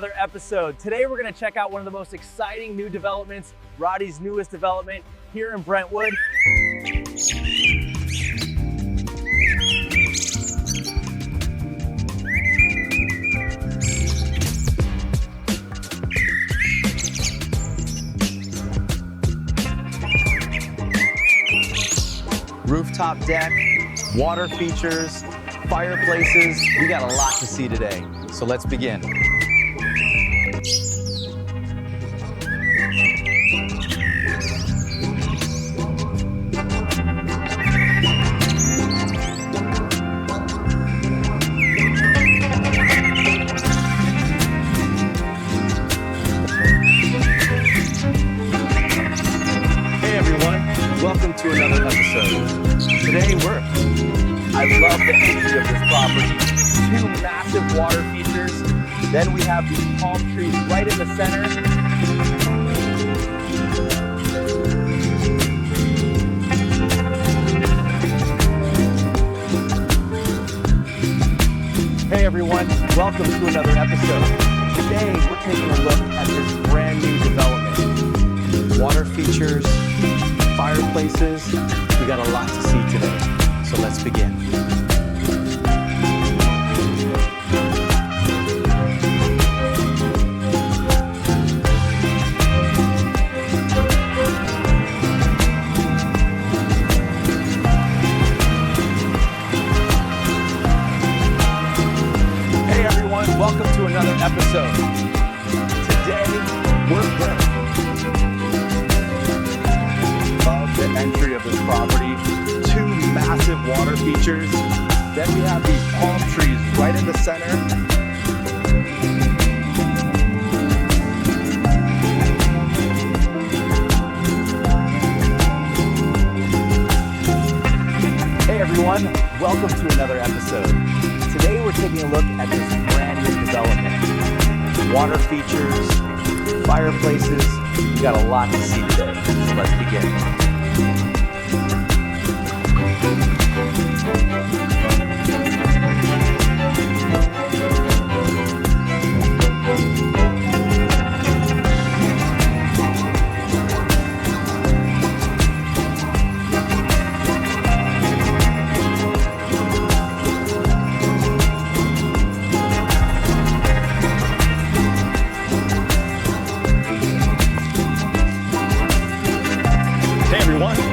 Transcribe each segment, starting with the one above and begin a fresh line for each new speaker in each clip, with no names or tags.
another episode. Today we're going to check out one of the most exciting new developments, Roddy's newest development here in Brentwood. Rooftop deck, water features, fireplaces. We got a lot to see today, so let's begin. Hey everyone, welcome to another episode. Today I love the entry of this property. Two massive water features. Then we have these palm trees right in the center. Hey everyone, welcome to another episode. Today we're taking a look at this brand new development. Water features, fireplaces. We got a lot to see today, so let's begin. Hey everyone, welcome to another episode. Today, we're here. Love the entry of this property. Two massive water features. Then we have these palm trees right in the center. Hey everyone, welcome to another episode. Today we're taking a look at this brand new development. Water features, fireplaces. We got a lot to see today, so let's begin.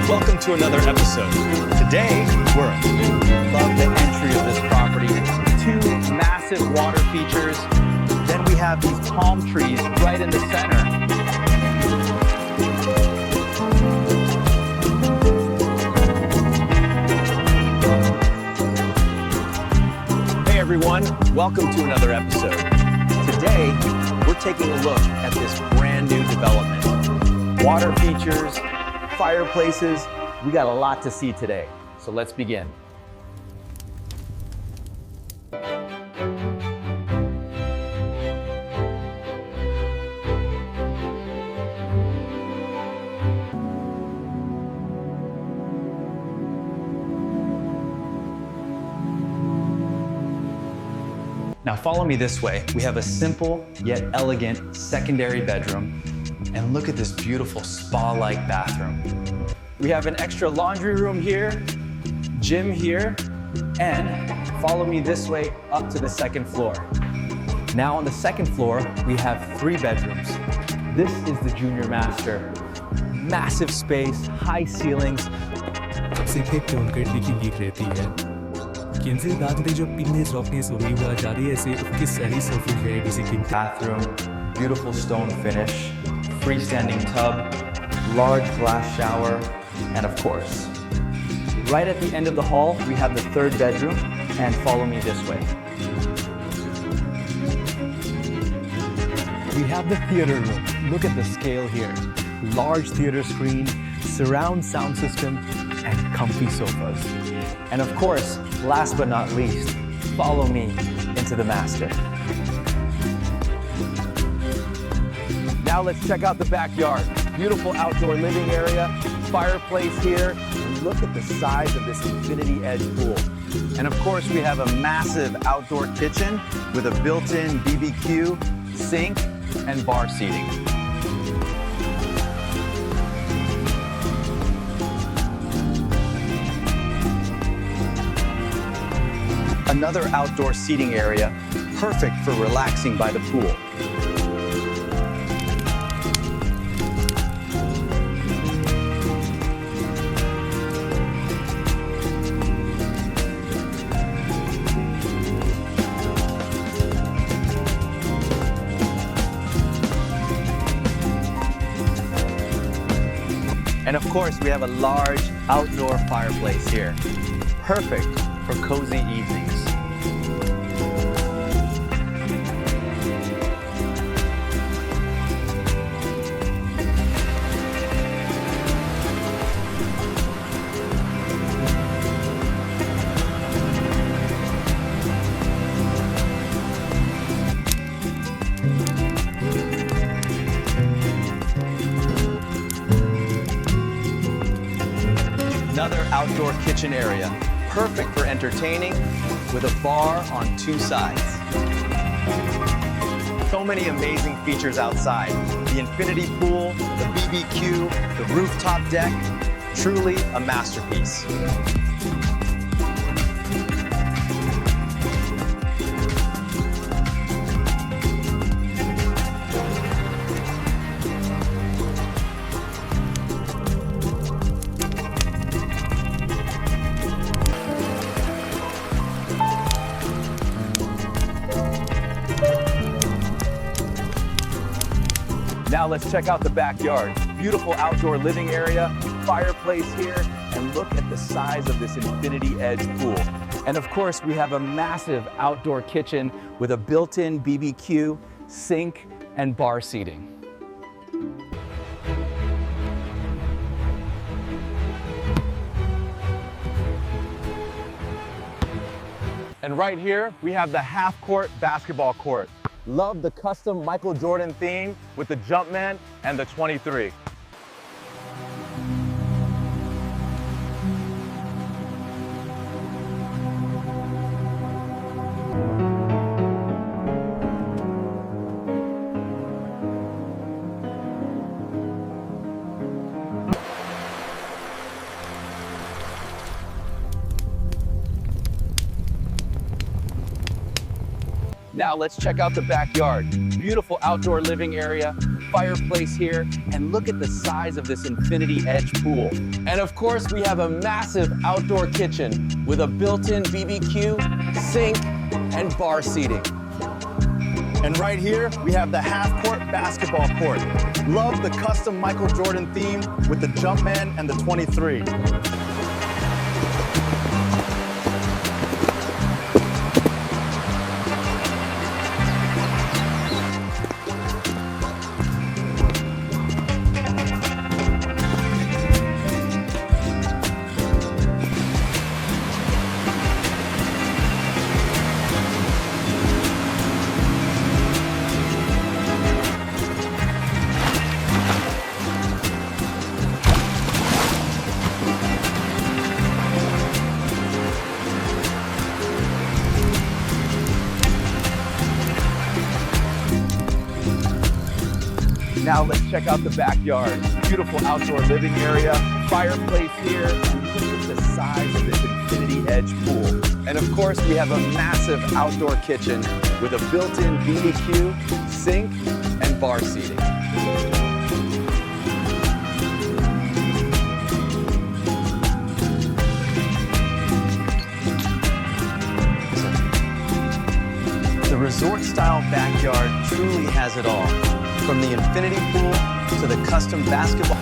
Welcome to another episode. Today, love the entry of this property. Two massive water features. Then we have these palm trees right in the center. Hey everyone, welcome to another episode. Today, we're taking a look at this brand new development. Water features, fireplaces. We got a lot to see today, so let's begin. Now follow me this way. We have a simple yet elegant secondary bedroom. And look at this beautiful spa-like bathroom. We have an extra laundry room here, gym here, and follow me this way up to the second floor. Now on the second floor, we have 3 bedrooms. This is the junior master. Massive space, high ceilings.
सबसे fake tone करने की leak रहती है किनसे दांत जो पीने softness हो रही है जा रही है ऐसे उसकी सारी सफेद है किसी की
Bathroom, beautiful stone finish, freestanding tub, large glass shower, and of course, right at the end of the hall, we have the 3rd bedroom, and follow me this way. We have the theater room. Look at the scale here. Large theater screen, surround sound system, and comfy sofas. And of course, last but not least, follow me into the master. Now let's check out the backyard. Beautiful outdoor living area, fireplace here. And look at the size of this infinity edge pool. And of course, we have a massive outdoor kitchen with a built-in BBQ, sink, and bar seating. Another outdoor seating area, perfect for relaxing by the pool. And of course, we have a large outdoor fireplace here, perfect for cozy evenings. Another outdoor kitchen area, perfect for entertaining with a bar on two sides. So many amazing features outside. The infinity pool, the BBQ, the rooftop deck, truly a masterpiece. Now let's check out the backyard. Beautiful outdoor living area, fireplace here, and look at the size of this infinity edge pool. And of course, we have a massive outdoor kitchen with a built-in BBQ, sink, and bar seating. And right here, we have the half-court basketball court. Love the custom Michael Jordan theme with the Jumpman and the 23. Now let's check out the backyard. Beautiful outdoor living area, fireplace here, and look at the size of this infinity edge pool. And of course, we have a massive outdoor kitchen with a built-in BBQ, sink, and bar seating. And right here, we have the half-court basketball court. Love the custom Michael Jordan theme with the Jumpman and the 23. Now let's check out the backyard. Beautiful outdoor living area, fireplace here, and look at the size of this infinity edge pool. And of course, we have a massive outdoor kitchen with a built-in BBQ, sink, and bar seating. The resort-style backyard truly has it all. From the infinity pool to the custom basketball.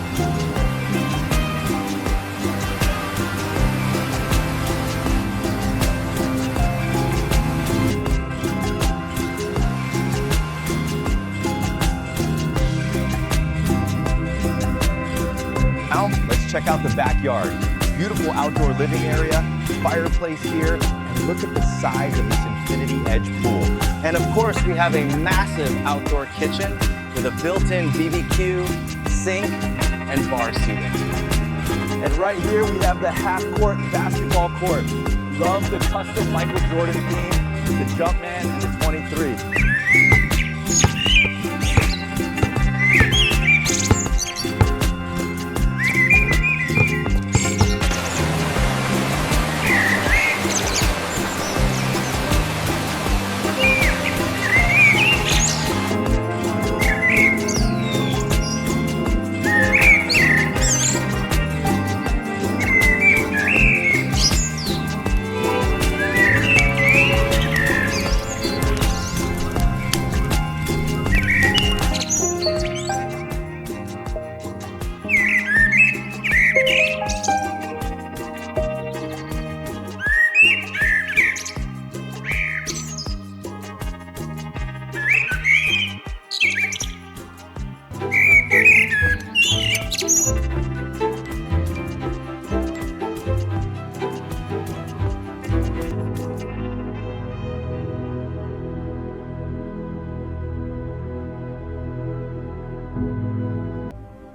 Now, let's check out the backyard. Beautiful outdoor living area, fireplace here, and look at the size of this infinity edge pool. And of course, we have a massive outdoor kitchen with a built-in BBQ, sink, and bar seating. And right here we have the half-court basketball court. Love the custom Michael Jordan theme, the Jumpman and the 23.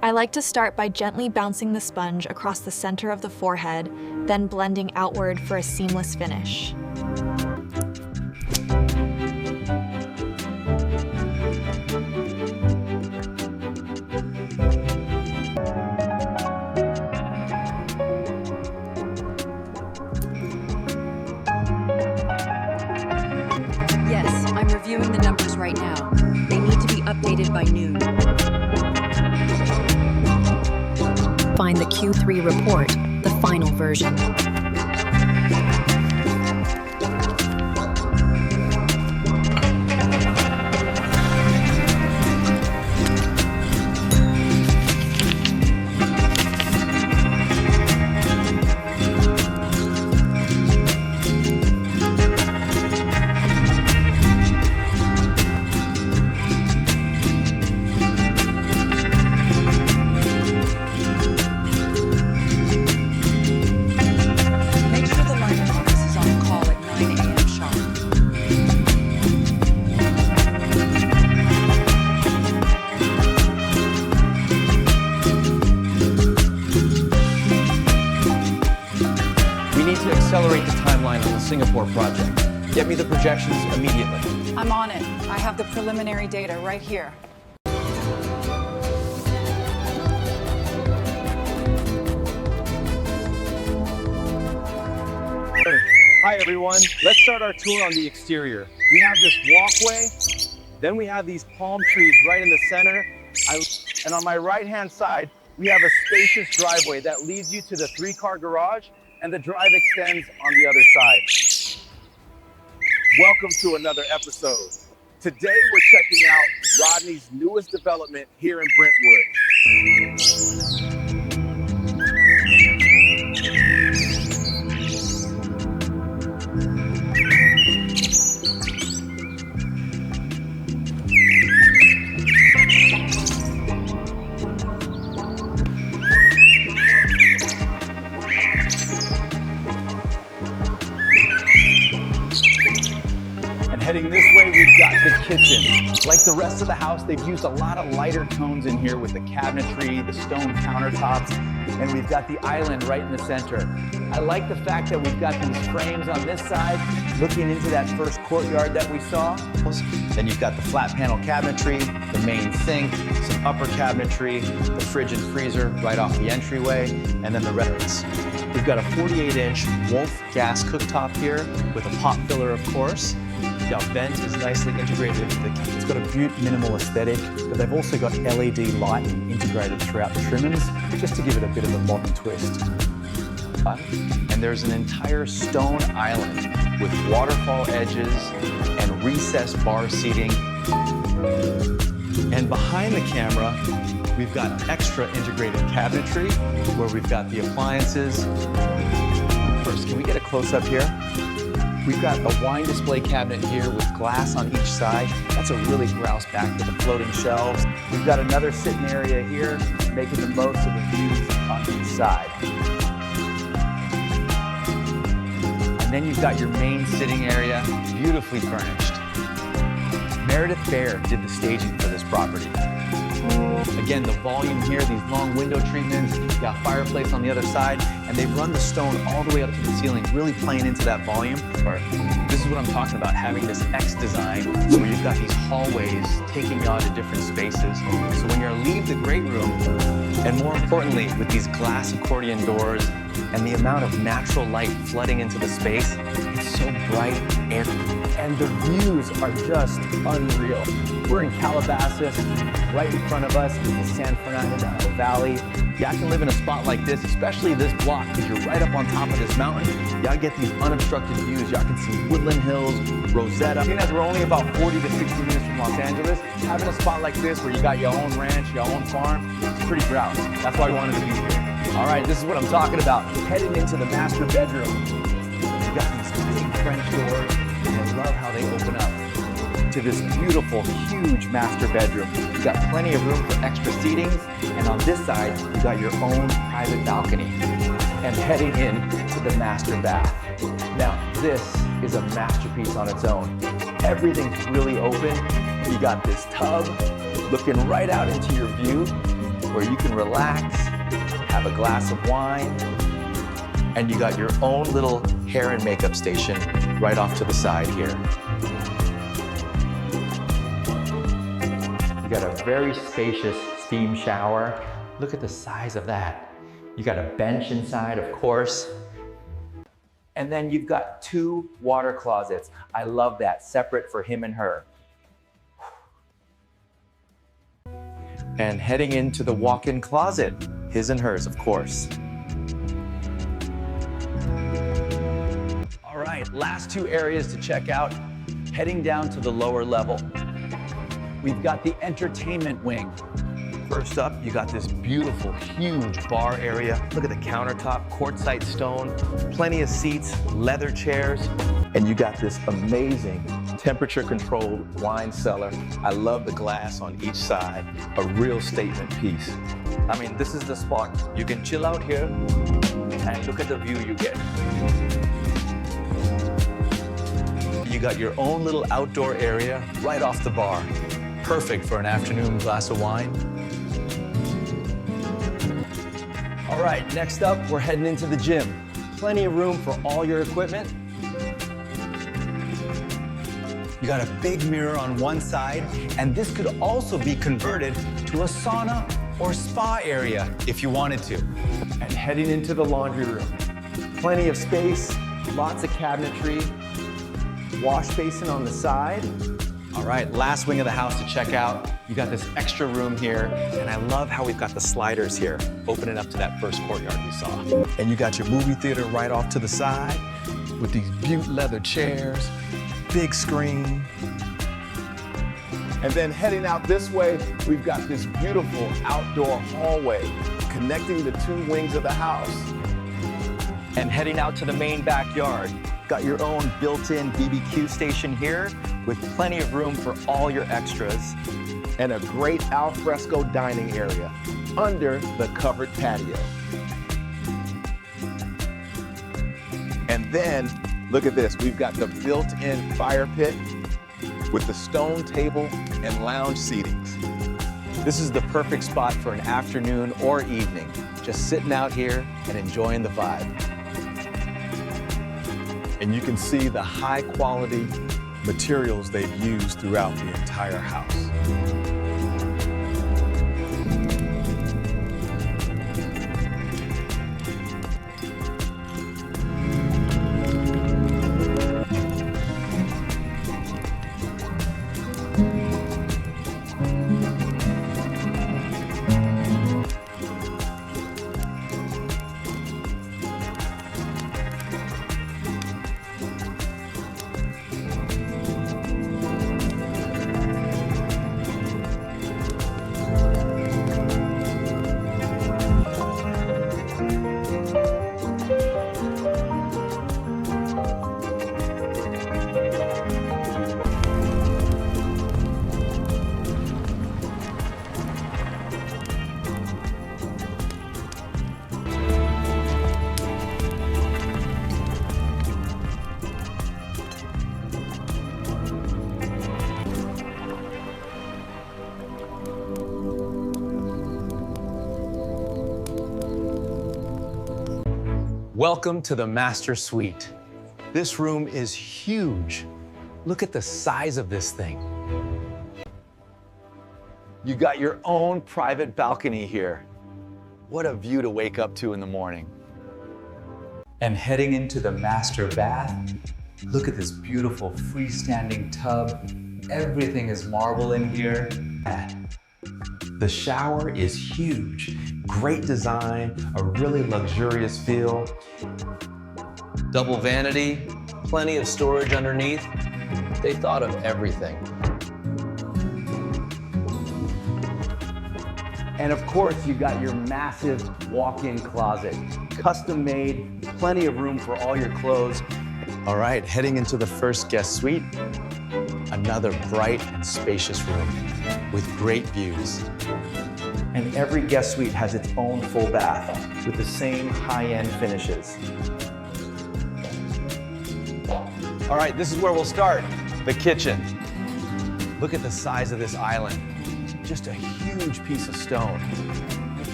I like to start by gently bouncing the sponge across the center of the forehead, then blending outward for a seamless finish.
Yes, I'm reviewing the numbers right now. They need to be updated by noon. Find the Q3 report, the final version.
Accelerate the timeline on the Singapore project. Get me the projections immediately.
I'm on it. I have the preliminary data right here.
Hi everyone, let's start our tour on the exterior. We have this walkway, then we have these palm trees right in the center, and on my right-hand side, we have a spacious driveway that leads you to the 3-car garage, and the drive extends on the other side. Welcome to another episode. Today we're checking out Rodney's newest development here in Brentwood. Heading this way, we've got the kitchen. Like the rest of the house, they've used a lot of lighter tones in here with the cabinetry, the stone countertops, and we've got the island right in the center. I like the fact that we've got these frames on this side, looking into that first courtyard that we saw. Then you've got the flat panel cabinetry, the main sink, some upper cabinetry, the fridge and freezer right off the entryway, and then the rest. We've got a 48-inch Wolf gas cooktop here with a pot filler, of course. The vent is nicely integrated into the kitchen. It's got a beaut minimal aesthetic, but they've also got LED lighting integrated throughout the trimmings, just to give it a bit of a modern twist. And there's an entire stone island with waterfall edges and recessed bar seating. And behind the camera, we've got extra integrated cabinetry where we've got the appliances. First, can we get a close-up here? We've got a wine display cabinet here with glass on each side. That's a really grouse back with the floating shelves. We've got another sitting area here, making the most of the views on each side. And then you've got your main sitting area, beautifully furnished. Meredith Bear did the staging for this property. Again, the volume here, these long window treatments, you got fireplace on the other side, and they run the stone all the way up to the ceiling, really playing into that volume. This is what I'm talking about, having this X design where you've got these hallways taking you out to different spaces. So when you're leaving the great room, and more importantly, with these glass accordion doors and the amount of natural light flooding into the space, it's so bright and the views are just unreal. We're in Calabasas. Right in front of us is the San Fernando Valley. Y'all can live in a spot like this, especially this block, because you're right up on top of this mountain. Y'all get these unobstructed views. Y'all can see Woodland Hills, Rosetta. Seeing as we're only about 40 to 60 minutes from Los Angeles, having a spot like this where you got your own ranch, your own farm, it's pretty grouse. That's why we wanted to be here. All right, this is what I'm talking about. Heading into the master bedroom. You got these big French doors, and I love how they open up to this beautiful, huge master bedroom. You've got plenty of room for extra seating, and on this side, you got your own private balcony. And heading in to the master bath. Now, this is a masterpiece on its own. Everything's really open. You got this tub looking right out into your view.
where you can relax, have a glass of wine, and you got your own little hair and makeup station right off to the side here. You got a very spacious steam shower. Look at the size of that. You got a bench inside, of course. And then you've got 2 water closets. I love that, separate for him and her. And heading into the walk-in closet, his and hers, of course.
All right, last 2 areas to check out. Heading down to the lower level, we've got the entertainment wing. First up, you got this beautiful, huge bar area. Look at the countertop, quartzite stone, plenty of seats, leather chairs.
And you got this amazing temperature-controlled wine cellar. I love the glass on each side, a real statement piece. I mean, this is the spot. You can chill out here and look at the view you get. You got your own little outdoor area right off the bar. Perfect for an afternoon glass of wine. All right, next up, we're heading into the gym. Plenty of room for all your equipment. You got a big mirror on one side, and this could also be converted to a sauna or spa area if you wanted to. And heading into the laundry room. Plenty of space, lots of cabinetry, wash basin on the side. All right, last wing of the house to check out. You got this extra room here, and I love how we've got the sliders here, opening up to that first courtyard we saw. And you got your movie theater right off to the side with these butte leather chairs, big screen. And then heading out this way, we've got this beautiful outdoor hallway connecting the 2 wings of the house. And heading out to the main backyard. Got your own built-in BBQ station here with plenty of room for all your extras and a great al fresco dining area under the covered patio. And then look at this, we've got the built-in fire pit with the stone table and lounge seatings. This is the perfect spot for an afternoon or evening, just sitting out here and enjoying the vibe. And you can see the high quality materials they've used throughout the entire house. Welcome to the master suite. This room is huge. Look at the size of this thing. You got your own private balcony here. What a view to wake up to in the morning. And heading into the master bath, look at this beautiful freestanding tub. Everything is marble in here. The shower is huge. Great design, a really luxurious feel. Double vanity, plenty of storage underneath. They thought of everything. And of course, you got your massive walk-in closet. Custom made, plenty of room for all your clothes. All right, heading into the first guest suite. Another bright and spacious room with great views. And every guest suite has its own full bath with the same high-end finishes. All right, this is where we'll start, the kitchen. Look at the size of this island. Just a huge piece of stone.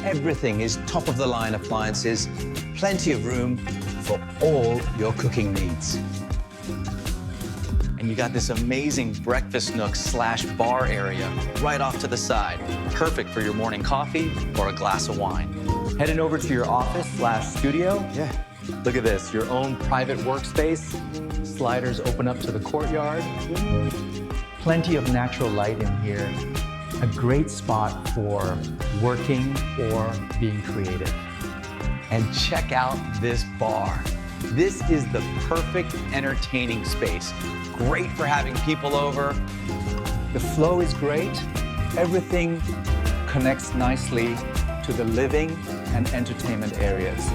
Everything is top-of-the-line appliances, plenty of room for all your cooking needs.
And you got this amazing breakfast nook / bar area right off to the side. Perfect for your morning coffee or a glass of wine. Heading over to your office / studio. Yeah. Look at this, your own private workspace. Sliders open up to the courtyard. Plenty of natural light in here. A great spot for working or being creative. And check out this bar. This is the perfect entertaining space. Great for having people over. The flow is great. Everything connects nicely to the living and entertainment areas.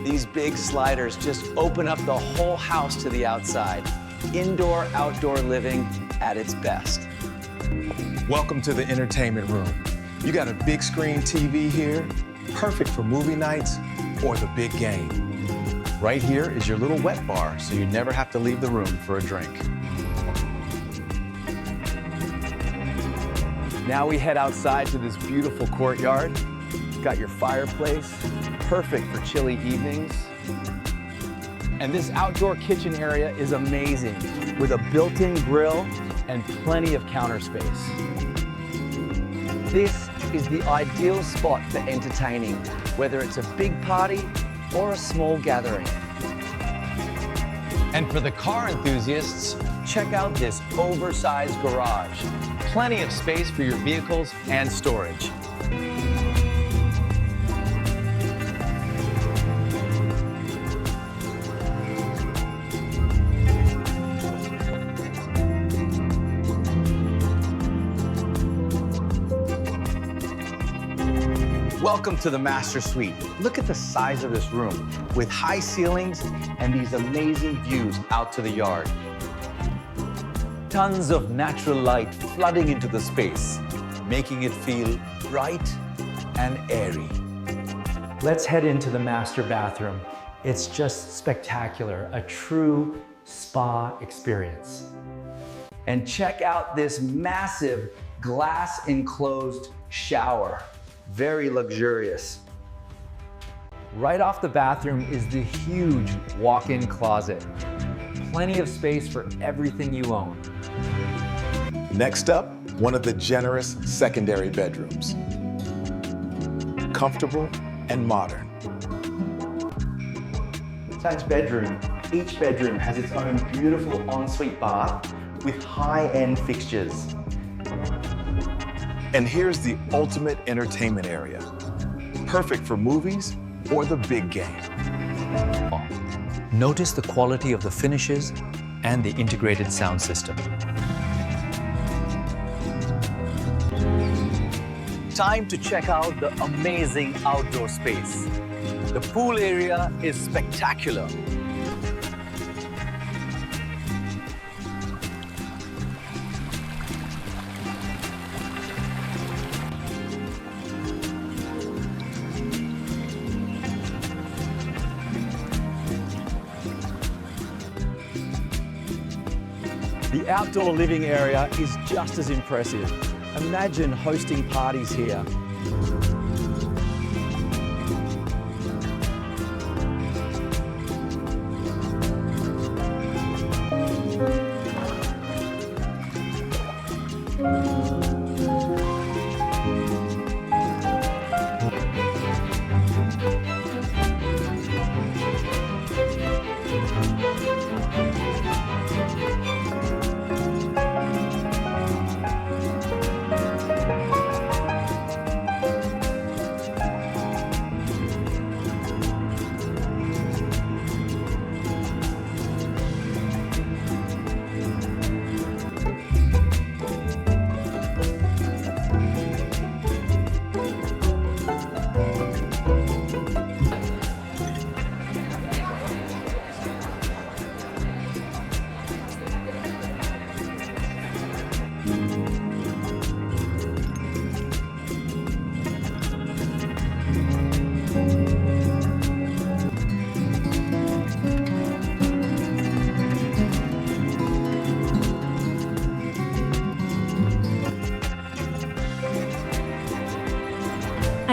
These big sliders just open up the whole house to the outside. Indoor, outdoor living at its best.
Welcome to the entertainment room. You got a big screen TV here, perfect for movie nights or the big game.
Right here is your little wet bar, so you never have to leave the room for a drink. Now we head outside to this beautiful courtyard. Got your fireplace, perfect for chilly evenings. And this outdoor kitchen area is amazing, with a built-in grill and plenty of counter space.
This is the ideal spot for entertaining, whether it's a big party or a small gathering.
And for the car enthusiasts, check out this oversized garage. Plenty of space for your vehicles and storage. Welcome to the master suite. Look at the size of this room with high ceilings and these amazing views out to the yard.
Tons of natural light flooding into the space, making it feel bright and airy.
Let's head into the master bathroom. It's just spectacular, a true spa experience. And check out this massive glass enclosed shower. Very luxurious. Right off the bathroom is the huge walk-in closet. Plenty of space for everything you own.
Next up, one of the generous secondary bedrooms. Comfortable and modern.
Besides bedroom, each bedroom has its own beautiful ensuite bath with high-end fixtures.
And here's the ultimate entertainment area. Perfect for movies or the big game.
Notice the quality of the finishes and the integrated sound system.
Time to check out the amazing outdoor space. The pool area is spectacular.
The outdoor living area is just as impressive. Imagine hosting parties here.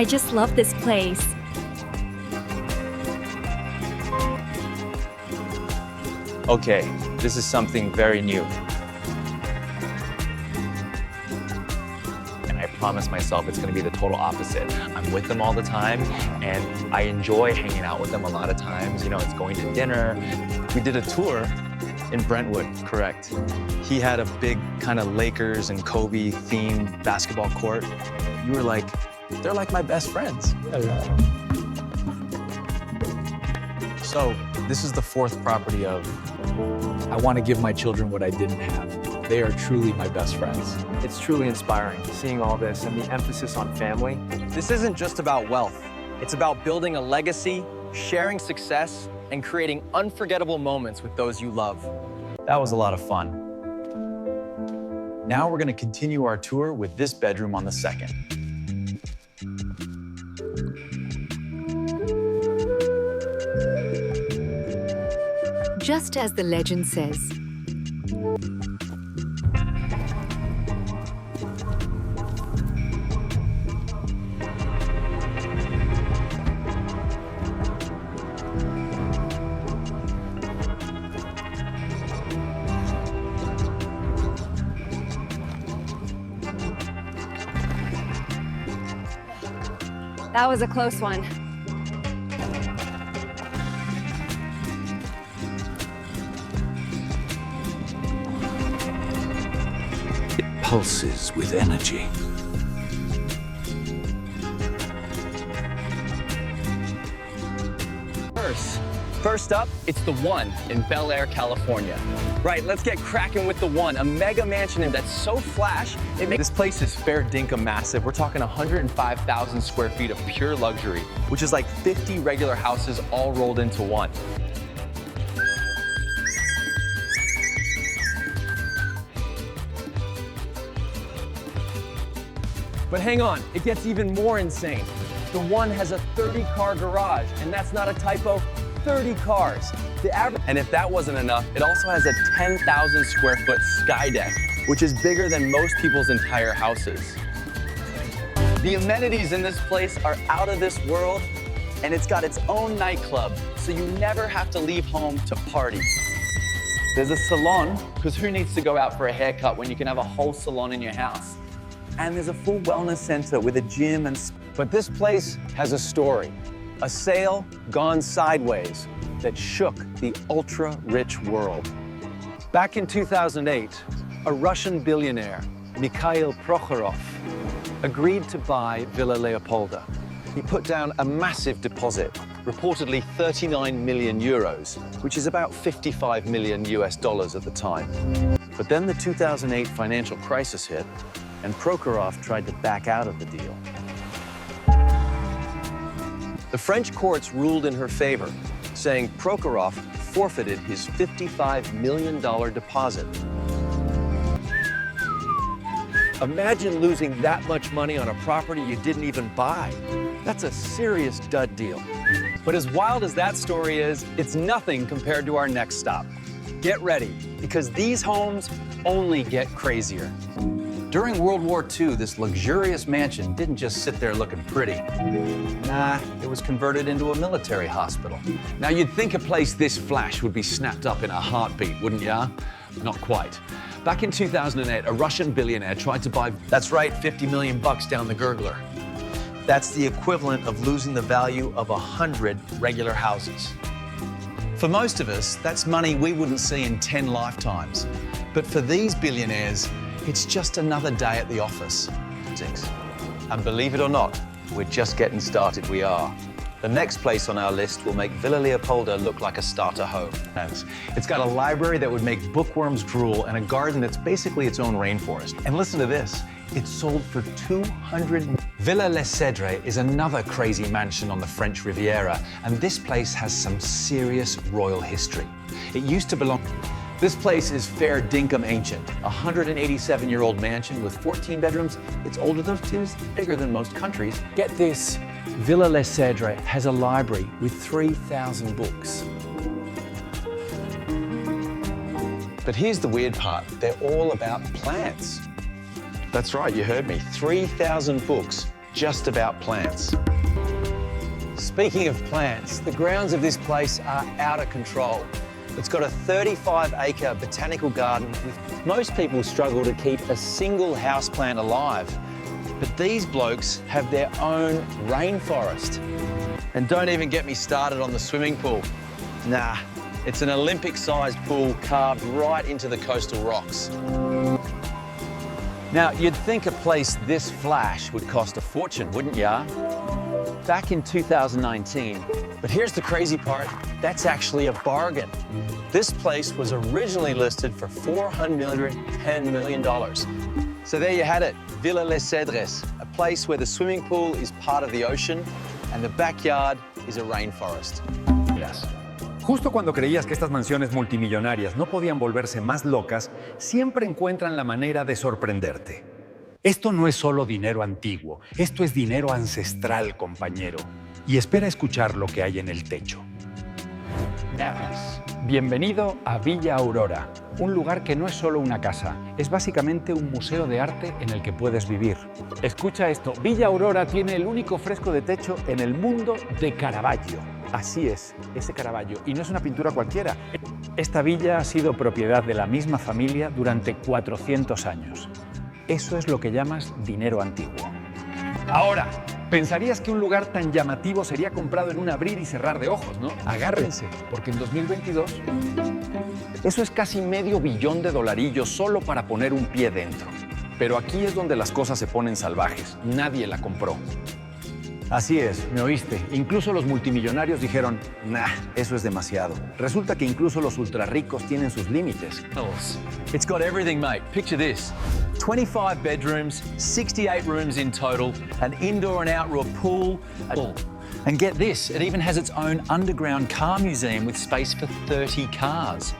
I just love this place.
Okay, this is something very new. And I promise myself it's gonna be the total opposite. I'm with them all the time, and I enjoy hanging out with them a lot of times. You know, it's going to dinner. We did a tour in Brentwood, correct. He had a big kind of Lakers and Kobe themed basketball court. You were like, they're like my best friends. So this is the fourth property of
I want to give my children what I didn't have. They are truly my best friends.
It's truly inspiring, seeing all this and the emphasis on family.
This isn't just about wealth. It's about building a legacy, sharing success, and creating unforgettable moments with those you love.
That was a lot of fun. Now we're gonna continue our tour with this bedroom on the second.
Just as the legend says,
that was a close one.
Pulses with energy.
First up, it's the One in Bel Air, California. Right, let's get cracking with the One, a mega mansion that's so flash. This place is fair dinkum massive. We're talking 105,000 square feet of pure luxury, which is like 50 regular houses all rolled into one. But hang on, it gets even more insane. The One has a 30-car garage, and that's not a typo, 30 cars. The average. And if that wasn't enough, it also has a 10,000 square foot sky deck, which is bigger than most people's entire houses. The amenities in this place are out of this world, and it's got its own nightclub, so you never have to leave home to party. There's a salon, because who needs to go out for a haircut when you can have a whole salon in your house? And there's a full wellness center with a gym and... But this place has a story. A sale gone sideways that shook the ultra-rich world. Back in 2008, a Russian billionaire, Mikhail Prokhorov, agreed to buy Villa Leopolda. He put down a massive deposit, reportedly 39 million euros, which is about 55 million US dollars at the time. But then the 2008 financial crisis hit, and Prokhorov tried to back out of the deal. The French courts ruled in her favor, saying Prokhorov forfeited his $55 million deposit. Imagine losing that much money on a property you didn't even buy. That's a serious dud deal. But as wild as that story is, it's nothing compared to our next stop. Get ready, because these homes only get crazier. During World War II, this luxurious mansion didn't just sit there looking pretty. Nah, it was converted into a military hospital.
Now, you'd think a place this flash would be snapped up in a heartbeat, wouldn't ya? Not quite. Back in 2008, a Russian billionaire tried to buy...
That's right, 50 million bucks down the gurgler. That's the equivalent of losing the value of 100 regular houses. For most of us, that's money we wouldn't see in 10 lifetimes. But for these billionaires, it's just another day at the office. And believe it or not, we're just getting started, we are. The next place on our list will make Villa Leopolda look like a starter home. It's got a library that would make bookworms drool and a garden that's basically its own rainforest. And listen to this, it's sold for 200... Villa Les Cèdres is another crazy mansion on the French Riviera, and this place has some serious royal history. It used to belong... This place is fair dinkum ancient, a 187-year-old mansion with 14 bedrooms. It's older than it's bigger than most countries. Get this, Villa Les Cèdres has a library with 3,000 books. But here's the weird part, they're all about plants. That's right, you heard me, 3,000 books
just about plants.
Speaking of plants, the grounds of this place are out of control. It's got a 35-acre botanical garden. Most people struggle to keep a single houseplant alive, but these blokes have their own rainforest. And don't even get me started on the swimming pool. Nah, it's an Olympic-sized pool carved right into the coastal rocks. Now, you'd think a place this flash would cost a fortune, wouldn't ya? Back in 2019, but here's the crazy part, that's actually a bargain. This place was originally listed for $410 million. So there you had it, Villa Les Cedres, a place where the swimming pool is part of the ocean and the backyard is a rainforest.
Yes. Justo cuando creías que estas mansiones multimillonarias no podían volverse más locas, siempre encuentran la manera de sorprenderte. Esto no es solo dinero antiguo, esto es dinero ancestral, compañero. Y espera escuchar lo que hay en el techo. Bienvenido a Villa Aurora, un lugar que no es solo una casa, es básicamente un museo de arte en el que puedes vivir. Escucha esto, Villa Aurora tiene el único fresco de techo en el mundo de Caravaggio. Así es, ese Caravaggio, y no es una pintura cualquiera. Esta villa ha sido propiedad de la misma familia durante 400 años. Eso es lo que llamas dinero antiguo. Ahora, pensarías que un lugar tan llamativo sería comprado en un abrir y cerrar de ojos, ¿no? Agárrense, porque en 2022 eso es casi $500 millones solo para poner un pie dentro. Pero aquí es donde las cosas se ponen salvajes. Nadie la compró. Así es, me oíste. Incluso los multimillonarios dijeron, nah, eso es demasiado. Resulta que incluso los ultrarricos tienen sus límites.
It's got everything, mate. Picture this. 25 bedrooms, 68 rooms in total, an indoor and outdoor pool. And get this, it even has its own underground car museum with space for 30 cars.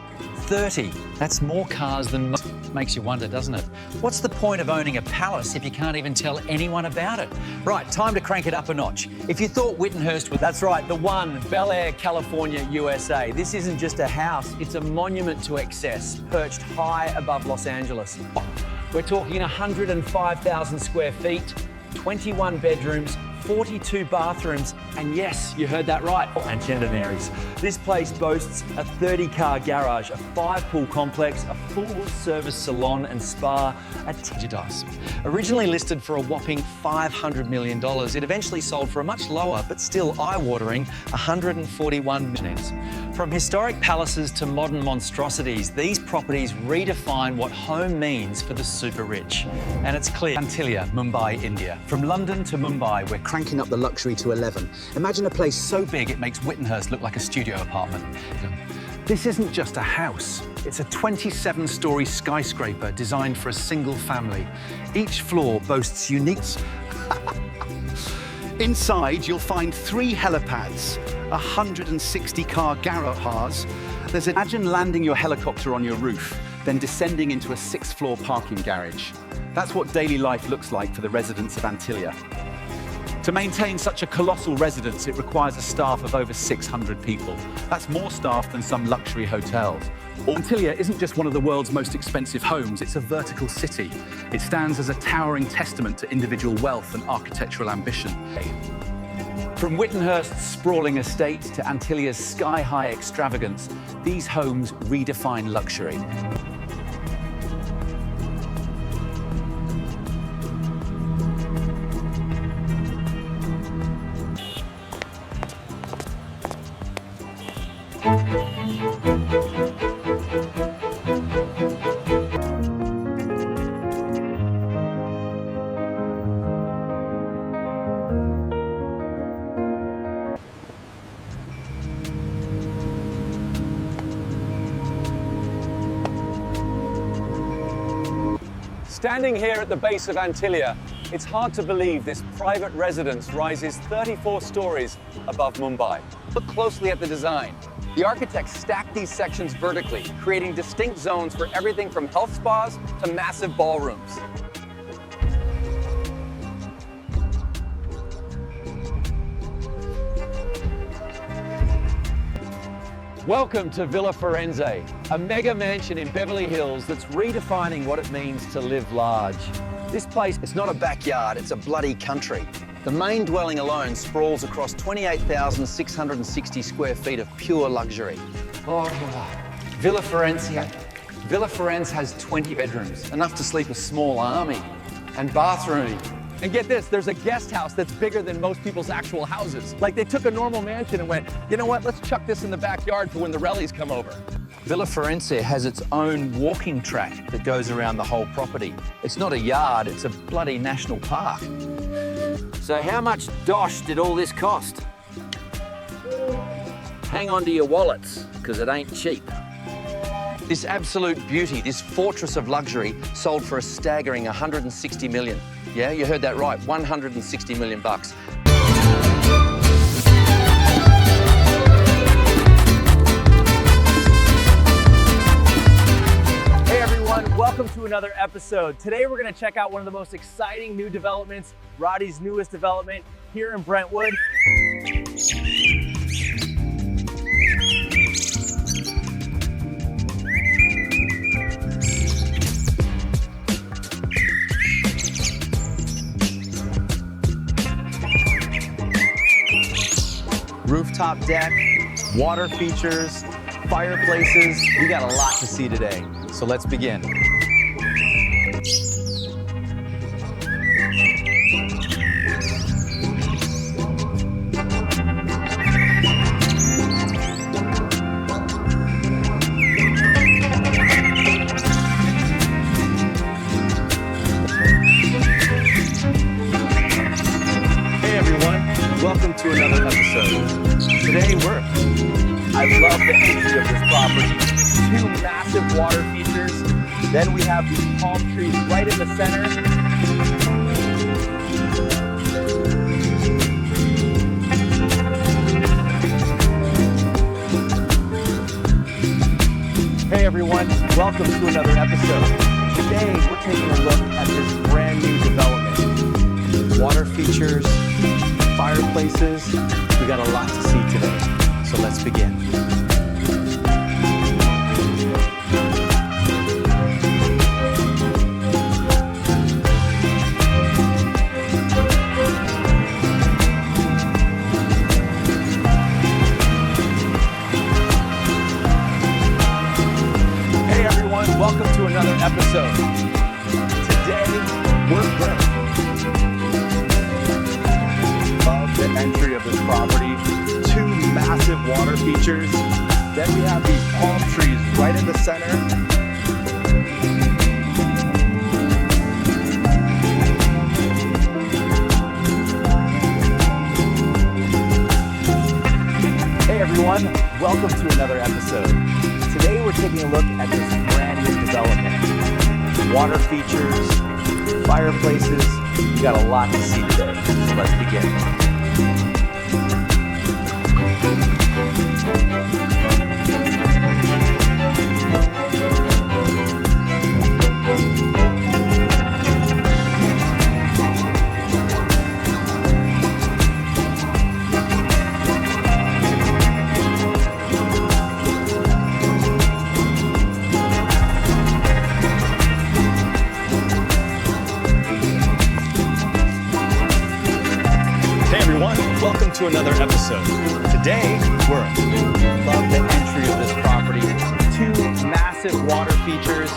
30. That's more cars than most. Makes you wonder, doesn't it? What's the point of owning a palace if you can't even tell anyone about it? Right, time to crank it up a notch. If you thought Whittenhurst was... That's right, the one, Bel Air, California, USA. This isn't just a house, it's a monument to excess, perched high above Los Angeles. We're talking 105,000 square feet, 21 bedrooms, 42 bathrooms, and yes, you heard that right, and generaries. This place boasts a 30-car garage, a 5-pool complex, a full-service salon and spa, a Dice. Originally listed for a whopping $500 million, it eventually sold for a much lower, but still eye-watering, $141 million. From historic palaces to modern monstrosities, these properties redefine what home means for the super rich. And it's clear, Antilia, Mumbai, India. From London to Mumbai, we're cranking up the luxury to 11. Imagine a place so big it makes Whittenhurst look like a studio apartment. This isn't just a house. It's a 27-story skyscraper designed for a single family. Each floor boasts unique...
Inside, you'll find 3 helipads, 160-car garage. Imagine landing your helicopter on your roof, then descending into a 6th-floor parking garage. That's what daily life looks like for the residents of Antilia. To maintain such a colossal residence, it requires a staff of over 600 people. That's more staff than some luxury hotels. Antilia isn't just one of the world's most expensive homes, it's a vertical city. It stands as a towering testament to individual wealth and architectural ambition. From Whittenhurst's sprawling estate to Antilia's sky-high extravagance, these homes redefine luxury.
Standing here at the base of Antilia, it's hard to believe this private residence rises 34 stories above Mumbai. Look closely at the design. The architects stacked these sections vertically, creating distinct zones for everything from health spas to massive ballrooms. Welcome to Villa Firenze, a mega mansion in Beverly Hills that's redefining what it means to live large. This place, it's not a backyard, it's a bloody country. The main dwelling alone sprawls across 28,660 square feet of pure luxury. Oh, Villa Firenze. Villa Firenze has 20 bedrooms, enough to sleep a small army, and bathroom. And get this, there's a guest house that's bigger than most people's actual houses. Like they took a normal mansion and went, you know what, let's chuck this in the backyard for when the rallies come over. Villa Firenze has its own walking track that goes around the whole property. It's not a yard, it's a bloody national park.
So how much dosh did all this cost? Hang on to your wallets, because it ain't cheap.
This absolute beauty, this fortress of luxury, sold for a staggering 160 million. Yeah, you heard that right, 160 million bucks.
Hey everyone, welcome to another episode. Today we're gonna check out one of the most exciting new developments, Roddy's newest development here in Brentwood.
Rooftop deck, water features, fireplaces. We got a lot to see today, so let's begin. Hey everyone, welcome to another episode. Today I love the entry of this property. 2 massive water features. Then we have these palm trees right in the center. Hey everyone, welcome to another episode. Today we're taking a look at this brand new development. Water features, fireplaces. We got a lot to see today, so let's begin. Hey everyone, welcome to another episode. Today, we're Brent. Love the entry of this property. 2 massive water features. Then we have these palm trees right in the center. Hey everyone, welcome to another episode. Today we're taking a look at this brand new development. Water features, fireplaces. We got a lot to see today, so let's begin. Welcome to another episode. Today, love the entry of this property. 2 massive water features.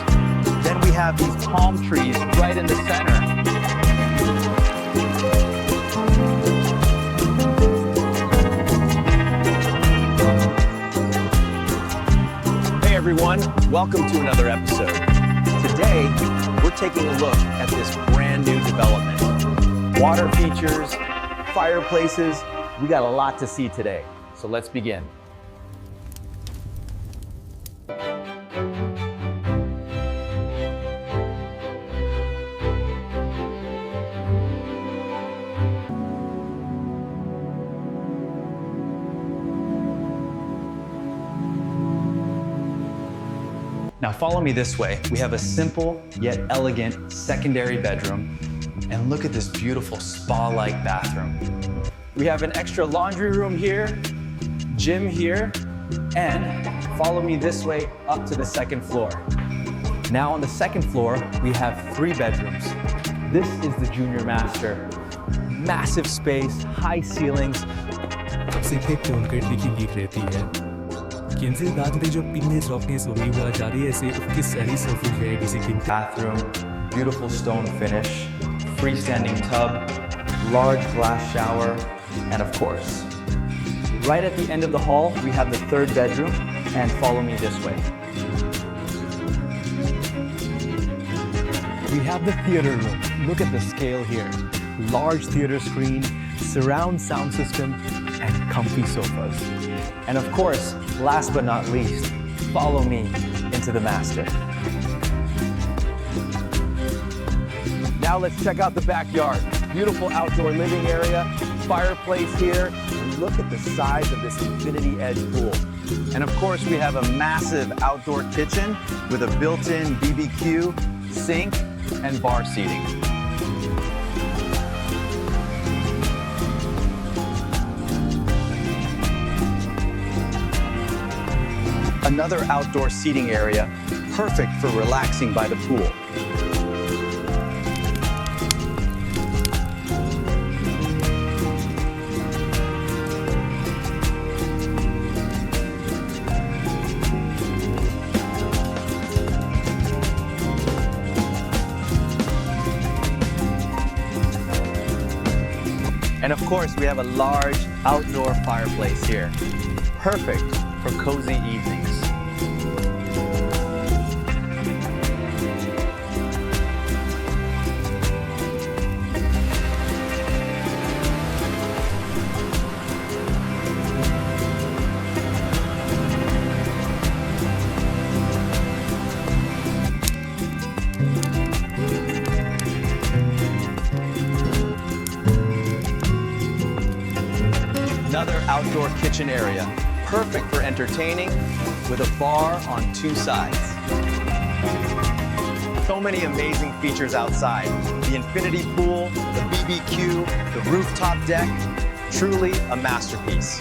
Then we have these palm trees right in the center. Hey everyone, welcome to another episode. Today, we're taking a look at this brand new development. Water features, fireplaces. We got a lot to see today, so let's begin. Now follow me this way. We have a simple yet elegant secondary bedroom, and look at this beautiful spa-like bathroom. We have an extra laundry room here, gym here, And follow me this way up to the second floor. Now on the second floor, we have 3 bedrooms. This is the junior master. Massive space, high ceilings.
सबसे fake पे उनका की leak रहती है किंजे दांते जो पिन्ने softness हुई हुआ जा रही है ऐसे उसकी सारी सर्फेस है किसी की
Bathroom, beautiful stone finish, freestanding tub, large glass shower, and of course, right at the end of the hall, we have the 3rd bedroom, and follow me this way. We have the theater room. Look at the scale here. Large theater screen, surround sound system, and comfy sofas. And of course, last but not least, follow me into the master.
Now let's check out the backyard. Beautiful outdoor living area, fireplace here, and look at the size of this infinity edge pool.
And of course, we have a massive outdoor kitchen with a built-in BBQ, sink, and bar seating. Another outdoor seating area, perfect for relaxing by the pool. And of course, we have a large outdoor fireplace here, perfect for cozy evenings. Another outdoor kitchen area, perfect for entertaining with a bar on 2 sides. So many amazing features outside. The infinity pool, the BBQ, the rooftop deck, truly a masterpiece.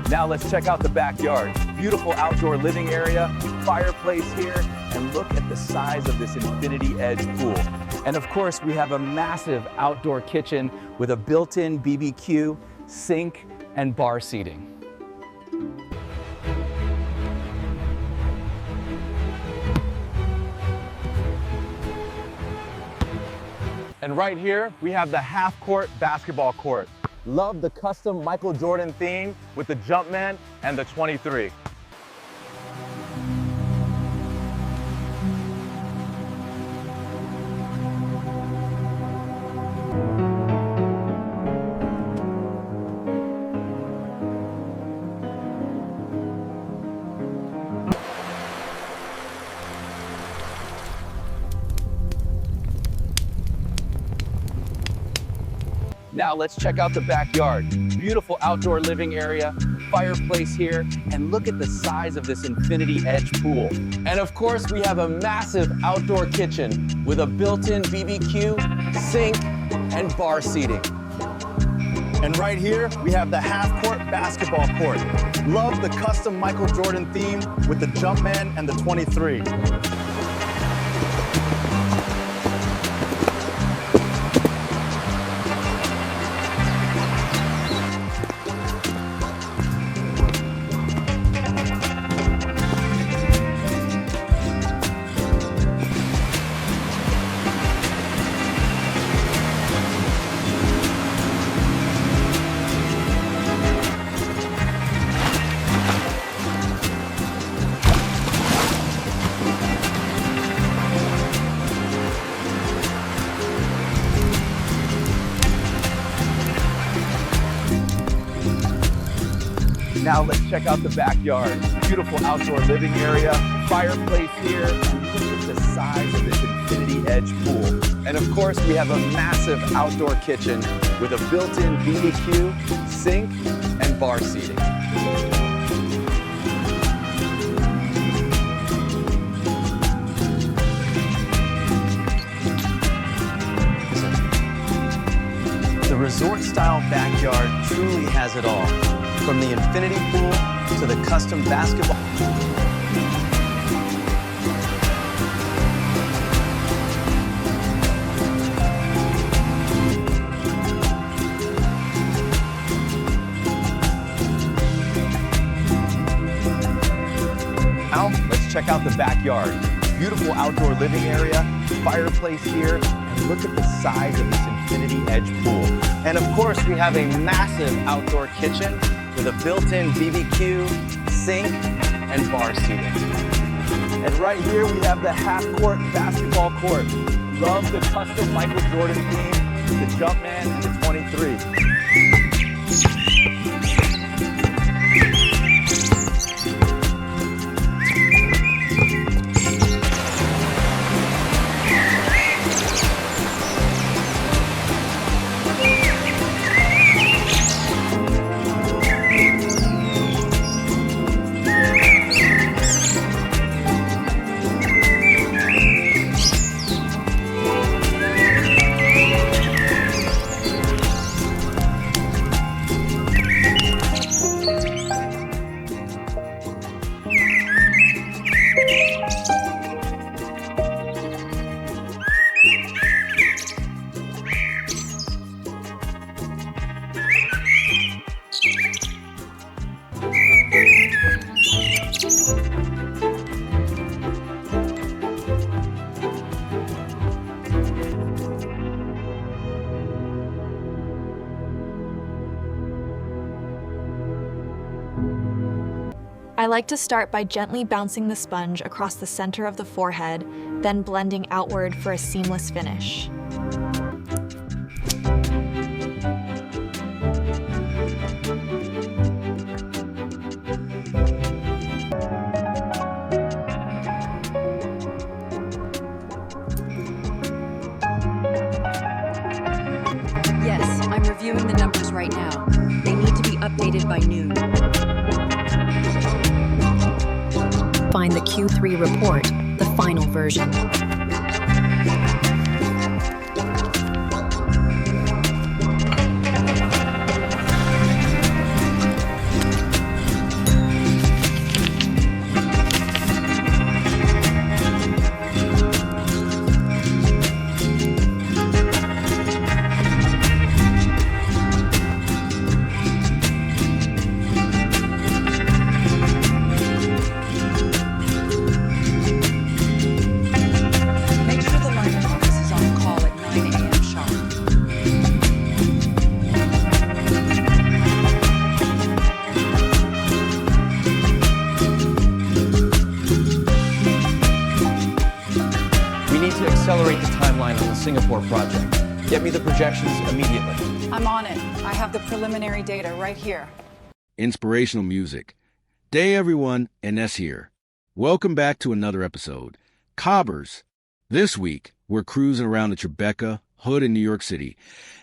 Now let's check out the backyard. Beautiful outdoor living area, fireplace here, and look at the size of this infinity edge pool. And of course, we have a massive outdoor kitchen with a built-in BBQ, sink, and bar seating. And right here, we have the half-court basketball court. Love the custom Michael Jordan theme with the Jumpman and the 23. Now let's check out the backyard. Beautiful outdoor living area, fireplace here, and look at the size of this infinity edge pool. And of course, we have a massive outdoor kitchen with a built-in BBQ, sink, and bar seating.
And right here, we have the half-court basketball court. Love the custom Michael Jordan theme with the Jumpman and the 23.
Now let's check out the backyard. Beautiful outdoor living area, fireplace here, and look at the size of this
infinity edge pool. And of course, we have a massive outdoor kitchen with a built-in BBQ, sink, and bar seating.
The resort-style backyard truly has it all, from the infinity pool to the custom basketball.
Now, let's check out the backyard. Beautiful outdoor living area, fireplace here, and look at the size of this infinity edge pool. And of course, we have a massive outdoor kitchen with a built-in BBQ, sink, and bar seating. And right here, we have the half-court basketball court. Love the custom Michael Jordan theme, the Jumpman and the 23.
I like to start by gently bouncing the sponge across the center of the forehead, then blending outward for a seamless finish.
Yes, I'm reviewing the numbers right now. They need to be updated by noon. Find the Q3 report, the final version.
Accelerate the timeline on the Singapore project. Get me the projections immediately.
I'm on it. I have the preliminary data right here.
Inspirational music. Day everyone, Ines here. Welcome back to another episode. Cobbers. This week, we're cruising around the Tribeca, Hood in New York City,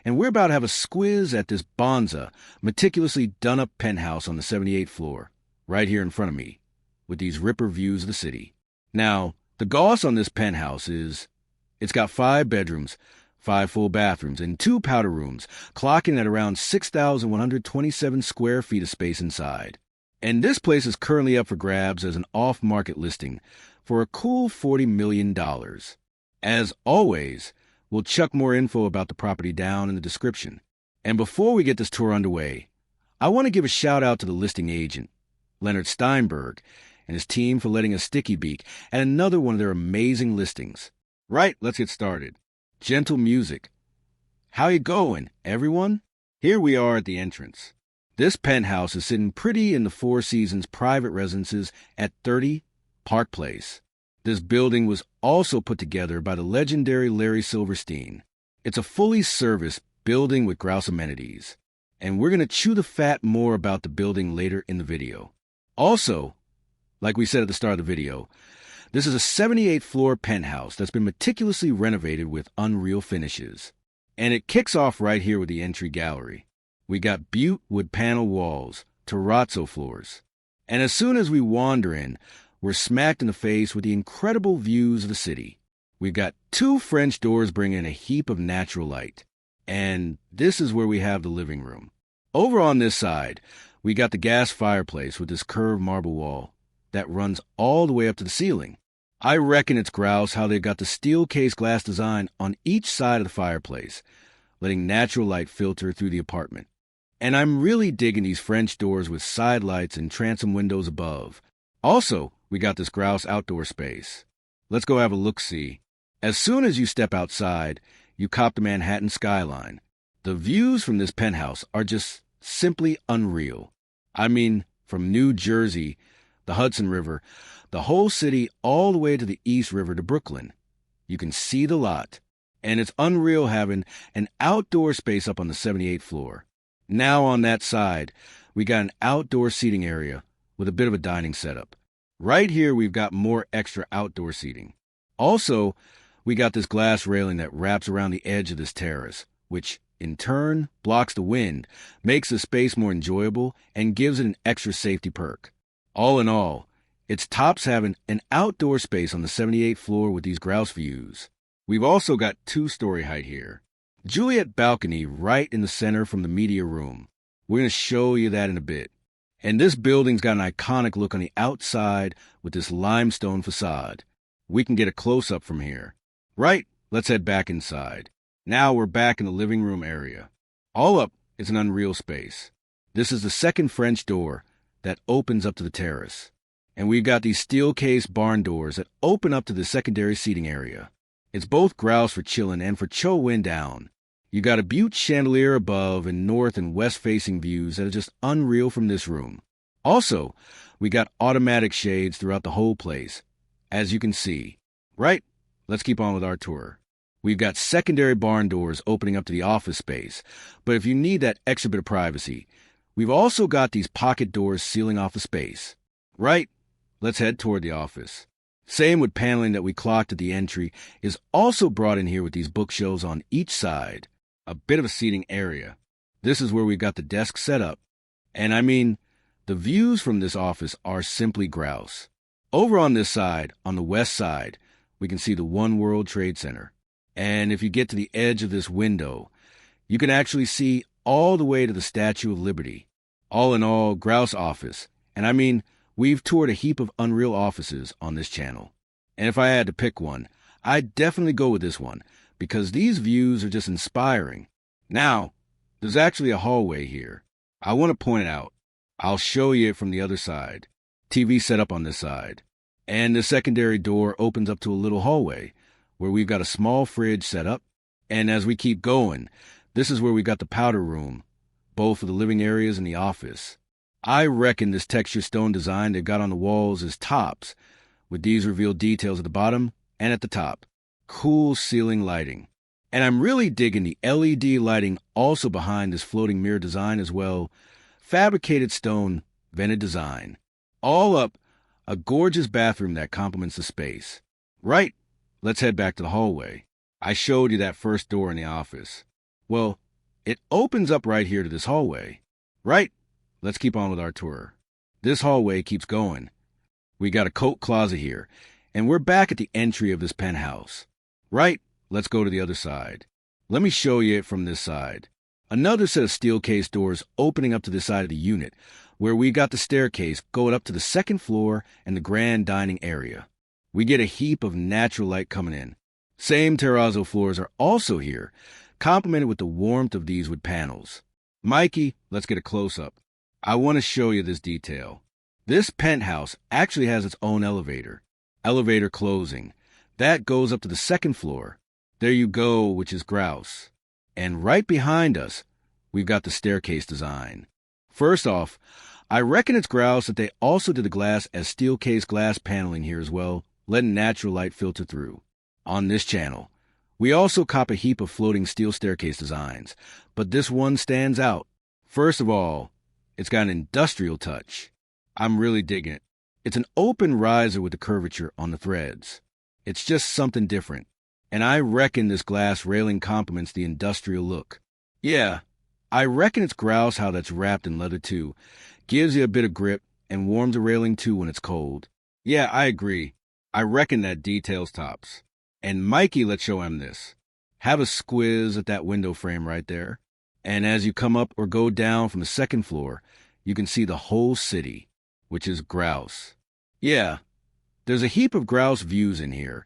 and we're about to have a squiz at this bonza, meticulously done-up penthouse on the 78th floor, right here in front of me, with these ripper views of the city. Now, the goss on this penthouse is it's got 5 bedrooms, 5 full bathrooms, and 2 powder rooms, clocking at around 6,127 square feet of space inside. And this place is currently up for grabs as an off-market listing for a cool $40 million. As always, we'll chuck more info about the property down in the description. And before we get this tour underway, I want to give a shout-out to the listing agent, Leonard Steinberg, and his team for letting us sticky beak at another one of their amazing listings. Right, let's get started. Gentle music. How you going, everyone? Here we are at the entrance. This penthouse is sitting pretty in the Four Seasons private residences at 30 Park Place. This building was also put together by the legendary Larry Silverstein. It's a fully serviced building with grouse amenities. And we're going to chew the fat more about the building later in the video. Also, like we said at the start of the video, This is a 78th floor penthouse that's been meticulously renovated with unreal finishes. And it kicks off right here with the entry gallery. We got butte wood panel walls, terrazzo floors. And as soon as we wander in, we're smacked in the face with the incredible views of the city. We've got 2 French doors bringing in a heap of natural light. And this is where we have the living room. Over on this side, we got the gas fireplace with this curved marble wall that runs all the way up to the ceiling. I reckon it's grouse how they've got the steel case glass design on each side of the fireplace, letting natural light filter through the apartment. And I'm really digging these French doors with side lights and transom windows above. Also, we got this grouse outdoor space. Let's go have a look-see. As soon as you step outside, you cop the Manhattan skyline. The views from this penthouse are just simply unreal. I mean, from New Jersey, the Hudson River, the whole city all the way to the East River to Brooklyn. You can see the lot. And it's unreal having an outdoor space up on the 78th floor. Now on that side, we got an outdoor seating area with a bit of a dining setup. Right here, we've got more extra outdoor seating. Also, we got this glass railing that wraps around the edge of this terrace, which in turn blocks the wind, makes the space more enjoyable, and gives it an extra safety perk. All in all, it's tops having an outdoor space on the 78th floor with these grouse views. We've also got 2-story height here. Juliet balcony right in the center from the media room. We're going to show you that in a bit. And this building's got an iconic look on the outside with this limestone facade. We can get a close-up from here. Right, let's head back inside. Now we're back in the living room area. All up, it's an unreal space. This is the second French door that opens up to the terrace. And we've got these steel-case barn doors that open up to the secondary seating area. It's both grouse for chillin' and for cho wind down. You got a butte chandelier above and north and west-facing views that are just unreal from this room. Also, we got automatic shades throughout the whole place, as you can see. Right, let's keep on with our tour. We've got secondary barn doors opening up to the office space, but if you need that extra bit of privacy, we've also got these pocket doors sealing off the space. Right, let's head toward the office. Same with paneling that we clocked at the entry is also brought in here with these bookshelves on each side. A bit of a seating area. This is where we've got the desk set up. And I mean, the views from this office are simply grouse. Over on this side, on the west side, we can see the One World Trade Center. And if you get to the edge of this window, you can actually see all the way to the Statue of Liberty. All in all, grouse office. And I mean, we've toured a heap of unreal offices on this channel. And if I had to pick one, I'd definitely go with this one, because these views are just inspiring. Now, there's actually a hallway here. I want to point it out. I'll show you it from the other side. TV set up on this side. And the secondary door opens up to a little hallway where we've got a small fridge set up. And as we keep going, this is where we got the powder room, both for the living areas and the office. I reckon this textured stone design they've got on the walls is tops, with these revealed details at the bottom and at the top. Cool ceiling lighting. And I'm really digging the LED lighting also behind this floating mirror design as well. Fabricated stone, vented design. All up, a gorgeous bathroom that complements the space. Right, let's head back to the hallway. I showed you that first door in the office. Well, it opens up right here to this hallway. Right, let's keep on with our tour. This hallway keeps going. We got a coat closet here, and we're back at the entry of this penthouse. Right, let's go to the other side. Let me show you it from this side. Another set of steel case doors opening up to the side of the unit, where we got the staircase going up to the second floor and the grand dining area. We get a heap of natural light coming in. Same terrazzo floors are also here, complemented with the warmth of these wood panels. Mikey, let's get a close-up. I want to show you this detail. This penthouse actually has its own elevator. Elevator closing. That goes up to the second floor. There you go, which is grouse. And right behind us, we've got the staircase design. First off, I reckon it's grouse that they also did the glass as steel case glass paneling here as well, letting natural light filter through. On this channel, we also cop a heap of floating steel staircase designs, but this one stands out. First of all, it's got an industrial touch. I'm really digging it. It's an open riser with the curvature on the threads. It's just something different. And I reckon this glass railing complements the industrial look. Yeah, I reckon it's grouse how that's wrapped in leather too. Gives you a bit of grip and warms the railing too when it's cold. Yeah, I agree. I reckon that details tops. And Mikey, let's show him this. Have a squiz at that window frame right there. And as you come up or go down from the second floor, you can see the whole city, which is grouse. Yeah, there's a heap of grouse views in here,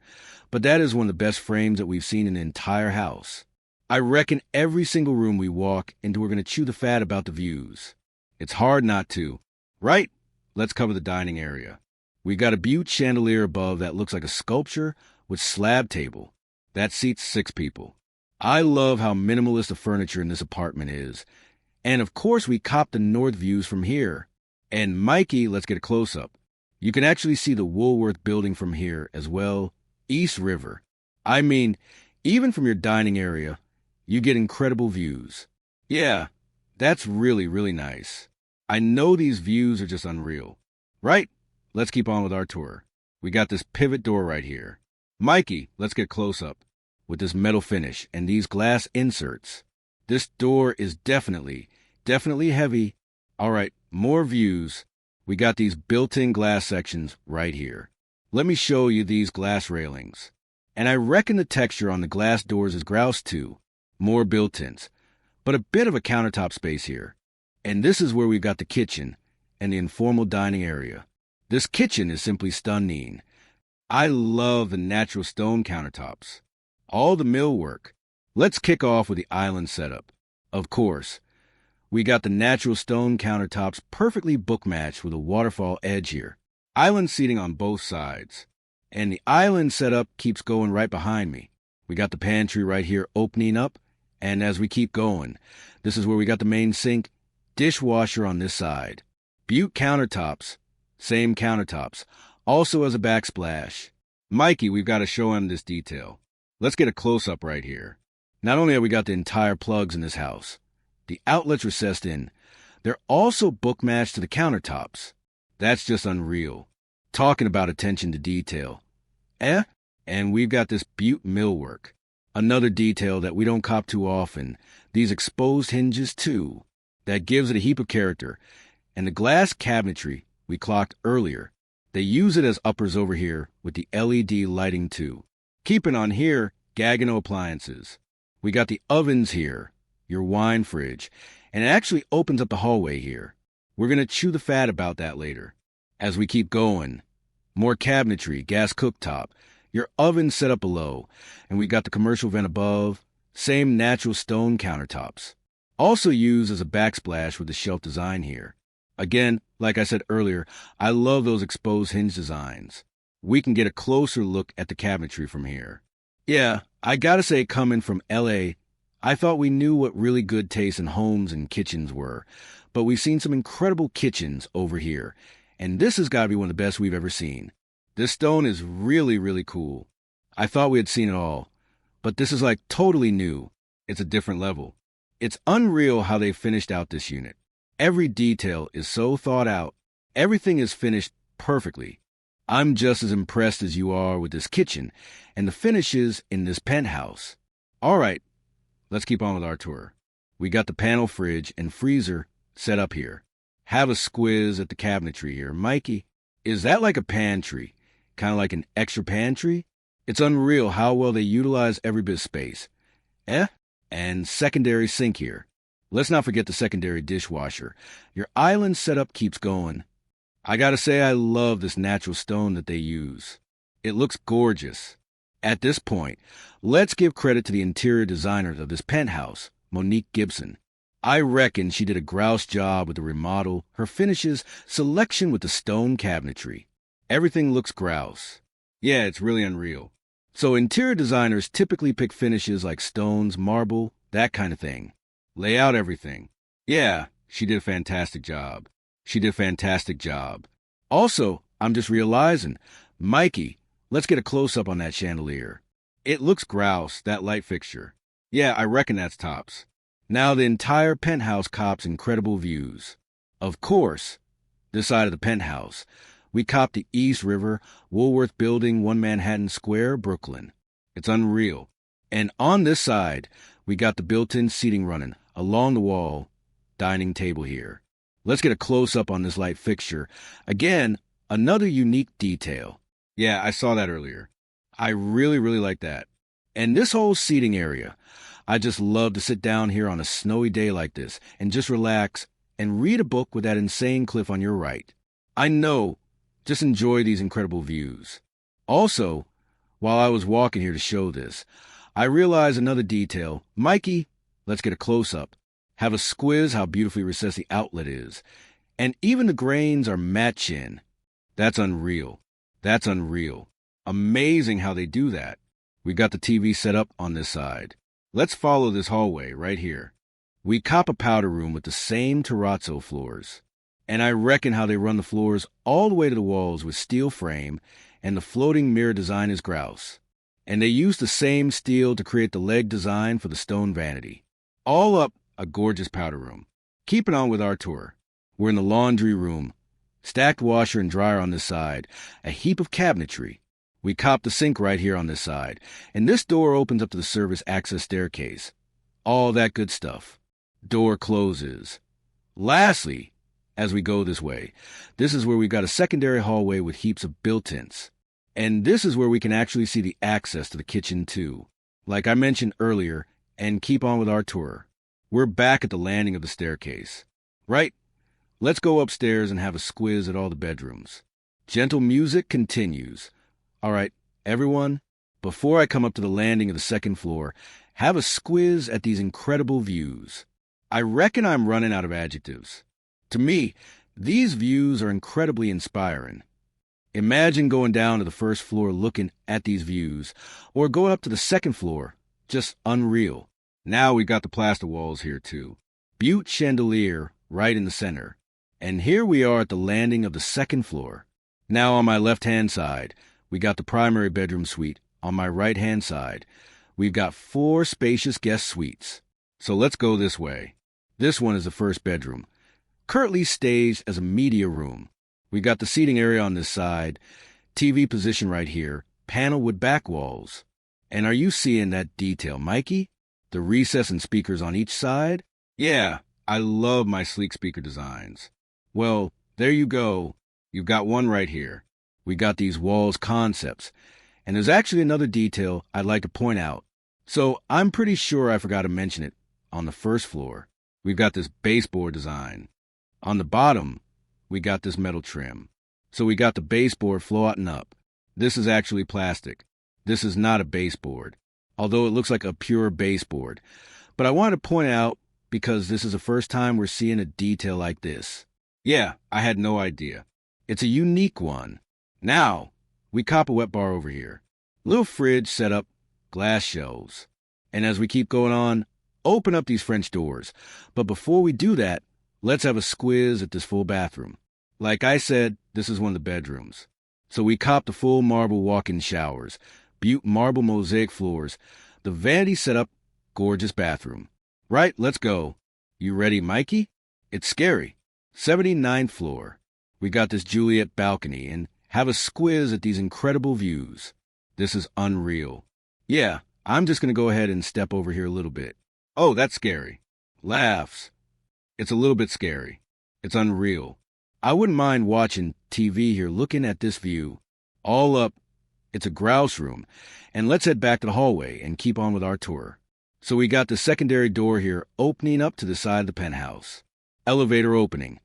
but that is one of the best frames that we've seen in the entire house. I reckon every single room we walk into, we're going to chew the fat about the views. It's hard not to. Right? Let's cover the dining area. We got a butte chandelier above that looks like a sculpture with slab table. That seats 6 people. I love how minimalist the furniture in this apartment is. And of course we cop the north views from here. And Mikey, let's get a close-up. You can actually see the Woolworth building from here as well. East River. I mean, even from your dining area, you get incredible views. Yeah, that's really, really nice. I know these views are just unreal. Right? Let's keep on with our tour. We got this pivot door right here. Mikey, let's get close up with this metal finish and these glass inserts. This door is definitely heavy. All right, more views. We got these built-in glass sections right here. Let me show you these glass railings. And I reckon the texture on the glass doors is grouse too. More built-ins, but a bit of a countertop space here. And this is where we've got the kitchen and the informal dining area. This kitchen is simply stunning. I love the natural stone countertops. All the millwork. Let's kick off with the island setup. Of course, we got the natural stone countertops perfectly book-matched with a waterfall edge here. Island seating on both sides. And the island setup keeps going right behind me. We got the pantry right here opening up. And as we keep going, this is where we got the main sink, dishwasher on this side. Butte countertops. Same countertops. Also as a backsplash. Mikey, we've got to show him this detail. Let's get a close-up right here. Not only have we got the entire plugs in this house, the outlets recessed in, they're also book-matched to the countertops. That's just unreal. Talking about attention to detail. And we've got this butte millwork. Another detail that we don't cop too often. These exposed hinges too. That gives it a heap of character. And the glass cabinetry we clocked earlier. They use it as uppers over here with the LED lighting too. Keeping on here, Gagano appliances. We got the ovens here, your wine fridge, and it actually opens up the hallway here. We're going to chew the fat about that later. As we keep going, more cabinetry, gas cooktop, your oven set up below, and we got the commercial vent above, same natural stone countertops. Also used as a backsplash with the shelf design here. Again, like I said earlier, I love those exposed hinge designs. We can get a closer look at the cabinetry from here. Yeah, I gotta say, coming from LA, I thought we knew what really good taste in homes and kitchens were, but we've seen some incredible kitchens over here, and this has gotta be one of the best we've ever seen. This stone is really, really cool. I thought we had seen it all, but this is like totally new. It's a different level. It's unreal how they finished out this unit. Every detail is so thought out. Everything is finished perfectly. I'm just as impressed as you are with this kitchen and the finishes in this penthouse. All right, let's keep on with our tour. We got the panel fridge and freezer set up here. Have a squiz at the cabinetry here. Mikey, is that like a pantry? Kind of like an extra pantry? It's unreal how well they utilize every bit of space. And secondary sink here. Let's not forget the secondary dishwasher. Your island setup keeps going. I gotta say, I love this natural stone that they use. It looks gorgeous. At this point, let's give credit to the interior designers of this penthouse, Monique Gibson. I reckon she did a grouse job with the remodel, her finishes, selection with the stone cabinetry. Everything looks grouse. Yeah, it's really unreal. So interior designers typically pick finishes like stones, marble, that kind of thing. Lay out everything. Yeah, she did a fantastic job. Also, I'm just realizing, Mikey, let's get a close-up on that chandelier. It looks grouse, that light fixture. Yeah, I reckon that's tops. Now the entire penthouse cops incredible views. Of course, this side of the penthouse. we copped the East River Woolworth Building, 1 Manhattan Square, Brooklyn. It's unreal. And on this side, we got the built-in seating running along the wall, dining table here. Let's get a close-up on this light fixture. Again, another unique detail. Yeah, I saw that earlier. I really like that. And this whole seating area, I just love to sit down here on a snowy day like this and just relax and read a book with that insane cliff on your right. I know, just enjoy these incredible views. Also, while I was walking here to show this, I realized another detail. Mikey, let's get a close-up. Have a squiz how beautifully recessed the outlet is. And even the grains are matching. That's unreal. That's unreal. Amazing how they do that. We got the TV set up on this side. Let's follow this hallway right here. We cop a powder room with the same terrazzo floors. And I reckon how they run the floors all the way to the walls with steel frame, and the floating mirror design is grouse. And they use the same steel to create the leg design for the stone vanity. All up, a gorgeous powder room. Keeping on with our tour. We're in the laundry room. Stacked washer and dryer on this side. A heap of cabinetry. We cop the sink right here on this side. And this door opens up to the service access staircase. All that good stuff. Door closes. Lastly, as we go this way, this is where we've got a secondary hallway with heaps of built-ins. And this is where we can actually see the access to the kitchen too. Like I mentioned earlier, and keep on with our tour. We're back at the landing of the staircase. Right? Let's go upstairs and have a squiz at all the bedrooms. Gentle music continues. All right, everyone, before I come up to the landing of the second floor, have a squiz at these incredible views. I reckon I'm running out of adjectives. To me, these views are incredibly inspiring. Imagine going down to the first floor looking at these views, or going up to the second floor. Just unreal. Now we've got the plaster walls here too. Butte chandelier right in the center. And here we are at the landing of the second floor. Now on my left-hand side, we got the primary bedroom suite. On my right-hand side, we've got 4 spacious guest suites. So let's go this way. This one is the first bedroom, currently staged as a media room. We got the seating area on this side, TV position right here, panel with back walls. And are you seeing that detail, Mikey? The recess and speakers on each side? Yeah, I love my sleek speaker designs. Well, there you go. You've got one right here. We got these walls concepts. And there's actually another detail I'd like to point out. So I'm pretty sure I forgot to mention it. On the first floor, we've got this baseboard design. On the bottom, we got this metal trim. So we got the baseboard floating up. This is actually plastic. This is not a baseboard, although it looks like a pure baseboard. But I want to point out because this is the first time we're seeing a detail like this. Yeah, I had no idea. It's a unique one. Now, we cop a wet bar over here. Little fridge set up, glass shelves. And as we keep going on, open up these French doors. But before we do that, let's have a squiz at this full bathroom. Like I said, this is one of the bedrooms. So we cop the full marble walk-in showers, Butte marble mosaic floors, the vanity set up, gorgeous bathroom. Right, let's go. You ready, Mikey? It's scary. 79th floor. We got this Juliet balcony and have a squiz at these incredible views. This is unreal. Yeah, I'm just going to go ahead and step over here a little bit. Oh, that's scary. Laughs. It's a little bit scary. It's unreal. I wouldn't mind watching TV here looking at this view. All up, it's a grouse room. And let's head back to the hallway and keep on with our tour. So we got the secondary door here opening up to the side of the penthouse. Elevator opening.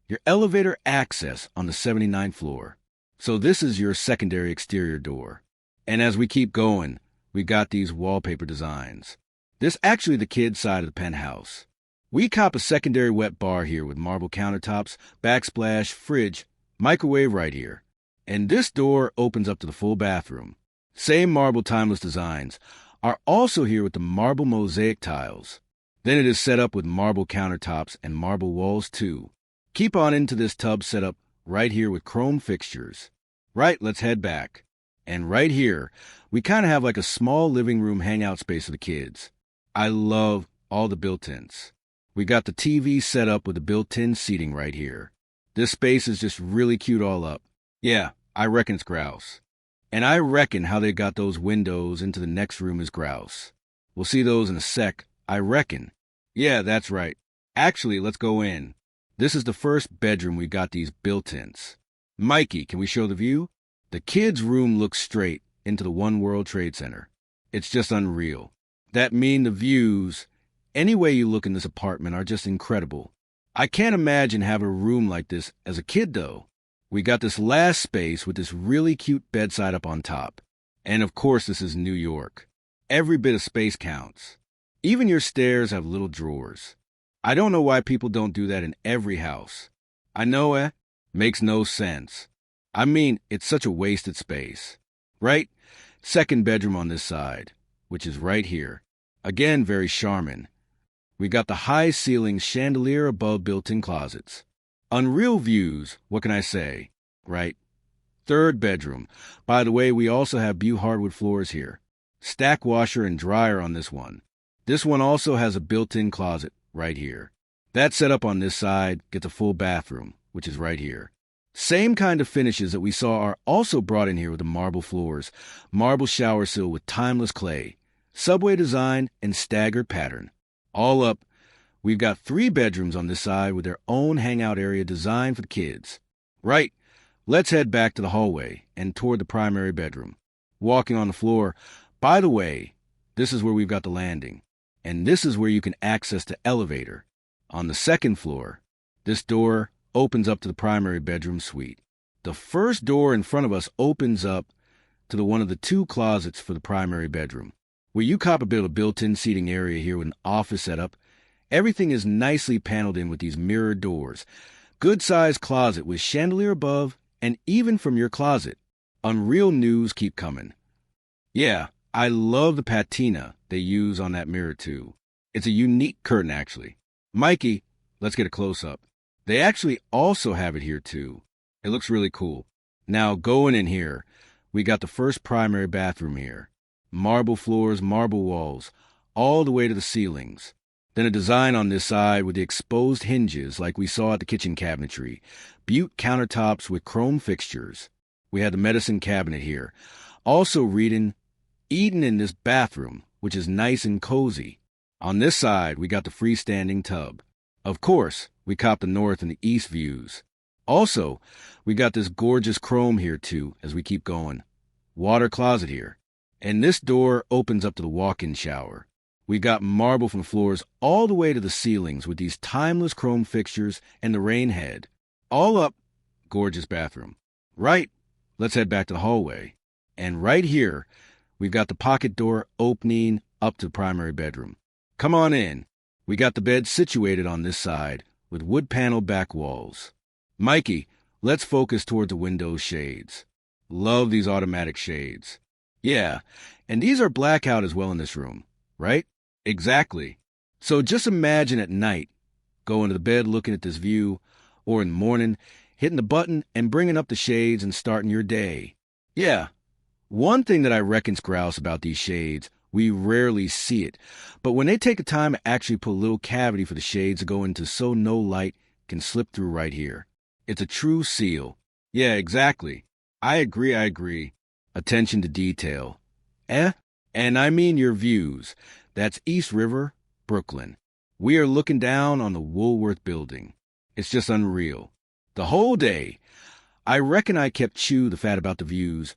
Your elevator access on the 79th floor. So this is your secondary exterior door. And as we keep going, we got these wallpaper designs. This actually the kids' side of the penthouse. We cop a secondary wet bar here with marble countertops, backsplash, fridge, microwave right here. And this door opens up to the full bathroom. Same marble timeless designs are also here with the marble mosaic tiles. Then it is set up with marble countertops and marble walls too. Keep on into this tub setup right here with chrome fixtures. Right, let's head back. And right here, we kind of have like a small living room hangout space for the kids. I love all the built-ins. We got the TV set up with the built-in seating right here. This space is just really cute all up. Yeah, I reckon it's grouse. And I reckon how they got those windows into the next room is grouse. We'll see those in a sec, I reckon. Yeah, that's right. Actually, let's go in. This is the first bedroom we got these built-ins. Mikey, can we show the view? The kids' room looks straight into the One World Trade Center. It's just unreal. That mean the views, any way you look in this apartment, are just incredible. I can't imagine having a room like this as a kid, though. We got this last space with this really cute bedside up on top. And of course, this is New York. Every bit of space counts. Even your stairs have little drawers. I don't know why people don't do that in every house. I know, makes no sense. I mean, it's such a wasted space. Right? Second bedroom on this side, which is right here. Again, very charming. We got the high ceiling chandelier above built-in closets. Unreal views, what can I say? Right? Third bedroom. By the way, we also have Bew hardwood floors here. Stack washer and dryer on this one. This one also has a built-in closet right here. That setup on this side gets a full bathroom, which is right here. Same kind of finishes that we saw are also brought in here with the marble floors, marble shower sill with timeless clay, subway design, and staggered pattern. All up, we've got 3 bedrooms on this side with their own hangout area designed for the kids. Right, let's head back to the hallway and toward the primary bedroom. Walking on the floor, by the way, this is where we've got the landing. And this is where you can access the elevator. On the second floor, this door opens up to the primary bedroom suite. The first door in front of us opens up to one of the 2 closets for the primary bedroom, where you cop a bit of built-in seating area here with an office setup. Everything is nicely paneled in with these mirrored doors. Good-sized closet with chandelier above, and even from your closet. Unreal news keep coming. Yeah, I love the patina they use on that mirror, too. It's a unique curtain, actually. Mikey, let's get a close-up. They actually also have it here, too. It looks really cool. Now, going in here, we got the first primary bathroom here. Marble floors, marble walls, all the way to the ceilings. Then a design on this side with the exposed hinges like we saw at the kitchen cabinetry. Butte countertops with chrome fixtures. We had the medicine cabinet here. Also eating in this bathroom, which is nice and cozy. On this side, we got the freestanding tub. Of course, we copped the north and the east views. Also, we got this gorgeous chrome here too, as we keep going. Water closet here. And this door opens up to the walk-in shower. We got marble from floors all the way to the ceilings with these timeless chrome fixtures and the rain head. All up, gorgeous bathroom. Right, let's head back to the hallway. And right here, we've got the pocket door opening up to the primary bedroom. Come on in. We got the bed situated on this side with wood panel back walls. Mikey, let's focus toward the window shades. Love these automatic shades. Yeah, and these are blackout as well in this room, right? Exactly. So just imagine at night, going to the bed looking at this view, or in the morning, hitting the button and bringing up the shades and starting your day. Yeah. One thing that I reckon's grouse about these shades, we rarely see it, but when they take the time to actually put a little cavity for the shades to go into so no light can slip through right here. It's a true seal. Yeah, exactly. I agree. Attention to detail. And I mean your views. That's East River, Brooklyn. We are looking down on the Woolworth building. It's just unreal. The whole day, I reckon I kept chew the fat about the views,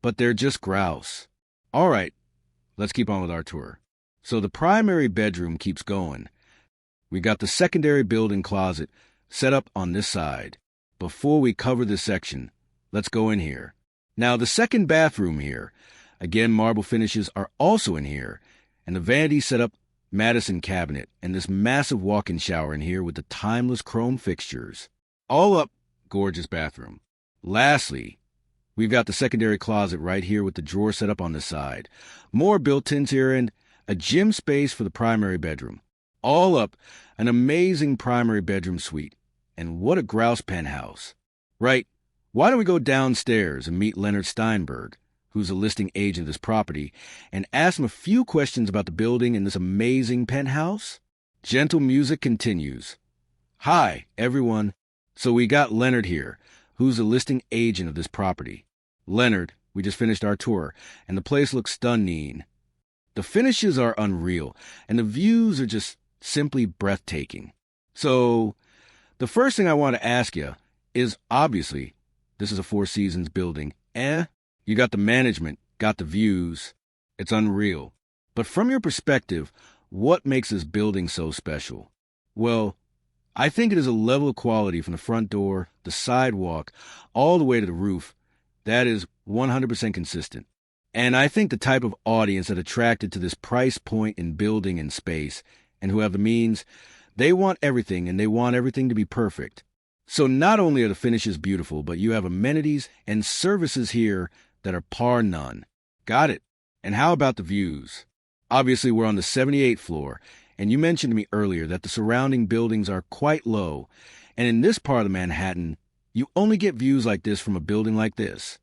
but they're just grouse. All right, let's keep on with our tour. So the primary bedroom keeps going. We got the secondary built-in closet set up on this side. Before we cover this section, let's go in here. Now, the second bathroom here, again, marble finishes are also in here, and the vanity set up Madison cabinet and this massive walk-in shower in here with the timeless chrome fixtures. All up, gorgeous bathroom. Lastly, we've got the secondary closet right here with the drawer set up on the side. More built-ins here and a gym space for the primary bedroom. All up, an amazing primary bedroom suite. And what a grouse penthouse. Right, why don't we go downstairs and meet Leonard Steinberg, who's a listing agent of this property, and ask him a few questions about the building and this amazing penthouse? Gentle music continues. Hi, everyone. So we got Leonard here. who's the listing agent of this property. Leonard, we just finished our tour, and the place looks stunning. The finishes are unreal, and the views are just simply breathtaking. So, the first thing I want to ask you is, obviously, this is a Four Seasons building. You got the management, got the views. It's unreal. But from your perspective, what makes this building so special? Well, I think it is a level of quality from the front door, the sidewalk, all the way to the roof that is 100% consistent. And I think the type of audience that attracted to this price point in building and space, and who have the means, they want everything and they want everything to be perfect. So not only are the finishes beautiful, but you have amenities and services here that are par none. Got it. And how about the views? Obviously, we're on the 78th floor, and you mentioned to me earlier that the surrounding buildings are quite low, and in this part of Manhattan, you only get views like this from a building like this.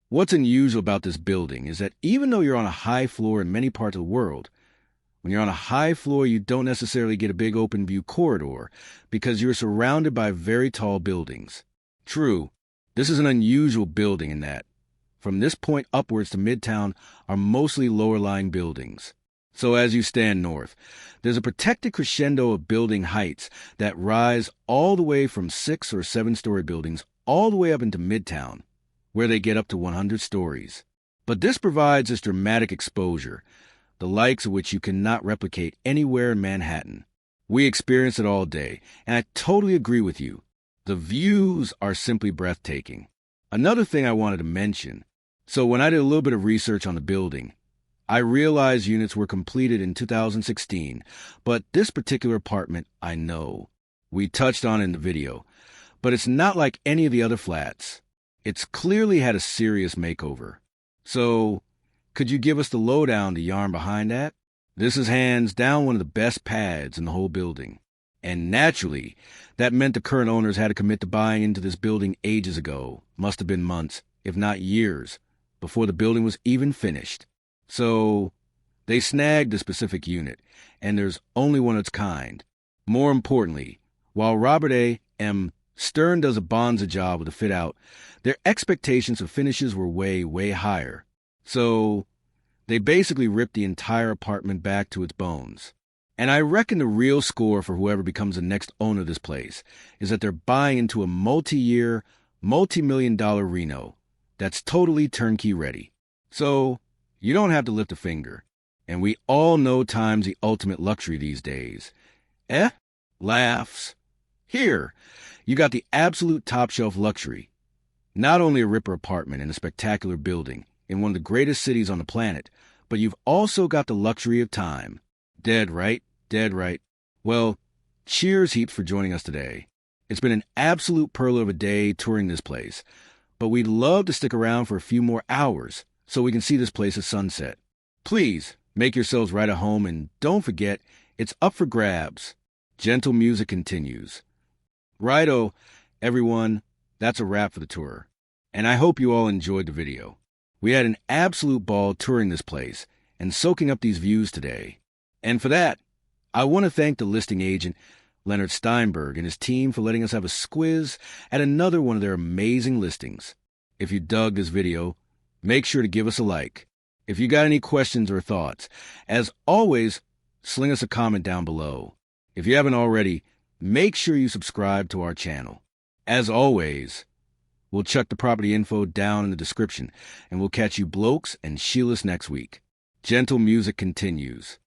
What's unusual about this building is that even though you're on a high floor in many parts of the world, when you're on a high floor, you don't necessarily get a big open view corridor because you're surrounded by very tall buildings. True, this is an unusual building in that from this point upwards to Midtown are mostly lower-lying buildings. So as you stand north, there's a protected crescendo of building heights that rise all the way from 6 or 7-story buildings all the way up into Midtown, where they get up to 100 stories. But this provides this dramatic exposure, the likes of which you cannot replicate anywhere in Manhattan. We experience it all day, and I totally agree with you. The views are simply breathtaking. Another thing I wanted to mention, so when I did a little bit of research on the building, I realized units were completed in 2016, but this particular apartment I know. We touched on it in the video, but it's not like any of the other flats. It's clearly had a serious makeover. So, could you give us the lowdown, the yarn behind that? This is hands down one of the best pads in the whole building. And naturally, that meant the current owners had to commit to buying into this building ages ago. Must have been months, if not years, before the building was even finished. So, they snagged a specific unit, and there's only one of its kind. More importantly, while Robert A. M. Stern does a bonza job with the fit-out, their expectations of finishes were way, way higher. So, they basically ripped the entire apartment back to its bones. And I reckon the real score for whoever becomes the next owner of this place is that they're buying into a multi-year, multi-million-dollar reno that's totally turnkey ready. So, you don't have to lift a finger. And we all know time's the ultimate luxury these days. Laughs. Here, you got the absolute top-shelf luxury. Not only a ripper apartment in a spectacular building in one of the greatest cities on the planet, but you've also got the luxury of time. Dead right, dead right. Well, cheers heaps for joining us today. It's been an absolute pearl of a day touring this place, but we'd love to stick around for a few more hours so we can see this place at sunset. Please, make yourselves right at home, and don't forget, it's up for grabs. Gentle music continues. Righto, everyone, that's a wrap for the tour. And I hope you all enjoyed the video. We had an absolute ball touring this place and soaking up these views today. And for that, I want to thank the listing agent, Leonard Steinberg, and his team for letting us have a squiz at another one of their amazing listings. If you dug this video, make sure to give us a like. If you got any questions or thoughts, as always, sling us a comment down below. If you haven't already, make sure you subscribe to our channel. As always, we'll chuck the property info down in the description, and we'll catch you blokes and Sheilas next week. Gentle music continues.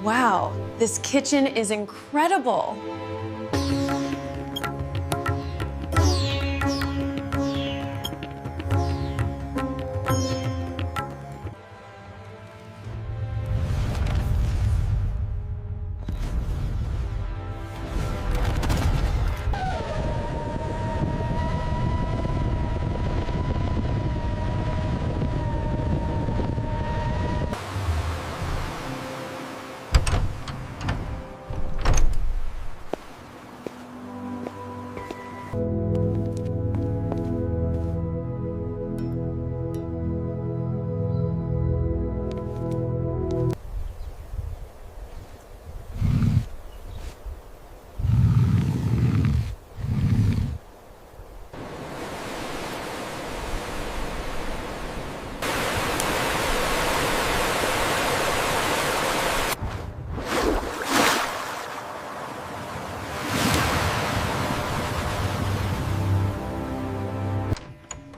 Wow, this kitchen is incredible.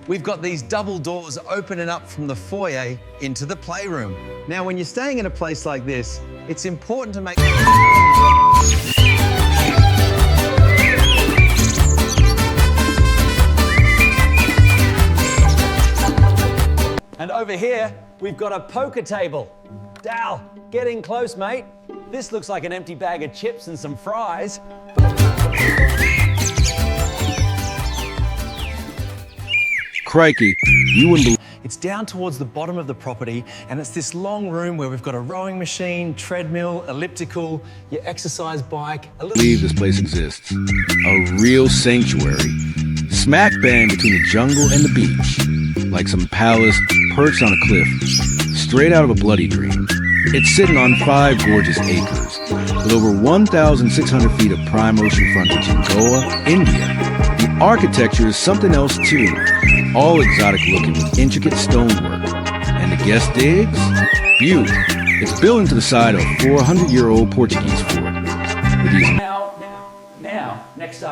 We've got these double doors opening up from the foyer into the playroom. Now, when you're staying in a place like this, it's important to make... And over here, we've got a poker table. Dal, get in close, mate. This looks like an empty bag of chips and some fries.
Crikey, you wouldn't believe.
It's down towards the bottom of the property, and it's this long room where we've got a rowing machine, treadmill, elliptical, your exercise bike.
Believe this place exists. A real sanctuary. Smack bang between the jungle and the beach. Like some palace perched on a cliff. Straight out of a bloody dream. It's sitting on 5 gorgeous acres. With over 1,600 feet of prime ocean frontage in Goa, India. The architecture is something else too. All exotic looking with intricate stonework. And the guest digs? Beaut. It's built into the side of a 400-year-old Portuguese fort. With these
Now, next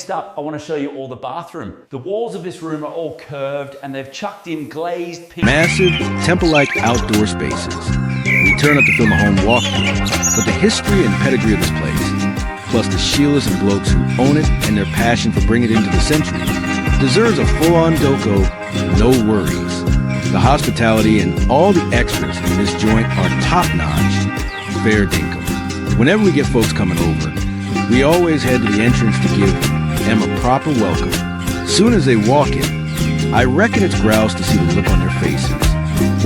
up, I want to show you all the bathroom. The walls of this room are all curved and they've chucked in glazed pink.
massive, temple-like outdoor spaces. We turn up to film a home walkthrough, but the history and pedigree of this place, plus the Sheilas and blokes who own it and their passion for bringing it into the century, deserves a full-on doco, no worries. The hospitality and all the extras in this joint are top-notch. Fair dinkum. Whenever we get folks coming over, we always head to the entrance to give them a proper welcome. Soon as they walk in, I reckon it's grouse to see the look on their faces.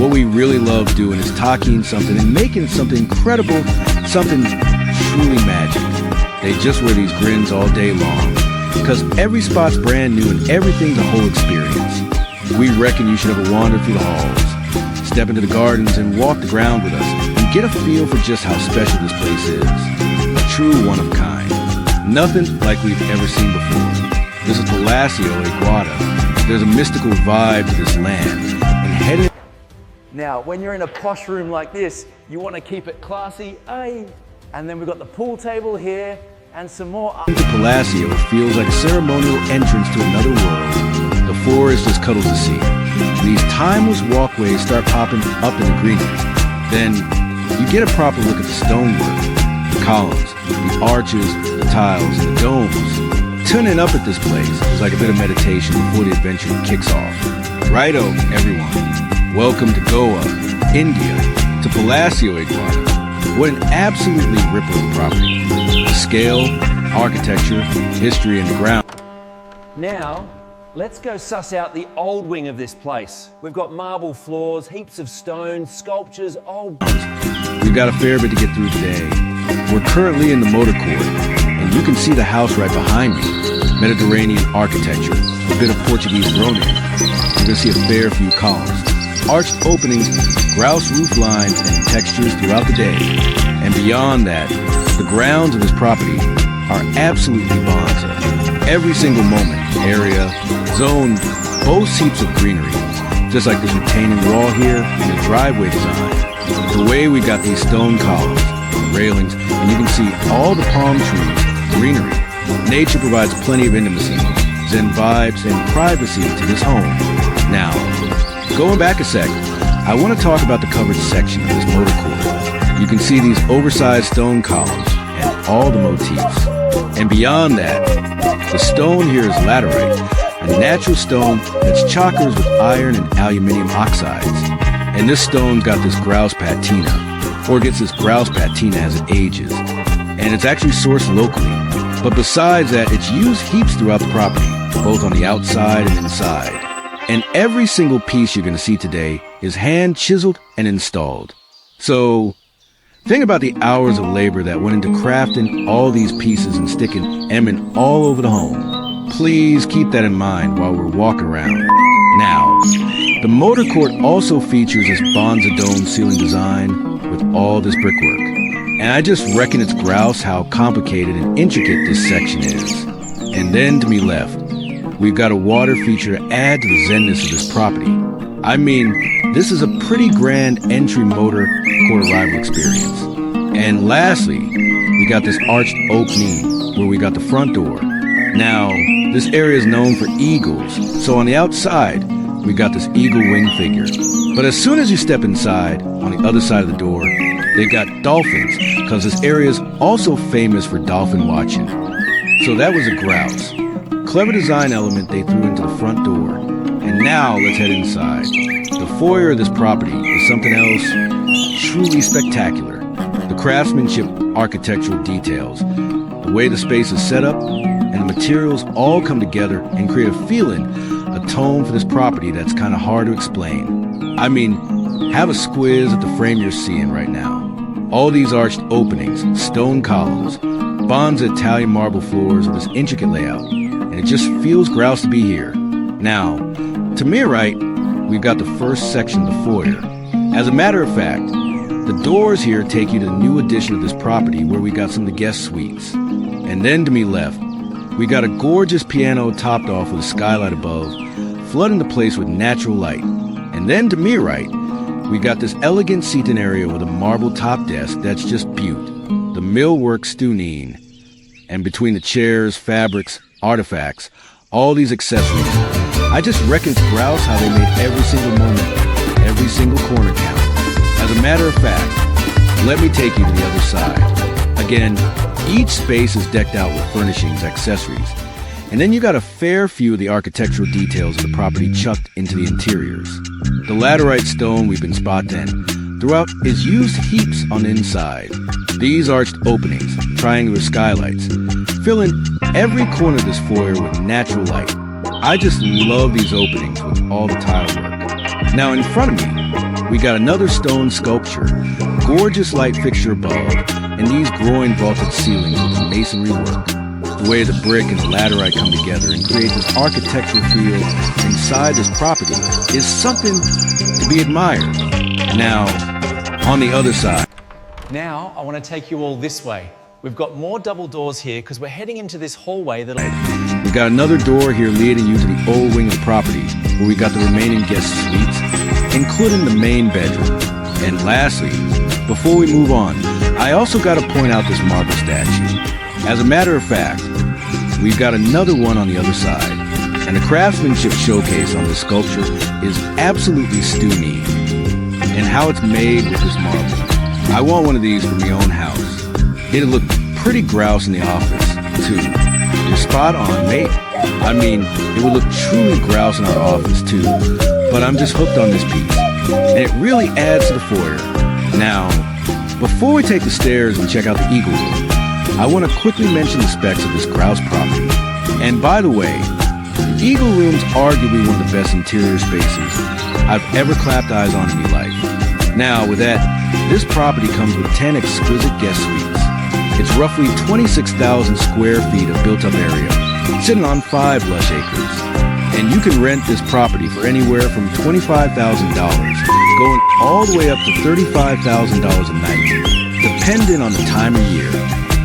What we really love doing is talking something and making something incredible, something truly magic. They just wear these grins all day long, because every spot's brand new and everything's a whole experience. We reckon you should ever wander through the halls, step into the gardens and walk the ground with us and get a feel for just how special this place is. A true one of kind. Nothing like we've ever seen before. This is Palacio Iguada. There's a mystical vibe to this land. And heading...
Now, when you're in a posh room like this, you want to keep it classy, eh? And then we've got the pool table here and some more...
The Palacio feels like a ceremonial entrance to another world. The forest just cuddles the sea. These timeless walkways start popping up in the greenery. Then you get a proper look at the stonework, the columns, the arches, the tiles, and the domes. Tuning up at this place is like a bit of meditation before the adventure kicks off. Righto, everyone. Welcome to Goa, India, to Palacio Iguada. What an absolutely rippling property. The scale, architecture, history, and the ground.
Now, let's go suss out the old wing of this place. We've got marble floors, heaps of stones, sculptures,
We've got a fair bit to get through today. We're currently in the motor court, and you can see the house right behind me. Mediterranean architecture, a bit of Portuguese thrown in. You're gonna see a fair few columns, arched openings, grouse roof lines, and textures throughout the day. And beyond that, the grounds of this property are absolutely bonza. Every single moment, area, zone, boasts heaps of greenery. Just like this retaining wall here and the driveway design. The way we got these stone columns, railings, and you can see all the palm trees, greenery. Nature provides plenty of intimacy, zen vibes, and privacy to this home. Now, going back a sec, I want to talk about the covered section of this motor court. You can see these oversized stone columns and all the motifs. And beyond that, the stone here is laterite, a natural stone that's chockers with iron and aluminium oxides. And this stone's got this grouse patina, or gets this grouse patina as it ages. And it's actually sourced locally. But besides that, it's used heaps throughout the property, both on the outside and inside. And every single piece you're going to see today is hand chiseled and installed. So think about the hours of labor that went into crafting all these pieces and sticking Emin all over the home. Please keep that in mind while we're walking around. Now, the motor court also features this Bonza dome ceiling design with all this brickwork. And I just reckon it's grouse how complicated and intricate this section is. And then to me left, we've got a water feature to add to the zenness of this property. I mean, this is a pretty grand entry motor court arrival experience. And lastly, we got this arched opening where we got the front door. Now, this area is known for eagles, so on the outside, we got this eagle wing figure. But as soon as you step inside, on the other side of the door, they got dolphins, because this area is also famous for dolphin watching. So that was a grouse. Clever design element they threw into the front door. And now let's head inside. The foyer of this property is something else truly spectacular. The craftsmanship, architectural details, the way the space is set up, and the materials all come together and create a feeling, a tone for this property that's kind of hard to explain. I mean, have a squiz at the frame you're seeing right now. All these arched openings, stone columns, Bonza Italian marble floors with this intricate layout, and it just feels grouse to be here. Now, to my right, we've got the first section of the foyer. As a matter of fact, the doors here take you to the new addition of this property where we got some of the guest suites. And then to me left, we got a gorgeous piano topped off with a skylight above, flooding the place with natural light. And then to me right, we got this elegant seating area with a marble top desk that's just beaut. The millwork stunine. And between the chairs, fabrics, artifacts, all these accessories, I just reckon it's grouse how they made every single moment, every single corner count. As a matter of fact, let me take you to the other side. Again, each space is decked out with furnishings, accessories, and then you got a fair few of the architectural details of the property chucked into the interiors. The laterite stone we've been spotting throughout is used heaps on the inside. These arched openings, triangular skylights, fill in every corner of this foyer with natural light. I just love these openings with all the tile work. Now in front of me, we got another stone sculpture, gorgeous light fixture above, and these groin vaulted ceilings with the masonry work. The way the brick and the laterite come together and create this architectural feel inside this property is something to be admired. Now, on the other side.
Now, I want to take you all this way. We've got more double doors here because we're heading into this hallway that'll...
We got another door here leading you to the old wing of the property where we got the remaining guest suites, including the main bedroom. And lastly, before we move on, I also got to point out this marble statue. As a matter of fact, we've got another one on the other side, and the craftsmanship showcase on this sculpture is absolutely stunning. And how it's made with this marble. I want one of these for my own house. It'll look pretty grouse in the office, too. You're spot on, mate. I mean, it would look truly grouse in our office, too. But I'm just hooked on this piece. And it really adds to the foyer. Now, before we take the stairs and check out the eagle room, I want to quickly mention the specs of this grouse property. And by the way, the eagle room's arguably one of the best interior spaces I've ever clapped eyes on in my life. Now, with that, this property comes with 10 exquisite guest suites. It's roughly 26,000 square feet of built-up area, sitting on 5 lush acres. And you can rent this property for anywhere from $25,000, going all the way up to $35,000 a night, depending on the time of year.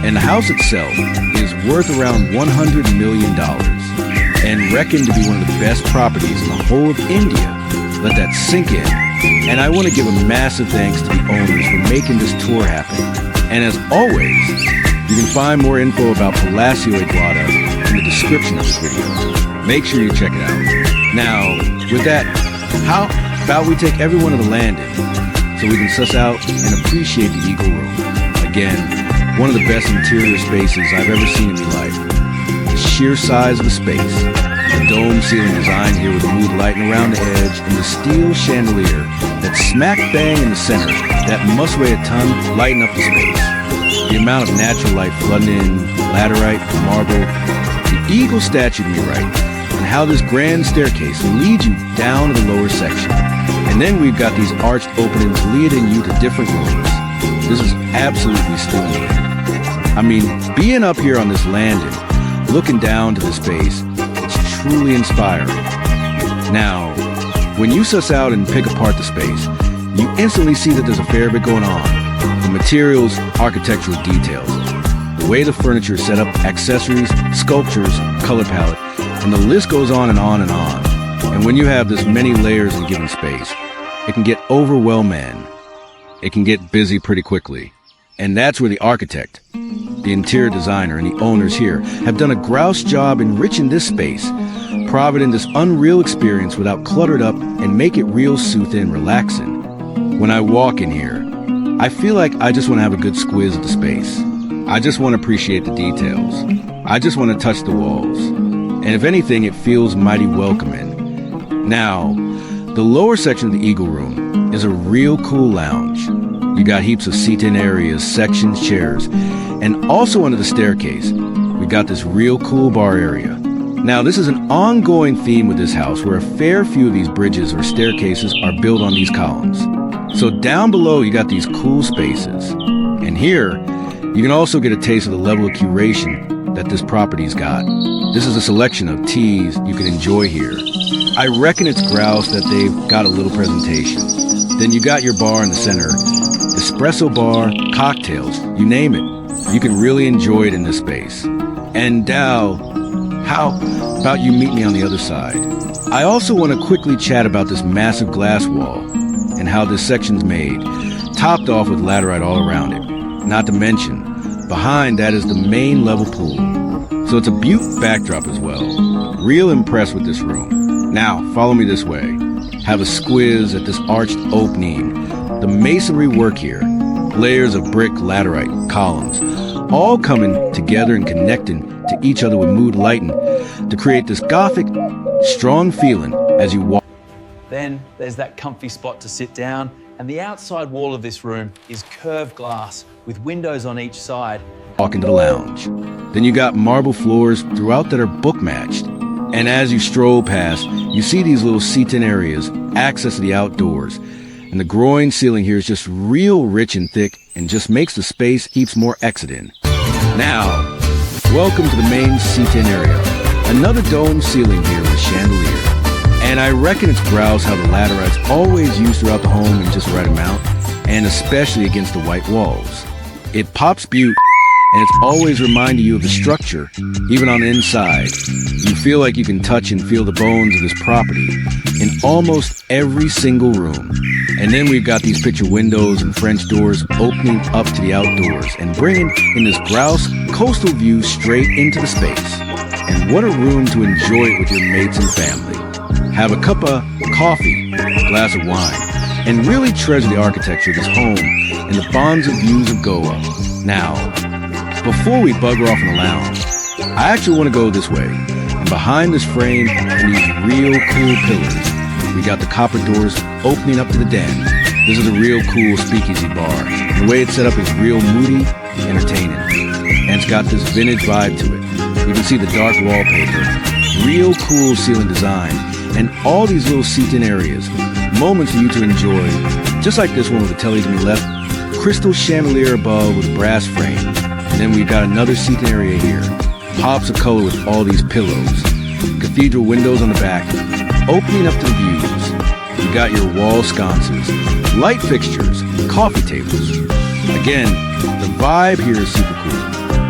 And the house itself is worth around $100 million and reckoned to be one of the best properties in the whole of India. Let that sink in. And I want to give a massive thanks to the owners for making this tour happen. And as always, you can find more info about Palacio Iguada in the description of this video. Make sure you check it out. Now, with that, how about we take everyone to the landing? so we can suss out and appreciate the Eagle Room. Again, one of the best interior spaces I've ever seen in my life. The sheer size of the space, the dome ceiling design here with mood lighting around the edge, and the steel chandelier that's smack bang in the center that must weigh a ton lighting up the space. The amount of natural light flooding in, laterite, marble, the eagle statue to your right, and how this grand staircase leads you down to the lower section. And then we've got these arched openings leading you to different rooms. This is absolutely stunning. I mean, being up here on this landing, looking down to the space, it's truly inspiring. Now, when you suss out and pick apart the space, you instantly see that there's a fair bit going on. The materials, architectural details, the way the furniture is set up, accessories, sculptures, color palette, and the list goes on and on and on. And when you have this many layers in a given space, it can get overwhelming. It can get busy pretty quickly. And that's where the architect, the interior designer, and the owners here have done a grouse job enriching this space, providing this unreal experience without cluttered up and make it real soothing and relaxing. When I walk in here, I feel like I just want to have a good squiz of the space. I just want to appreciate the details. I just want to touch the walls. And if anything, it feels mighty welcoming. Now, the lower section of the Eagle Room is a real cool lounge. You got heaps of seat-in areas, sections, chairs, and also under the staircase, we got this real cool bar area. Now, this is an ongoing theme with this house where a fair few of these bridges or staircases are built on these columns. So down below, you got these cool spaces. And here, you can also get a taste of the level of curation that this property's got. This is a selection of teas you can enjoy here. I reckon it's grouse that they've got a little presentation. Then you got your bar in the center, espresso bar, cocktails, you name it. You can really enjoy it in this space. And Dow, how about you meet me on the other side? I also want to quickly chat about this massive glass wall and how this section's made, topped off with laterite all around it. Not to mention, behind that is the main level pool. So it's a beaut backdrop as well. Real impressed with this room. Now, follow me this way. Have a squiz at this arched opening. The masonry work here, layers of brick, laterite, columns, all coming together and connecting to each other with mood lighting to create this gothic, strong feeling as you walk.
Then there's that comfy spot to sit down, and the outside wall of this room is curved glass with windows on each side.
Walk into the lounge. Then you got marble floors throughout that are book matched. And as you stroll past, you see these little seat-in areas, access to the outdoors. And the groin ceiling here is just real rich and thick and just makes the space heaps more exciting. Now, welcome to the main seat-in area. Another dome ceiling here with a chandelier. And I reckon it's grouse how the laterite's always used throughout the home in just the right amount, and especially against the white walls. It pops beaut, and it's always reminding you of the structure, even on the inside. You feel like you can touch and feel the bones of this property in almost every single room. And then we've got these picture windows and French doors opening up to the outdoors and bringing in this grouse coastal view straight into the space. And what a room to enjoy it with your mates and family. Have a cup of coffee, a glass of wine, and really treasure the architecture of this home and the bonds of views of Goa. Now, before we bugger off in the lounge, I actually want to go this way. And behind this frame are these real cool pillars. We got the copper doors opening up to the den. This is a real cool speakeasy bar. And the way it's set up is real moody, entertaining. And it's got this vintage vibe to it. You can see the dark wallpaper, real cool ceiling design, and all these little seat-in areas. Moments for you to enjoy, just like this one with the telly to my left, crystal chandelier above with a brass frame. And then we've got another seating area here. Pops of color with all these pillows. Cathedral windows on the back, opening up to the views. You got your wall sconces, light fixtures, coffee tables. Again, the vibe here is super cool.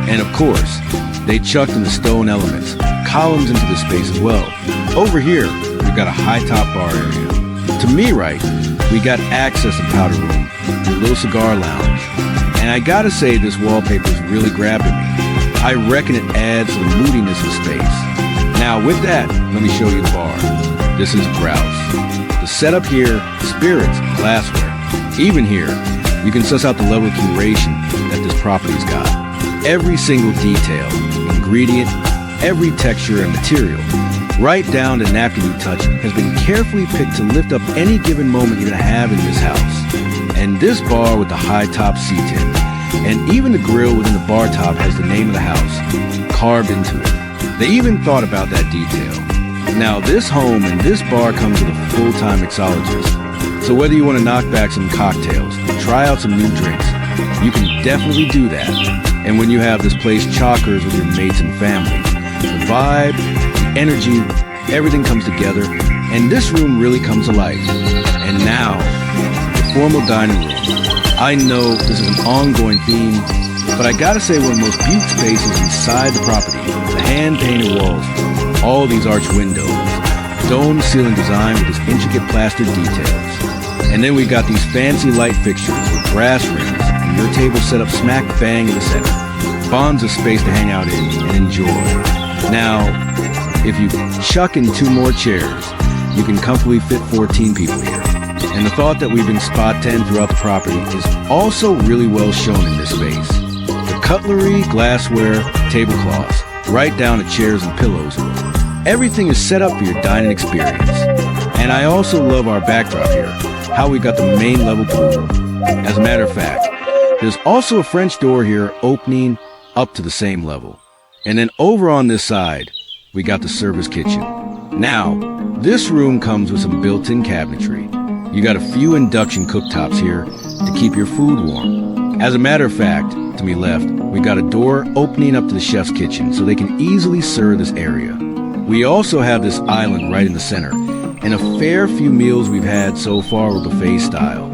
And of course, they chucked in the stone elements, columns into the space as well. Over here, we've got a high top bar area. To me right, we got access to powder room, your little cigar lounge. And I gotta say, this wallpaper is really grabbing me. I reckon it adds to the moodiness of space. Now with that, let me show you the bar. This is Grouse. The setup here, spirits, glassware, Even here, you can suss out the level of curation that this property's got. Every single detail, ingredient, every texture and material, right down to napkin you touch, has been carefully picked to lift up any given moment you're gonna have in this house. And this bar with the high top C-tin, and even the grill within the bar top has the name of the house carved into it. They even thought about that detail. Now, this home and this bar comes with a full-time mixologist. So whether you want to knock back some cocktails, try out some new drinks, you can definitely do that. And when you have this place chockers with your mates and family, the vibe, the energy, everything comes together, and this room really comes alive. And now, the formal dining room. I know this is an ongoing theme, but I gotta say one of the most beautiful spaces inside the property, the hand-painted walls, all these arched windows, dome ceiling design with its intricate plastered details. And then we got these fancy light fixtures with brass rings, and your table set up smack bang in the center. Bonds of space to hang out in and enjoy. Now, if you chuck in 2 more chairs, you can comfortably fit 14 people here. And the thought that we've been spot 10 throughout the property is also really well shown in this space. The cutlery, glassware, tablecloths, right down to chairs and pillows, everything is set up for your dining experience. And I also love our backdrop here, how we got the main level pool. As a matter of fact, there's also a French door here opening up to the same level. And then over on this side, we got the service kitchen. Now, this room comes with some built-in cabinetry. You got a few induction cooktops here to keep your food warm. As a matter of fact, to me left, we got a door opening up to the chef's kitchen so they can easily serve this area. We also have this island right in the center, and a fair few meals we've had so far were buffet style.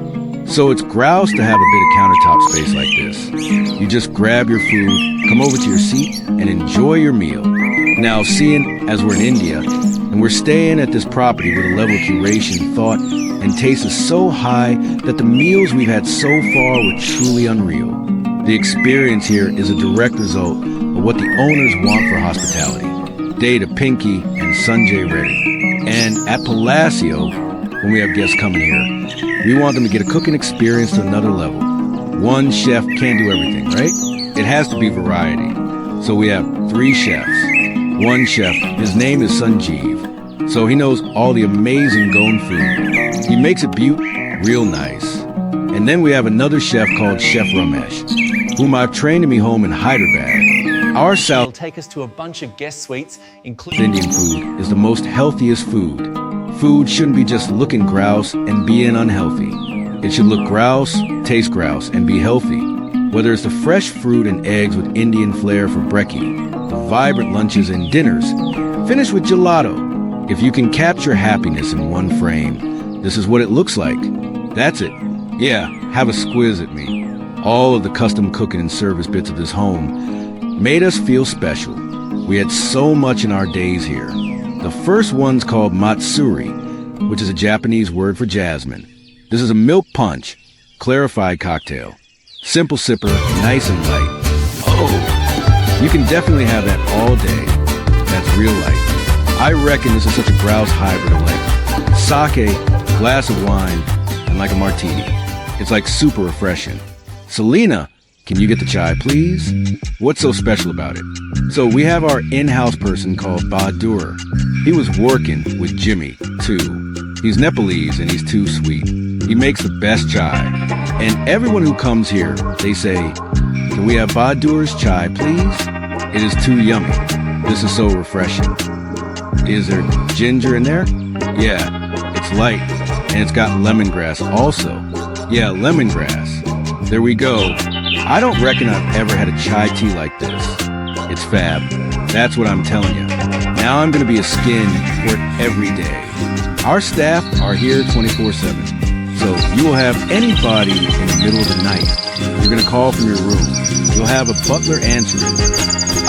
So it's grouse to have a bit of countertop space like this. You just grab your food, come over to your seat, and enjoy your meal. Now, seeing as we're in India, and we're staying at this property with a level of curation, thought, and taste is so high that the meals we've had so far were truly unreal. The experience here is a direct result of what the owners want for hospitality. Data, Pinky, and Sanjay Reddy. And at Palacio, when we have guests coming here, we want them to get a cooking experience to another level. One chef can't do everything, right? It has to be variety. So we have 3 chefs. One chef, his name is Sanjeev. So he knows all the amazing Goan food. He makes it real nice. And then we have another chef called Chef Ramesh, whom I've trained to me home in Hyderabad. Our South
will take us to a bunch of guest suites, including
Indian food is the most healthiest food. Food shouldn't be just looking grouse and being unhealthy. It should look grouse, taste grouse, and be healthy. Whether it's the fresh fruit and eggs with Indian flair for brekkie, the vibrant lunches and dinners, finish with gelato. If you can capture happiness in one frame, this is what it looks like. That's it. Yeah, have a squiz at me. All of the custom cooking and service bits of this home made us feel special. We had so much in our days here. The first one's called matsuri, which is a Japanese word for jasmine. This is a milk punch, clarified cocktail. Simple sipper, nice and light. Oh, you can definitely have that all day. That's real light. I reckon this is such a grouse hybrid of like sake, glass of wine, and like a martini. It's like super refreshing. Selena, can you get the chai, please? What's so special about it? So we have our in-house person called Bahadur. He was working with Jimmy, too. He's Nepalese and he's too sweet. He makes the best chai. And everyone who comes here, they say, can we have Bahadur's chai, please? It is too yummy. This is so refreshing. Is there ginger in there? Yeah, it's light, and it's got lemongrass also. Yeah, lemongrass. There we go. I don't reckon I've ever had a chai tea like this. It's fab. That's what I'm telling you. Now I'm gonna be a skin for it every day. Our staff are here 24/7. So you will have anybody in the middle of the night. You're gonna call from your room. You'll have a butler answering.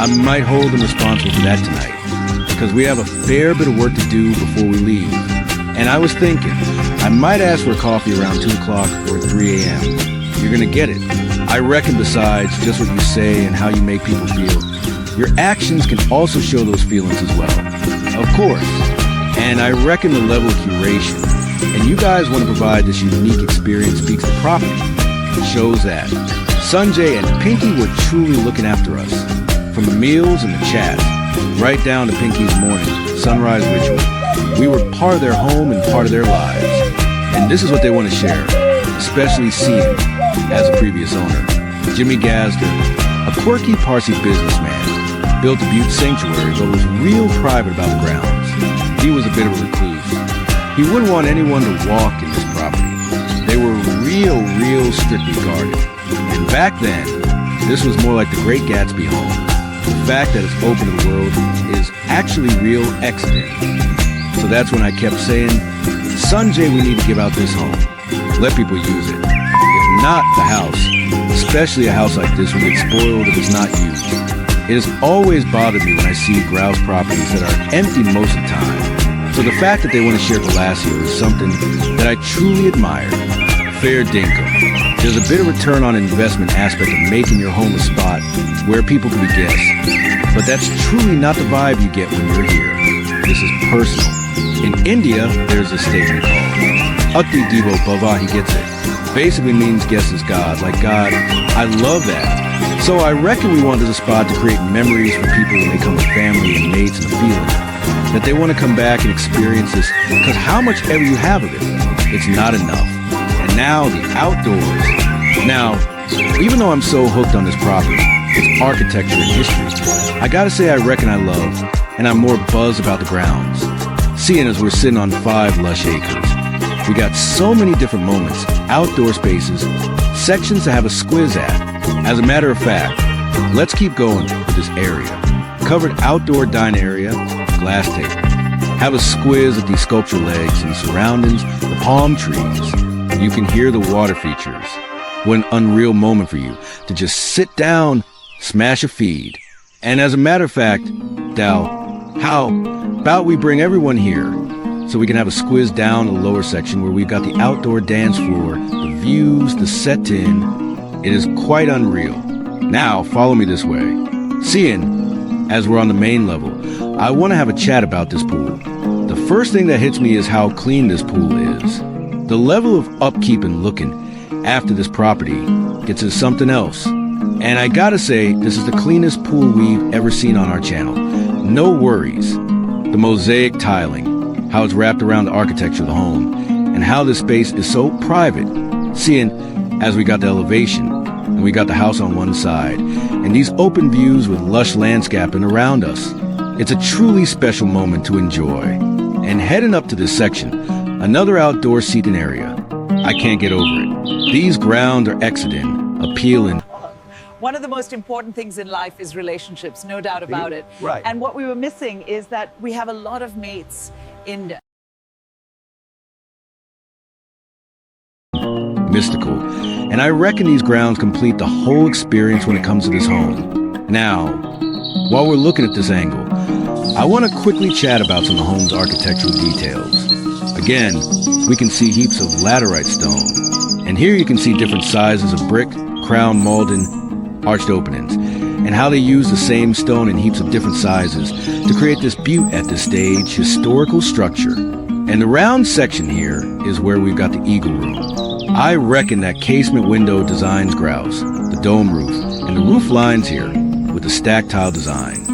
I might hold them responsible for that tonight, because we have a fair bit of work to do before we leave. And I was thinking, I might ask for a coffee around 2 o'clock or 3 a.m. You're gonna get it. I reckon besides just what you say and how you make people feel, your actions can also show those feelings as well. Of course. And I reckon the level of curation, and you guys want to provide this unique experience speaks to property. It shows that Sanjay and Pinky were truly looking after us. From the meals and the chats, right down to Pinky's morning sunrise ritual, we were part of their home and part of their lives. And this is what they want to share, especially Cian, as a previous owner. Jimmy Gazder, a quirky Parsi businessman, built a Butte sanctuary but was real private about the grounds. He was a bit of a recluse. He wouldn't want anyone to walk in this property. They were real strictly guarded. And back then, this was more like the Great Gatsby home. The fact that it's open to the world is actually real excellent. So that's when I kept saying, Sanjay, we need to give out this home. Let people use it. If not the house, especially a house like this will get spoiled if it's not used. It has always bothered me when I see grouse properties that are empty most of the time. So the fact that they want to share Palacio is something that I truly admire. Fair dinkum. There's a bit of return on investment aspect of making your home a spot where people can be guests. But that's truly not the vibe you get when you're here. This is personal. In India, there's a statement called Ati Devo Bhava, he gets it. Basically means guest is God, like God. I love that. So I reckon we want this a spot to create memories for people when they come with family and mates and a feeling that they want to come back and experience this, because how much ever you have of it, it's not enough. And now the outdoors. Now, even though I'm so hooked on this property, its architecture and history, I gotta say I reckon I love, and I'm more buzzed about the grounds. Seeing as we're sitting on 5 lush acres, we got so many different moments, outdoor spaces, sections to have a squiz at. As a matter of fact, let's keep going with this area. Covered outdoor dining area, glass table. Have a squiz at these sculpture legs and surroundings, the palm trees. You can hear the water features. What an unreal moment for you to just sit down, smash a feed. And as a matter of fact, Dal, how about we bring everyone here so we can have a squiz down the lower section where we've got the outdoor dance floor, the views, the set-in. It is quite unreal. Now, follow me this way. Seeing, as we're on the main level, I want to have a chat about this pool. The first thing that hits me is how clean this pool is. The level of upkeep and looking after this property gets us something else. And I gotta say, this is the cleanest pool we've ever seen on our channel. No worries. The mosaic tiling, how it's wrapped around the architecture of the home, and how this space is so private. Seeing, as we got the elevation, and we got the house on one side, and these open views with lush landscaping around us. It's a truly special moment to enjoy. And heading up to this section, another outdoor seating area. I can't get over it. These grounds are excellent, appealing.
One of the most important things in life is relationships, no doubt about it.
Right.
And what we were missing is that we have a lot of mates in
mystical. And I reckon these grounds complete the whole experience when it comes to this home. Now, while we're looking at this angle, I want to quickly chat about some of the home's architectural details. Again, we can see heaps of laterite stone. And here you can see different sizes of brick, crown molded, arched openings, and how they use the same stone in heaps of different sizes to create this butte at this stage historical structure. And the round section here is where we've got the eagle room. I reckon that casement window designs grouse, the dome roof, and the roof lines here with the stacked tile design.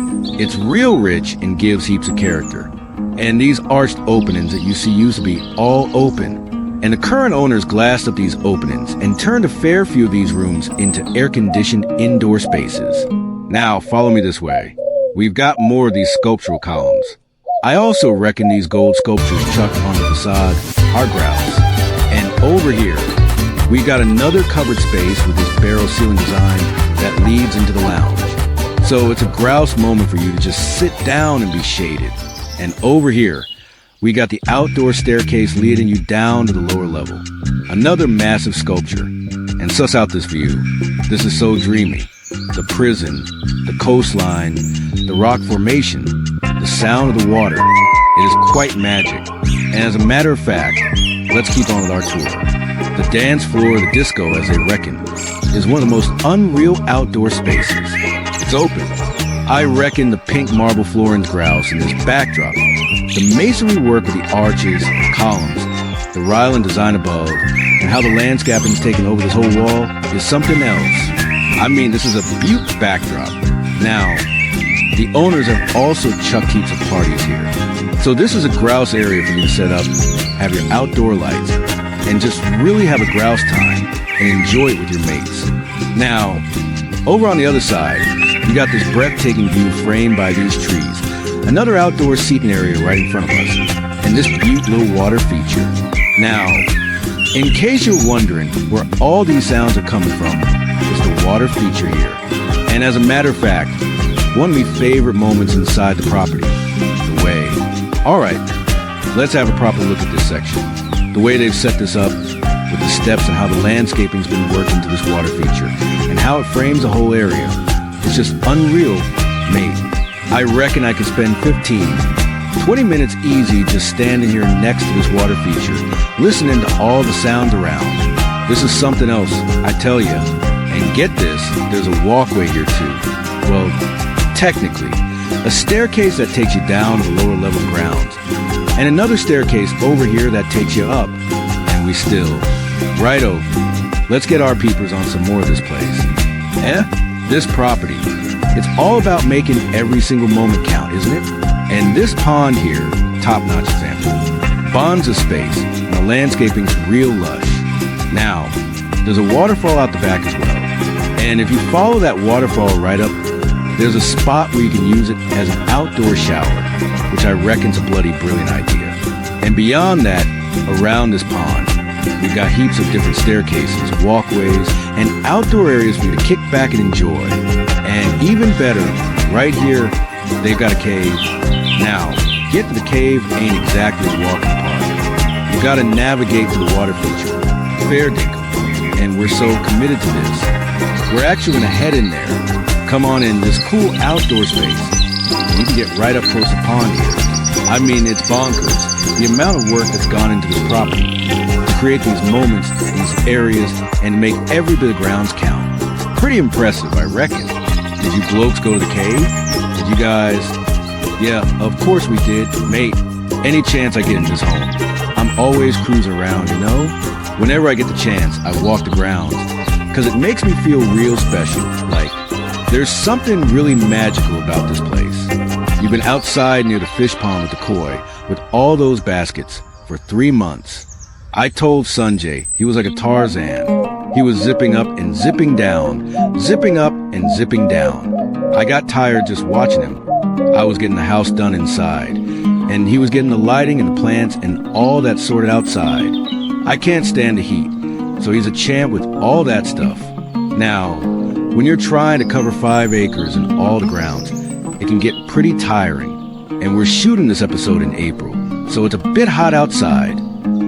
It's real rich and gives heaps of character. And these arched openings that you see used to be all open. And the current owners glassed up these openings and turned a fair few of these rooms into air-conditioned indoor spaces. Now, follow me this way. We've got more of these sculptural columns. I also reckon these gold sculptures chucked on the facade are grouse. And over here, we got another covered space with this barrel ceiling design that leads into the lounge. So it's a grouse moment for you to just sit down and be shaded. And over here, we got the outdoor staircase leading you down to the lower level. Another massive sculpture. And suss out this view. This is so dreamy. The prison, the coastline, the rock formation, the sound of the water. It is quite magic. And as a matter of fact, let's keep on with our tour. The dance floor, the disco as they reckon, is one of the most unreal outdoor spaces. It's open. I reckon the pink marble floorings grouse in this backdrop, the masonry work of the arches, the columns, the Ryland design above, and how the landscaping's taken over this whole wall is something else. I mean, this is a beaut backdrop. Now, the owners have also chucked heaps of parties here. So this is a grouse area for you to set up, have your outdoor lights, and just really have a grouse time and enjoy it with your mates. Now, over on the other side, you got this breathtaking view framed by these trees. Another outdoor seating area right in front of us, and this beaut little water feature. Now, in case you're wondering where all these sounds are coming from, it's the water feature here. And as a matter of fact, one of my favorite moments inside the property, the way. All right, let's have a proper look at this section. The way they've set this up with the steps and how the landscaping's been worked into this water feature and how it frames the whole area. It's just unreal, mate. I reckon I could spend 20 minutes easy just standing here next to this water feature, listening to all the sounds around. This is something else, I tell you. And get this, there's a walkway here too. Well, technically, a staircase that takes you down to the lower level grounds, and another staircase over here that takes you up. And we still, righto, let's get our peepers on some more of this place. This property, it's all about making every single moment count, isn't it? And this pond here, top-notch example, bonds a space, and the landscaping's real lush. Now, there's a waterfall out the back as well. And if you follow that waterfall right up, there's a spot where you can use it as an outdoor shower, which I reckon's a bloody brilliant idea. And beyond that, around this pond, we've got heaps of different staircases, walkways, and outdoor areas for you to kick back and enjoy. And even better, right here, they've got a cave. Now, get to the cave ain't exactly a walk in the park. You gotta navigate to the water feature, fair dinkum, and we're so committed to this. We're actually gonna head in there, come on in this cool outdoor space. You can get right up close to the pond here. I mean, it's bonkers, the amount of work that's gone into this property to create these moments, these areas, and make every bit of grounds count. Pretty impressive, I reckon. Did you blokes go to the cave? Did you guys? Yeah, of course we did. Mate, any chance I get in this home, I'm always cruising around, you know? Whenever I get the chance, I walk the grounds, because it makes me feel real special. Like, there's something really magical about this place. You've been outside near the fish pond with the koi, with all those baskets, for 3 months. I told Sanjay he was like a Tarzan. He was zipping up and zipping down, zipping up and zipping down. I got tired just watching him. I was getting the house done inside, and he was getting the lighting and the plants and all that sorted outside. I can't stand the heat, so he's a champ with all that stuff. Now, when you're trying to cover 5 acres and all the grounds, it can get pretty tiring. And we're shooting this episode in April, so it's a bit hot outside.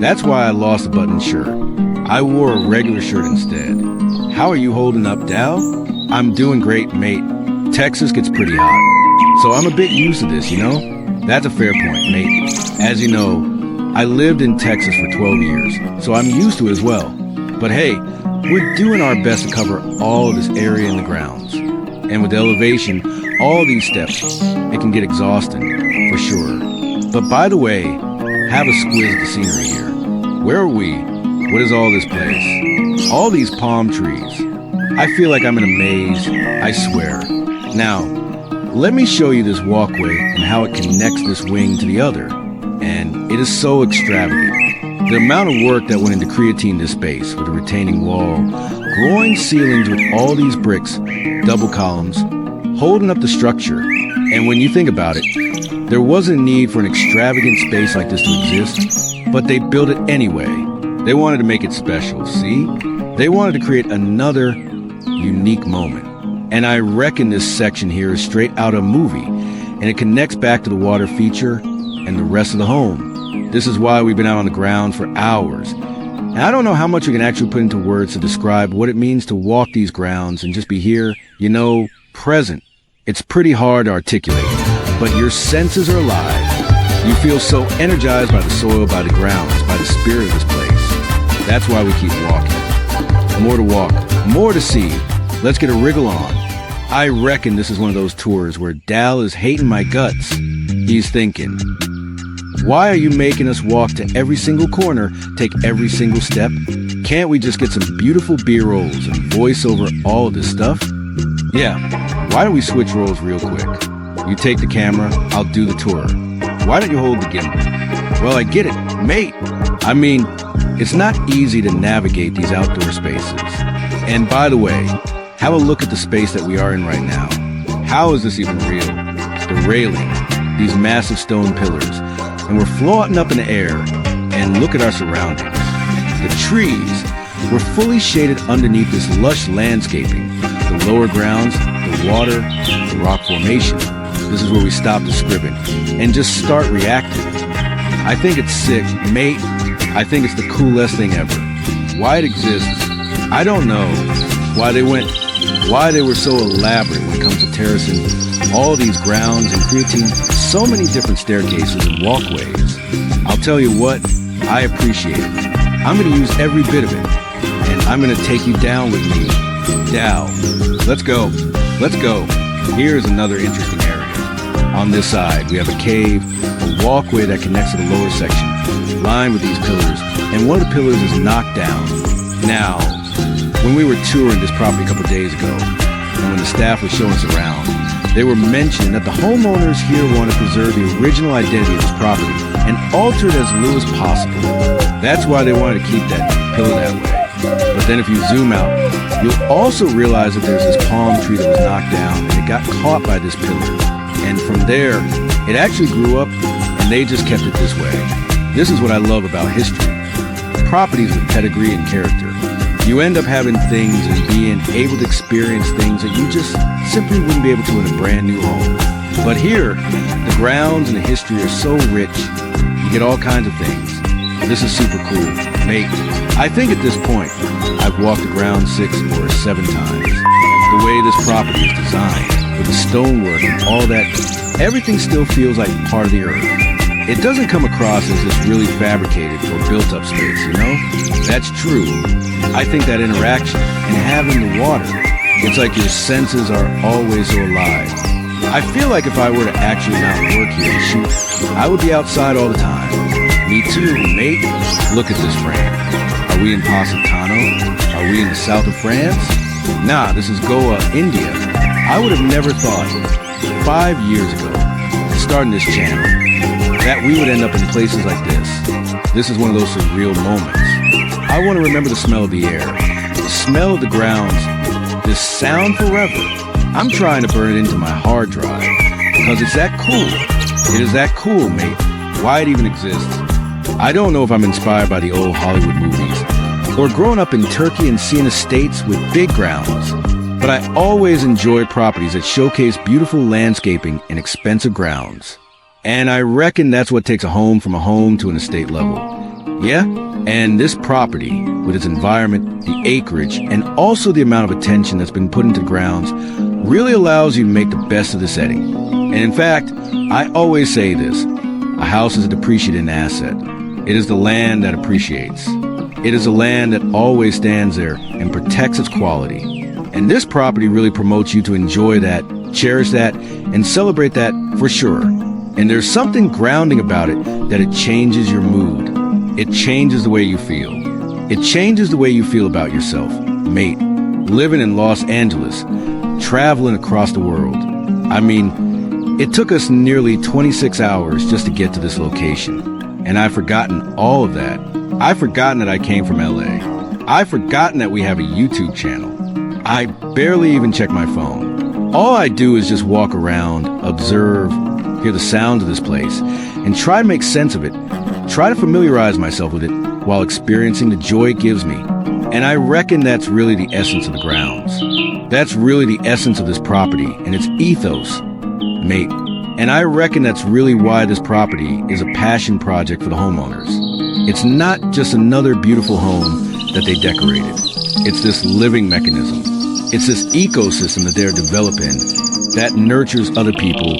That's why I lost the button shirt. I wore a regular shirt instead. How are you holding up, Dow? I'm doing great, mate. Texas gets pretty hot, so I'm a bit used to this, you know? That's a fair point, mate. As you know, I lived in Texas for 12 years, so I'm used to it as well. But hey, we're doing our best to cover all of this area in the grounds. And with the elevation, all these steps, it can get exhausting, for sure. But by the way, have a squiz at the scenery here. Where are we? What is all this place? All these palm trees. I feel like I'm in a maze, I swear. Now, let me show you this walkway and how it connects this wing to the other. And it is so extravagant. The amount of work that went into creating this space with a retaining wall, groin ceilings with all these bricks, double columns, holding up the structure. And when you think about it, there wasn't a need for an extravagant space like this to exist, but they built it anyway. They wanted to make it special, see? They wanted to create another unique moment. And I reckon this section here is straight out of a movie, and it connects back to the water feature and the rest of the home. This is why we've been out on the ground for hours. And I don't know how much we can actually put into words to describe what it means to walk these grounds and just be here, you know, present. It's pretty hard to articulate, but your senses are alive. You feel so energized by the soil, by the grounds, by the spirit of this place. That's why we keep walking. More to walk, more to see. Let's get a wriggle on. I reckon this is one of those tours where Dal is hating my guts. He's thinking, Why are you making us walk to every single corner, take every single step? Can't we just get some beautiful B-rolls and voice over all of this stuff? Yeah, why don't we switch roles real quick? You take the camera, I'll do the tour. Why don't you hold the gimbal? Well, I get it, mate. I mean, it's not easy to navigate these outdoor spaces. And by the way, have a look at the space that we are in right now. How is this even real? The railing, these massive stone pillars, and we're floating up in the air, and look at our surroundings. The trees, we're fully shaded underneath this lush landscaping. The lower grounds, the water, the rock formation. This is where we stop the scribbing and just start reacting. I think it's sick, mate. I think it's the coolest thing ever. Why it exists, I don't know. Why they were so elaborate when it comes to terracing all these grounds and creating so many different staircases and walkways. I'll tell you what, I appreciate it. I'm gonna use every bit of it, and I'm gonna take you down with me. Down. Let's go. Let's go. Here's another interesting area. On this side, we have a cave, a walkway that connects to the lower section, lined with these pillars, and one of the pillars is knocked down. Now, when we were touring this property a couple days ago, and when the staff was showing us around, they were mentioning that the homeowners here want to preserve the original identity of this property and alter it as little as possible. That's why they wanted to keep that pillar that way. But then if you zoom out, you'll also realize that there's this palm tree that was knocked down and it got caught by this pillar. And from there, it actually grew up and they just kept it this way. This is what I love about history. Properties with pedigree and character. You end up having things and being able to experience things that you just simply wouldn't be able to in a brand new home. But here, the grounds and the history are so rich, you get all kinds of things. This is super cool, mate. I think at this point, I've walked the ground 6 or 7 times. The way this property is designed, with the stonework and all that, everything still feels like part of the earth. It doesn't come across as this really fabricated or built up space, you know? That's true. I think that interaction and having the water, it's like your senses are always so alive. I feel like if I were to actually not work here and shoot, I would be outside all the time. Me too, mate. Look at this frame. Are we in Positano? Are we in the south of France? Nah, this is Goa, India. I would have never thought 5 years ago, starting this channel, that we would end up in places like this. This is one of those surreal moments. I want to remember the smell of the air, the smell of the grounds, this sound forever. I'm trying to burn it into my hard drive because it's that cool. It is that cool, mate. Why it even exists. I don't know if I'm inspired by the old Hollywood movies or growing up in Turkey and seeing estates with big grounds, but I always enjoy properties that showcase beautiful landscaping and expensive grounds. And I reckon that's what takes a home from a home to an estate level. Yeah? And this property, with its environment, the acreage, and also the amount of attention that's been put into the grounds, really allows you to make the best of the setting. And in fact, I always say this, a house is a depreciating asset. It is the land that appreciates. It is a land that always stands there and protects its quality. And this property really promotes you to enjoy that, cherish that, and celebrate that for sure. And there's something grounding about it that it changes your mood. It changes the way you feel. It changes the way you feel about yourself. Mate, living in Los Angeles, traveling across the world. I mean, it took us nearly 26 hours just to get to this location. And I've forgotten all of that. I've forgotten that I came from LA. I've forgotten that we have a YouTube channel. I barely even check my phone. All I do is just walk around, observe, hear the sounds of this place, and try to make sense of it. Try to familiarize myself with it while experiencing the joy it gives me. And I reckon that's really the essence of the grounds. That's really the essence of this property and its ethos, mate. And I reckon that's really why this property is a passion project for the homeowners. It's not just another beautiful home that they decorated. It's this living mechanism. It's this ecosystem that they're developing that nurtures other people,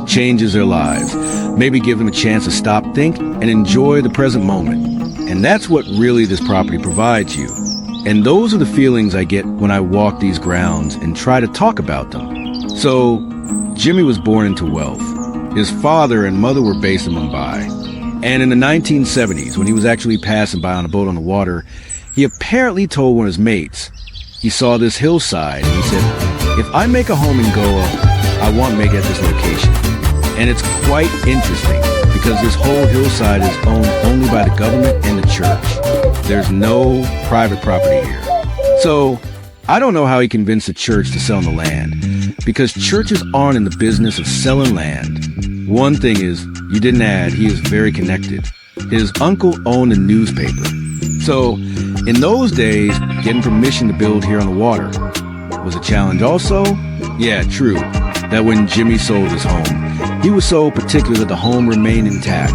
changes their lives, maybe give them a chance to stop, think, and enjoy the present moment. And that's what really this property provides you. And those are the feelings I get when I walk these grounds and try to talk about them. So, Jimmy was born into wealth. His father and mother were based in Mumbai. And in the 1970s, when he was actually passing by on a boat on the water, he apparently told one of his mates, he saw this hillside, and he said, if I make a home in Goa, I want to make it at this location. And it's quite interesting, because this whole hillside is owned only by the government and the church. There's no private property here. So, I don't know how he convinced the church to sell him the land, because churches aren't in the business of selling land. One thing is, you didn't add, he is very connected. His uncle owned a newspaper. So, in those days, getting permission to build here on the water was a challenge also. Yeah, true, that when Jimmy sold his home, he was so particular that the home remained intact,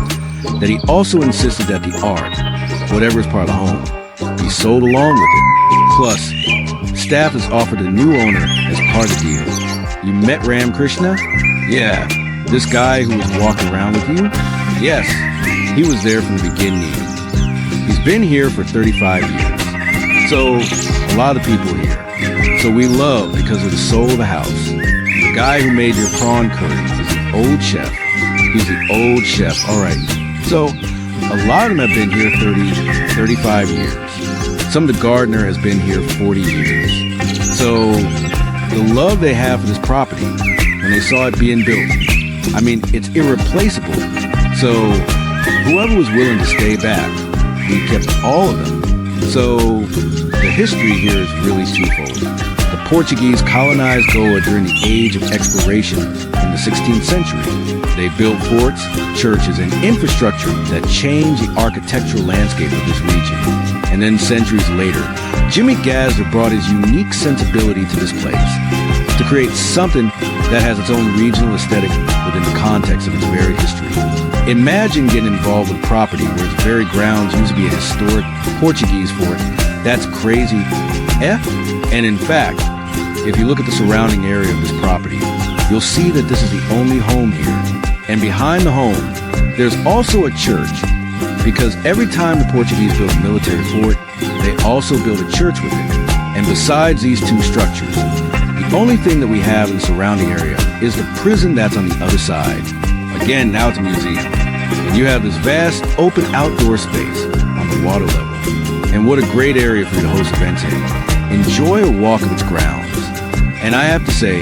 that he also insisted that the art, whatever is part of the home, be sold along with it. Plus, staff has offered a new owner as part of the deal. You met Ram Krishna? Yeah, this guy who was walking around with you? Yes, he was there from the beginning. He's been here for 35 years. So, a lot of people here. So we love because of the soul of the house. The guy who made your prawn curry is an old chef. He's the old chef, all right. So, a lot of them have been here 30, 35 years. Some of the gardener has been here 40 years. So, the love they have for this property, when they saw it being built, I mean, it's irreplaceable. So, whoever was willing to stay back, we kept all of them. So, the history here is really twofold. The Portuguese colonized Goa during the age of exploration in the 16th century. They built forts, churches, and infrastructure that changed the architectural landscape of this region. And then centuries later, Jimmy Gassner brought his unique sensibility to this place to create something that has its own regional aesthetic within the context of its varied history. Imagine getting involved with property where its very grounds used to be a historic Portuguese fort. That's crazy. And in fact, if you look at the surrounding area of this property, you'll see that this is the only home here. And behind the home, there's also a church, because every time the Portuguese built a military fort, they also built a church with it. And besides these two structures, the only thing that we have in the surrounding area is the prison that's on the other side. Again, now it's a museum. And you have this vast open outdoor space on the water level. And what a great area for you to host events in. Enjoy a walk of its grounds. And I have to say,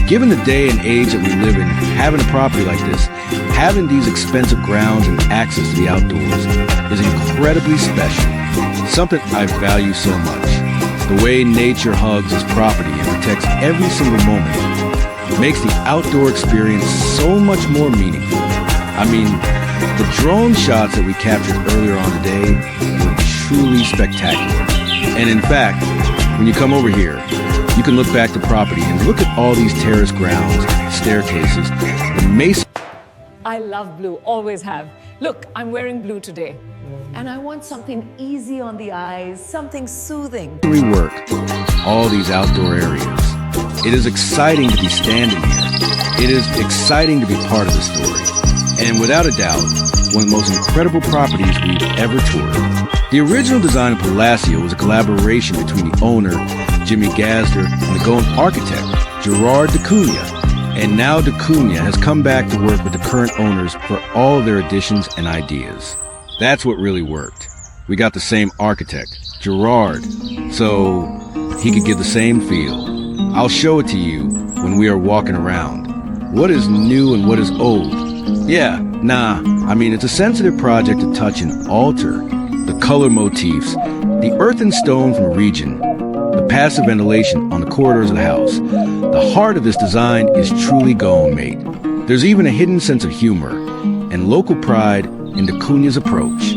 given the day and age that we live in, having a property like this, having these expensive grounds and access to the outdoors is incredibly special. Something I value so much. The way nature hugs this property and protects every single moment makes the outdoor experience so much more meaningful. I mean, the drone shots that we captured earlier on today were truly spectacular. And in fact, when you come over here, you can look back to property and look at all these terrace grounds, staircases, the mason.
I love blue, always have. Look, I'm wearing blue today. And I want something easy on the eyes, something soothing.
Work all these outdoor areas. It is exciting to be standing here. It is exciting to be part of the story. And without a doubt, one of the most incredible properties we've ever toured. The original design of Palacio was a collaboration between the owner, Jimmy Gassner, and the Goan architect, Gerard de Cunha. And now de Cunha has come back to work with the current owners for all of their additions and ideas. That's what really worked. We got the same architect, Gerard, so he could give the same feel. I'll show it to you when we are walking around. What is new and what is old? Yeah, I mean, it's a sensitive project to touch and alter. The color motifs, the earth and stone from the region, the passive ventilation on the corridors of the house. The heart of this design is truly Goan, mate. There's even a hidden sense of humor and local pride in de Cunha's approach.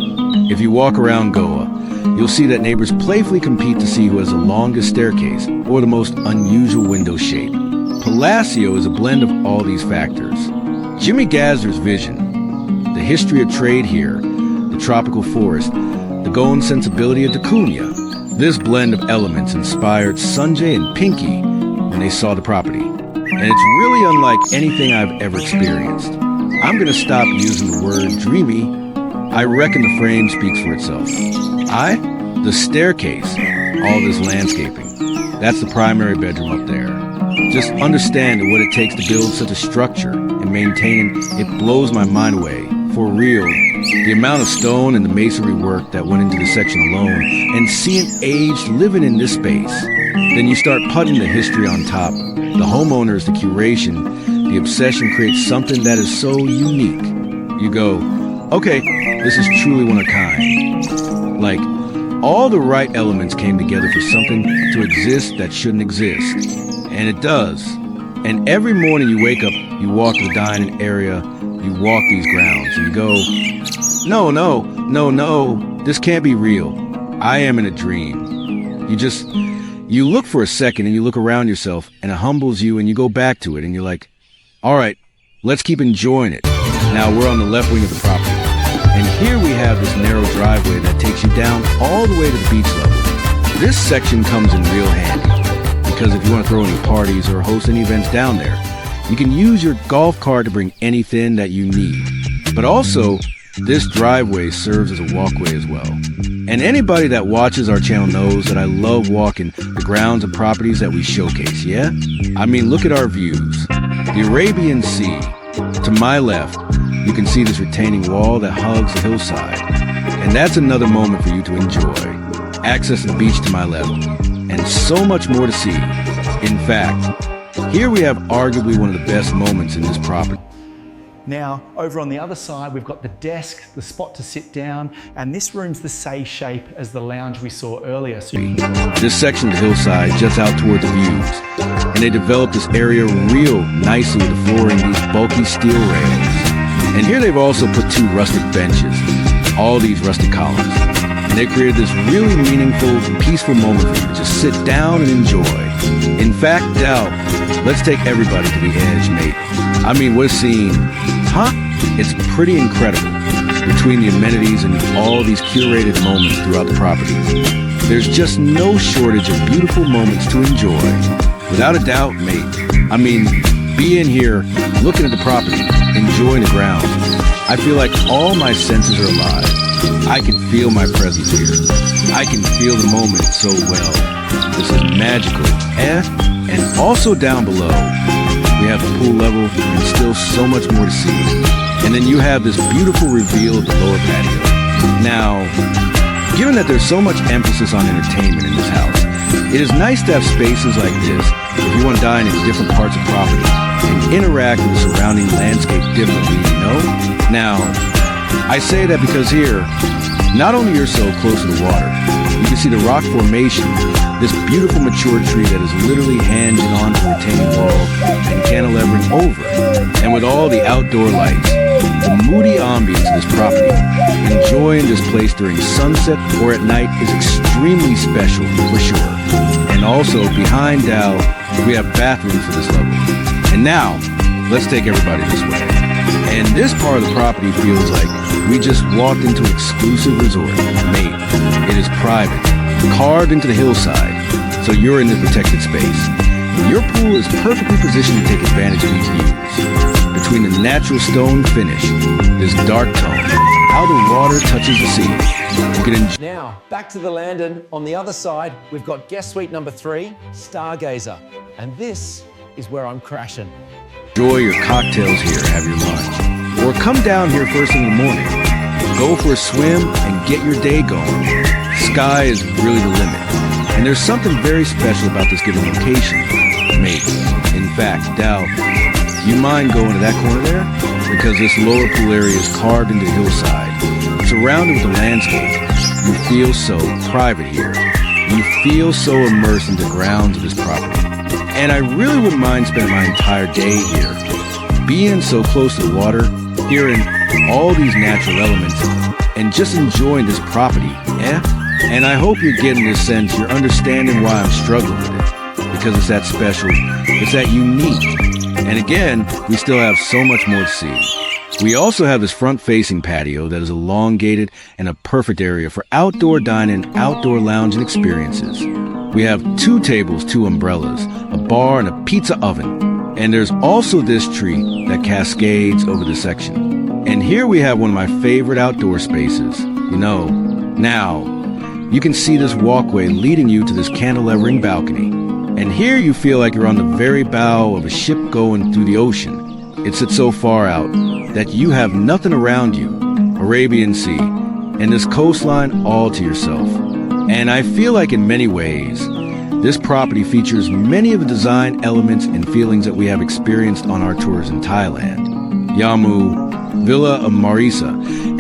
If you walk around Goa, you'll see that neighbors playfully compete to see who has the longest staircase or the most unusual window shape. Palacio is a blend of all these factors. Jimmy Gassner's vision, the history of trade here, the tropical forest, the Goan sensibility of de Cunha. This blend of elements inspired Sanjay and Pinky when they saw the property. And it's really unlike anything I've ever experienced. I'm gonna stop using the word dreamy. I reckon the frame speaks for itself. The staircase, all this landscaping. That's the primary bedroom up there. Just understanding what it takes to build such a structure and maintain it blows my mind away for real, the amount of stone and the masonry work that went into this section alone, and seeing age living in this space. Then you start putting the history on top, the homeowners, the curation, the obsession creates something that is so unique. You go, okay, this is truly one of a kind. Like, all the right elements came together for something to exist that shouldn't exist. And it does. And every morning you wake up, you walk to the dining area, you walk these grounds, and you go, no, this can't be real. I am in a dream. You look for a second and you look around yourself and it humbles you and you go back to it and you're like, all right, let's keep enjoying it. Now we're on the left wing of the property. And here we have this narrow driveway that takes you down all the way to the beach level. This section comes in real handy because if you want to throw any parties or host any events down there, you can use your golf cart to bring anything that you need. But also, this driveway serves as a walkway as well. And anybody that watches our channel knows that I love walking the grounds and properties that we showcase, yeah? I mean, look at our views. The Arabian Sea. To my left, you can see this retaining wall that hugs the hillside. And that's another moment for you to enjoy. Access to the beach to my left. And so much more to see. In fact, here we have arguably one of the best moments in this property.
Now, over on the other side, we've got the desk, the spot to sit down, and this room's the same shape as the lounge we saw earlier.
This section of the hillside juts out toward the views, and they developed this area real nicely with the flooring, these bulky steel rails. And here they've also put 2 rustic benches, all these rustic columns. And they created this really meaningful, peaceful moment for you to just sit down and enjoy. In fact, Dal, let's take everybody to the edge, mate. I mean, we're seeing, it's pretty incredible. Between the amenities and all these curated moments throughout the property, there's just no shortage of beautiful moments to enjoy. Without a doubt, mate. I mean, being here, looking at the property, enjoying the ground, I feel like all my senses are alive. I can feel my presence here. I can feel the moment so well. This is magical. And also down below, we have the pool level and still so much more to see. And then you have this beautiful reveal of the lower patio. Now, given that there's so much emphasis on entertainment in this house, it is nice to have spaces like this if you want to dine in different parts of property and interact with the surrounding landscape differently, you know? Now, I say that because here, not only you're so close to the water, you can see the rock formation, this beautiful mature tree that is literally hanging onto the retaining wall and cantilevering over it. And with all the outdoor lights, the moody ambience of this property, enjoying this place during sunset or at night is extremely special for sure. And also behind Dal, we have bathrooms for this level. And now, let's take everybody this way. And this part of the property feels like we just walked into an exclusive resort. Mate, it is private, carved into the hillside, so you're in the protected space. Your pool is perfectly positioned to take advantage of these views. Between the natural stone finish, this dark tone, how the water touches the sea. You can enjoy.
Now, back to the landing. On the other side, we've got guest suite number 3, Stargazer. And this is where I'm crashing.
Enjoy your cocktails here, have your lunch. Or come down here first thing in the morning. Go for a swim and get your day going. Sky is really the limit. And there's something very special about this given location. Mate, in fact, Dal, you mind going to that corner there? Because this lower pool area is carved into the hillside. Surrounded with the landscape, you feel so private here. You feel so immersed in the grounds of this property. And I really wouldn't mind spending my entire day here. Being so close to the water, hearing all these natural elements, and just enjoying this property, And I hope you're getting this sense, you're understanding why I'm struggling with it. Because it's that special, it's that unique. And again, we still have so much more to see. We also have this front-facing patio that is elongated and a perfect area for outdoor dining, outdoor lounging experiences. We have 2 tables, 2 umbrellas, a bar, and a pizza oven. And there's also this tree that cascades over the section. And here we have one of my favorite outdoor spaces. You know, now, you can see this walkway leading you to this cantilevering balcony. And here you feel like you're on the very bow of a ship going through the ocean. It sits so far out, that you have nothing around you, Arabian Sea, and this coastline all to yourself. And I feel like in many ways, this property features many of the design elements and feelings that we have experienced on our tours in Thailand. Yamu, Villa of Marisa,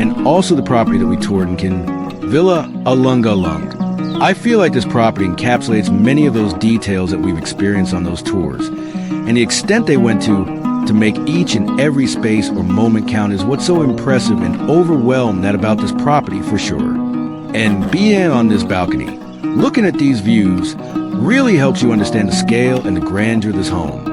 and also the property that we toured in Villa Alungalung. I feel like this property encapsulates many of those details that we've experienced on those tours. And the extent they went to make each and every space or moment count is what's so impressive and overwhelmed that about this property for sure. And being on this balcony, looking at these views, really helps you understand the scale and the grandeur of this home.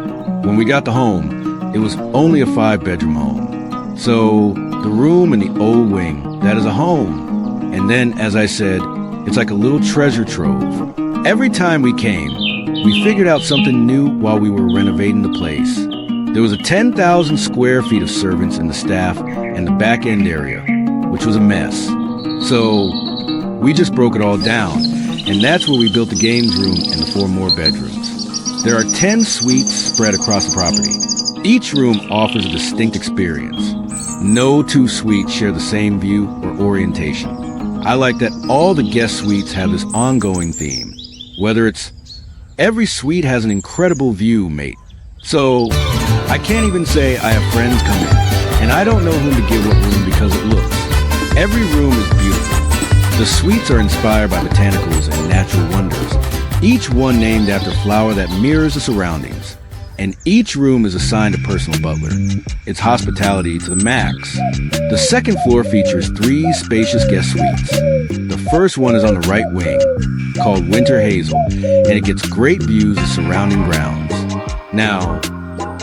When we got the home, it was only a 5-bedroom home. So the room in the old wing, that is a home. And then, as I said, it's like a little treasure trove. Every time we came, we figured out something new while we were renovating the place. There was a 10,000 square feet of servants and the staff and the back end area, which was a mess. So we just broke it all down, and that's where we built the games room and the 4 more bedrooms. There are 10 suites spread across the property. Each room offers a distinct experience. No 2 suites share the same view or orientation. I like that all the guest suites have this ongoing theme. Whether it's every suite has an incredible view, mate. So I can't even say I have friends come in, and I don't know whom to give what room because it looks. Every room is beautiful. The suites are inspired by botanicals and natural wonders, each one named after a flower that mirrors the surroundings. And each room is assigned a personal butler. It's hospitality to the max. The second floor features 3 spacious guest suites. The first one is on the right wing, called Winter Hazel, and it gets great views of surrounding grounds. Now,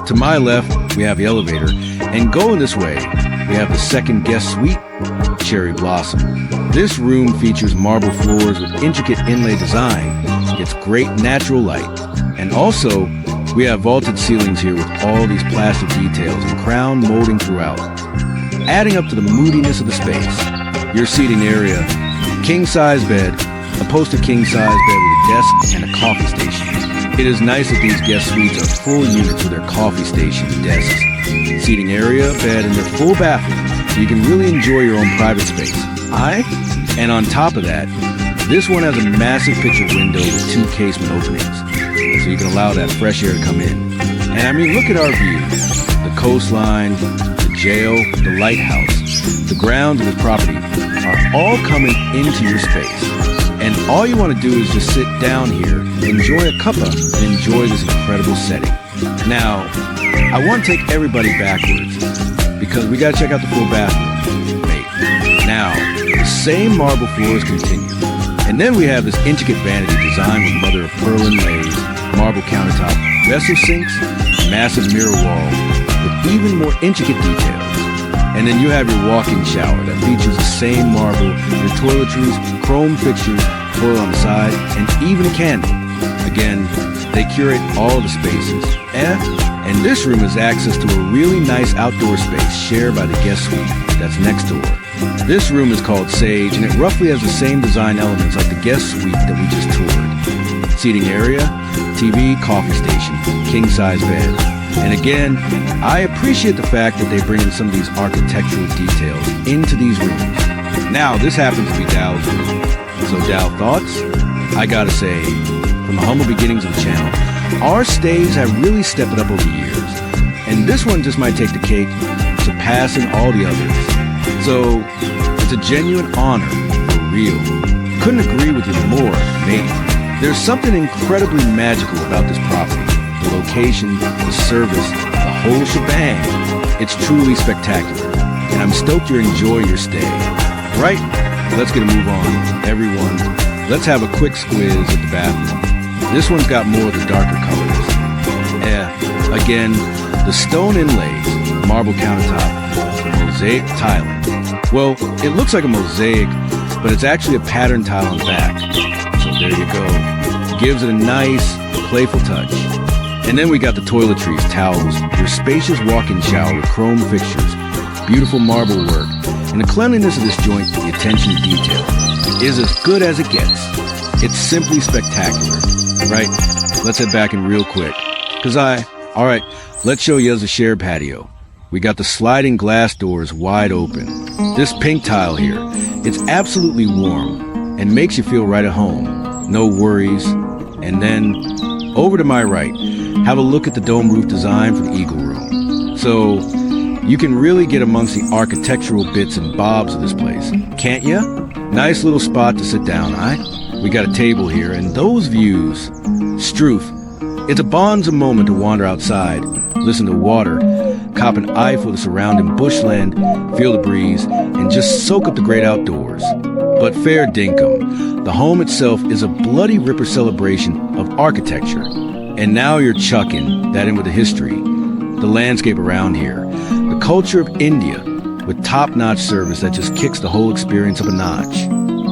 to my left, we have the elevator, and going this way, we have the second guest suite, Cherry Blossom. This room features marble floors with intricate inlay design. It's great natural light. And also, we have vaulted ceilings here with all these plastic details and crown molding throughout. Adding up to the moodiness of the space, your seating area, king-size bed, a poster king-size bed with a desk and a coffee station. It is nice that these guest suites are full units with their coffee station, desks, seating area, bed, and their full bathroom, so you can really enjoy your own private space. And on top of that, this one has a massive picture window with 2 casement openings, so you can allow that fresh air to come in. And I mean, look at our view. The coastline, the jail, the lighthouse, the grounds of this property are all coming into your space. And all you want to do is just sit down here, enjoy a cuppa, and enjoy this incredible setting. Now, I want to take everybody backwards, because we got to check out the full bathroom. Now, the same marble floors continue. And then we have this intricate vanity designed with mother-of-pearl inlays, marble countertop, vessel sinks, massive mirror wall with even more intricate details. And then you have your walk-in shower that features the same marble, your toiletries, chrome fixtures, toilet on the side, and even a candle. Again, they curate all the spaces. And this room has access to a really nice outdoor space shared by the guest suite that's next door. This room is called Sage, and it roughly has the same design elements like the guest suite that we just toured. Seating area, TV, coffee station, king-size bed. And again, I appreciate the fact that they bring in some of these architectural details into these rooms. Now, this happens to be Dow's room. So Dow, thoughts? I gotta say, from the humble beginnings of the channel, our stays have really stepped it up over the years. And this one just might take the cake, surpassing all the others. So, it's a genuine honor, for real. Couldn't agree with you more, mate. There's something incredibly magical about this property. The location, the service, the whole shebang. It's truly spectacular. And I'm stoked you're enjoying your stay. Right? Let's get a move on, everyone. Let's have a quick squiz at the bathroom. This one's got more of the darker colors. Again, the stone inlays, marble countertop, mosaic tiling. Well, it looks like a mosaic, but it's actually a pattern tile on the back. So there you go. Gives it a nice, playful touch. And then we got the toiletries, towels, your spacious walk-in shower with chrome fixtures, beautiful marble work, and the cleanliness of this joint, the attention to detail, is as good as it gets. It's simply spectacular, right? Let's head back in real quick. All right, let's show you as a shared patio. we got the sliding glass doors wide open. This pink tile here, it's absolutely warm and makes you feel right at home. No worries. And then, over to my right, have a look at the dome roof design for the Eagle Room. So, you can really get amongst the architectural bits and bobs of this place, can't ya? Nice little spot to sit down, We got a table here, and those views. Struth, it's a bonza moment to wander outside, listen to water, cop an eye for the surrounding bushland, feel the breeze, and just soak up the great outdoors. But fair dinkum, the home itself is a bloody ripper celebration of architecture. And now you're chucking that in with the history, the landscape around here, the culture of India, with top-notch service that just kicks the whole experience up a notch.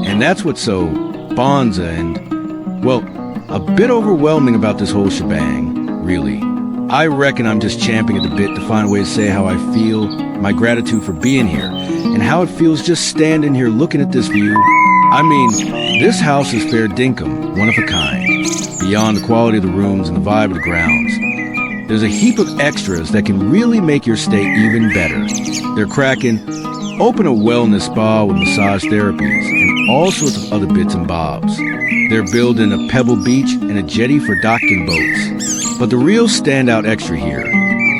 And that's what's so bonza and, well, a bit overwhelming about this whole shebang, really. I reckon I'm just champing at the bit to find a way to say how I feel, my gratitude for being here, and how it feels just standing here looking at this view. I mean, this house is fair dinkum, one of a kind, beyond the quality of the rooms and the vibe of the grounds. There's a heap of extras that can really make your stay even better. They're cracking, open a wellness spa with massage therapies and all sorts of other bits and bobs. They're building a pebble beach and a jetty for docking boats. But the real standout extra here,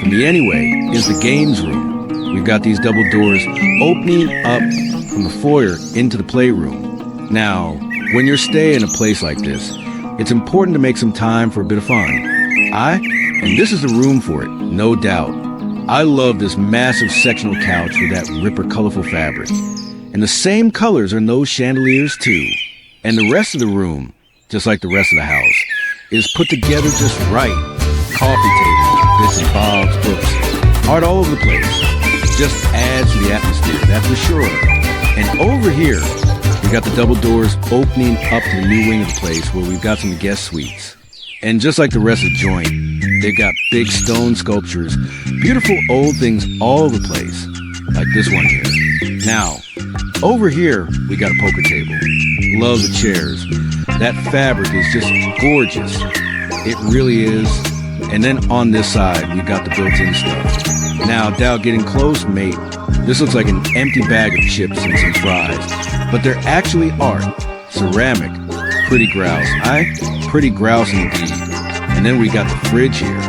for me anyway, is the games room. We've got these double doors opening up from the foyer into the playroom. Now, when you're staying in a place like this, it's important to make some time for a bit of fun. And this is the room for it, no doubt. I love this massive sectional couch with that ripper colorful fabric. And the same colors are in those chandeliers too. And the rest of the room, just like the rest of the house, is put together just right. Coffee tables, bits and bobs, books, art all over the place. Just adds to the atmosphere, that's for sure. And over here, we got the double doors opening up to the new wing of the place where we've got some guest suites. And just like the rest of the joint, they've got big stone sculptures, beautiful old things all over the place, like this one here. Now, over here, we got a poker table. Love the chairs. That fabric is just gorgeous. It really is. And then on this side, we've got the built-in stuff. Now, without getting close, mate, this looks like an empty bag of chips and some fries. But they're actually art. Ceramic. Pretty grouse. Pretty grouse indeed. And then we got the fridge here.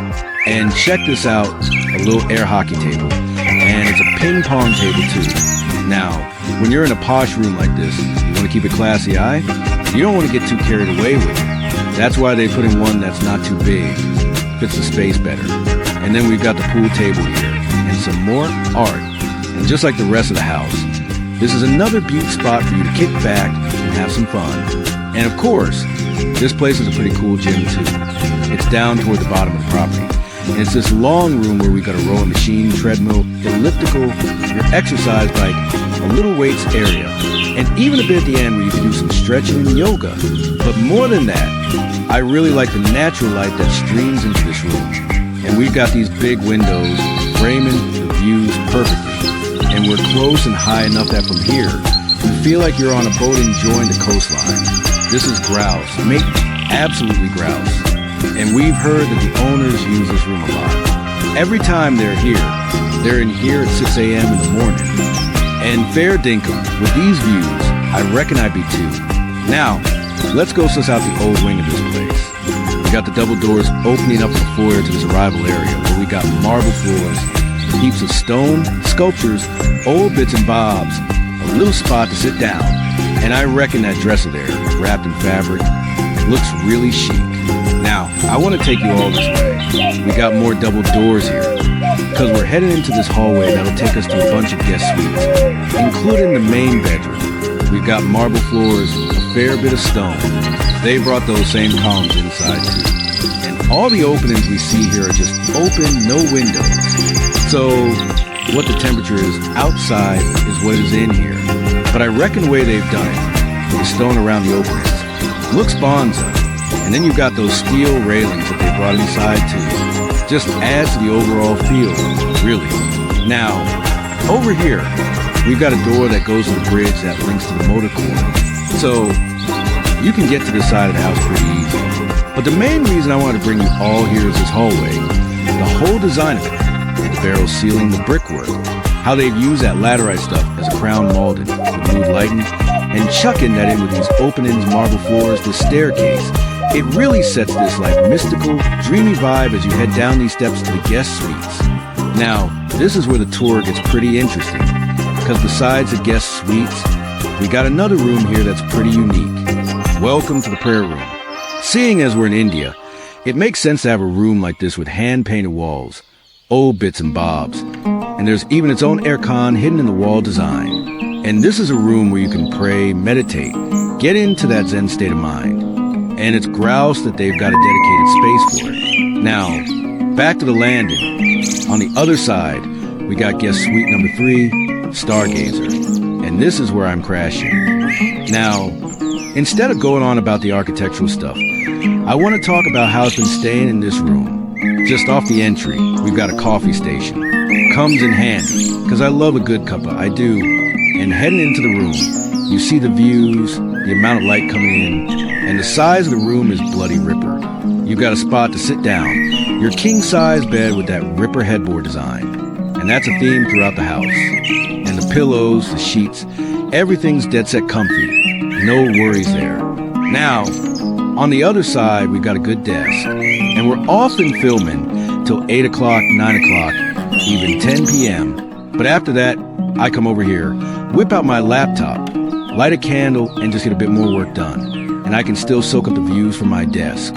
And check this out, a little air hockey table. And it's a ping pong table too. Now, when you're in a posh room like this, you want to keep it classy, You don't want to get too carried away with it. That's why they put in one that's not too big. Fits the space better. And then we've got the pool table here. And some more art. And just like the rest of the house, this is another beaut spot for you to kick back and have some fun. And of course, this place is a pretty cool gym too. It's down toward the bottom of the property. And it's this long room where we got a rowing machine, treadmill, elliptical, your exercise bike, a little weights area, and even a bit at the end where you can do some stretching and yoga. But more than that, I really like the natural light that streams into this room. And we've got these big windows framing the views perfectly. And we're close and high enough that from here, you feel like you're on a boat enjoying the coastline. This is grouse, mate, absolutely grouse. And we've heard that the owners use this room a lot. Every time they're in here at 6 a.m. in the morning. And fair dinkum, with these views, I reckon I'd be too. Now, let's go suss out the old wing of this place. We got the double doors opening up the foyer to this arrival area where we got marble floors, heaps of stone, sculptures, old bits and bobs, a little spot to sit down. And I reckon that dresser there, wrapped in fabric, looks really chic. Now, I want to take you all this way. We got more double doors here, because we're heading into this hallway that'll take us to a bunch of guest suites, including the main bedroom. We've got marble floors, a fair bit of stone. They brought those same columns inside too. And all the openings we see here are just open, no windows. So, what the temperature is outside is what is in here. But I reckon the way they've done it, with the stone around the openings, looks bonza. And then you've got those steel railings that they brought inside too. Just adds to the overall feel, really. Now, over here, we've got a door that goes to the bridge that links to the motor corner. So, you can get to this side of the house pretty easy. But the main reason I wanted to bring you all here is this hallway, the whole design of it, and the barrel ceiling, the brickwork, how they've used that laterite stuff as a crown molded with mood lighting, and chucking that in with these openings, marble floors, the staircase. It really sets this like mystical, dreamy vibe as you head down these steps to the guest suites. Now, this is where the tour gets pretty interesting, because besides the guest suites, we got another room here that's pretty unique. Welcome to the prayer room. Seeing as we're in India, it makes sense to have a room like this with hand-painted walls, old bits and bobs, and there's even its own aircon hidden in the wall design. And this is a room where you can pray, meditate, get into that Zen state of mind. And it's grouse that they've got a dedicated space for it. Now, back to the landing. On the other side, we got guest suite number 3, Stargazer. And this is where I'm crashing. Now, instead of going on about the architectural stuff, I want to talk about how it's been staying in this room. Just off the entry, we've got a coffee station. Comes in handy, because I love a good cuppa, I do. And heading into the room, you see the views, the amount of light coming in, and the size of the room is bloody ripper. You've got a spot to sit down, your king-size bed with that ripper headboard design. And that's a theme throughout the house. And the pillows, the sheets, everything's dead set comfy. No worries there. Now, on the other side, we've got a good desk. And we're often filming till 8 o'clock, 9 o'clock, even 10 p.m. But after that, I come over here, whip out my laptop, light a candle, and just get a bit more work done. And I can still soak up the views from my desk.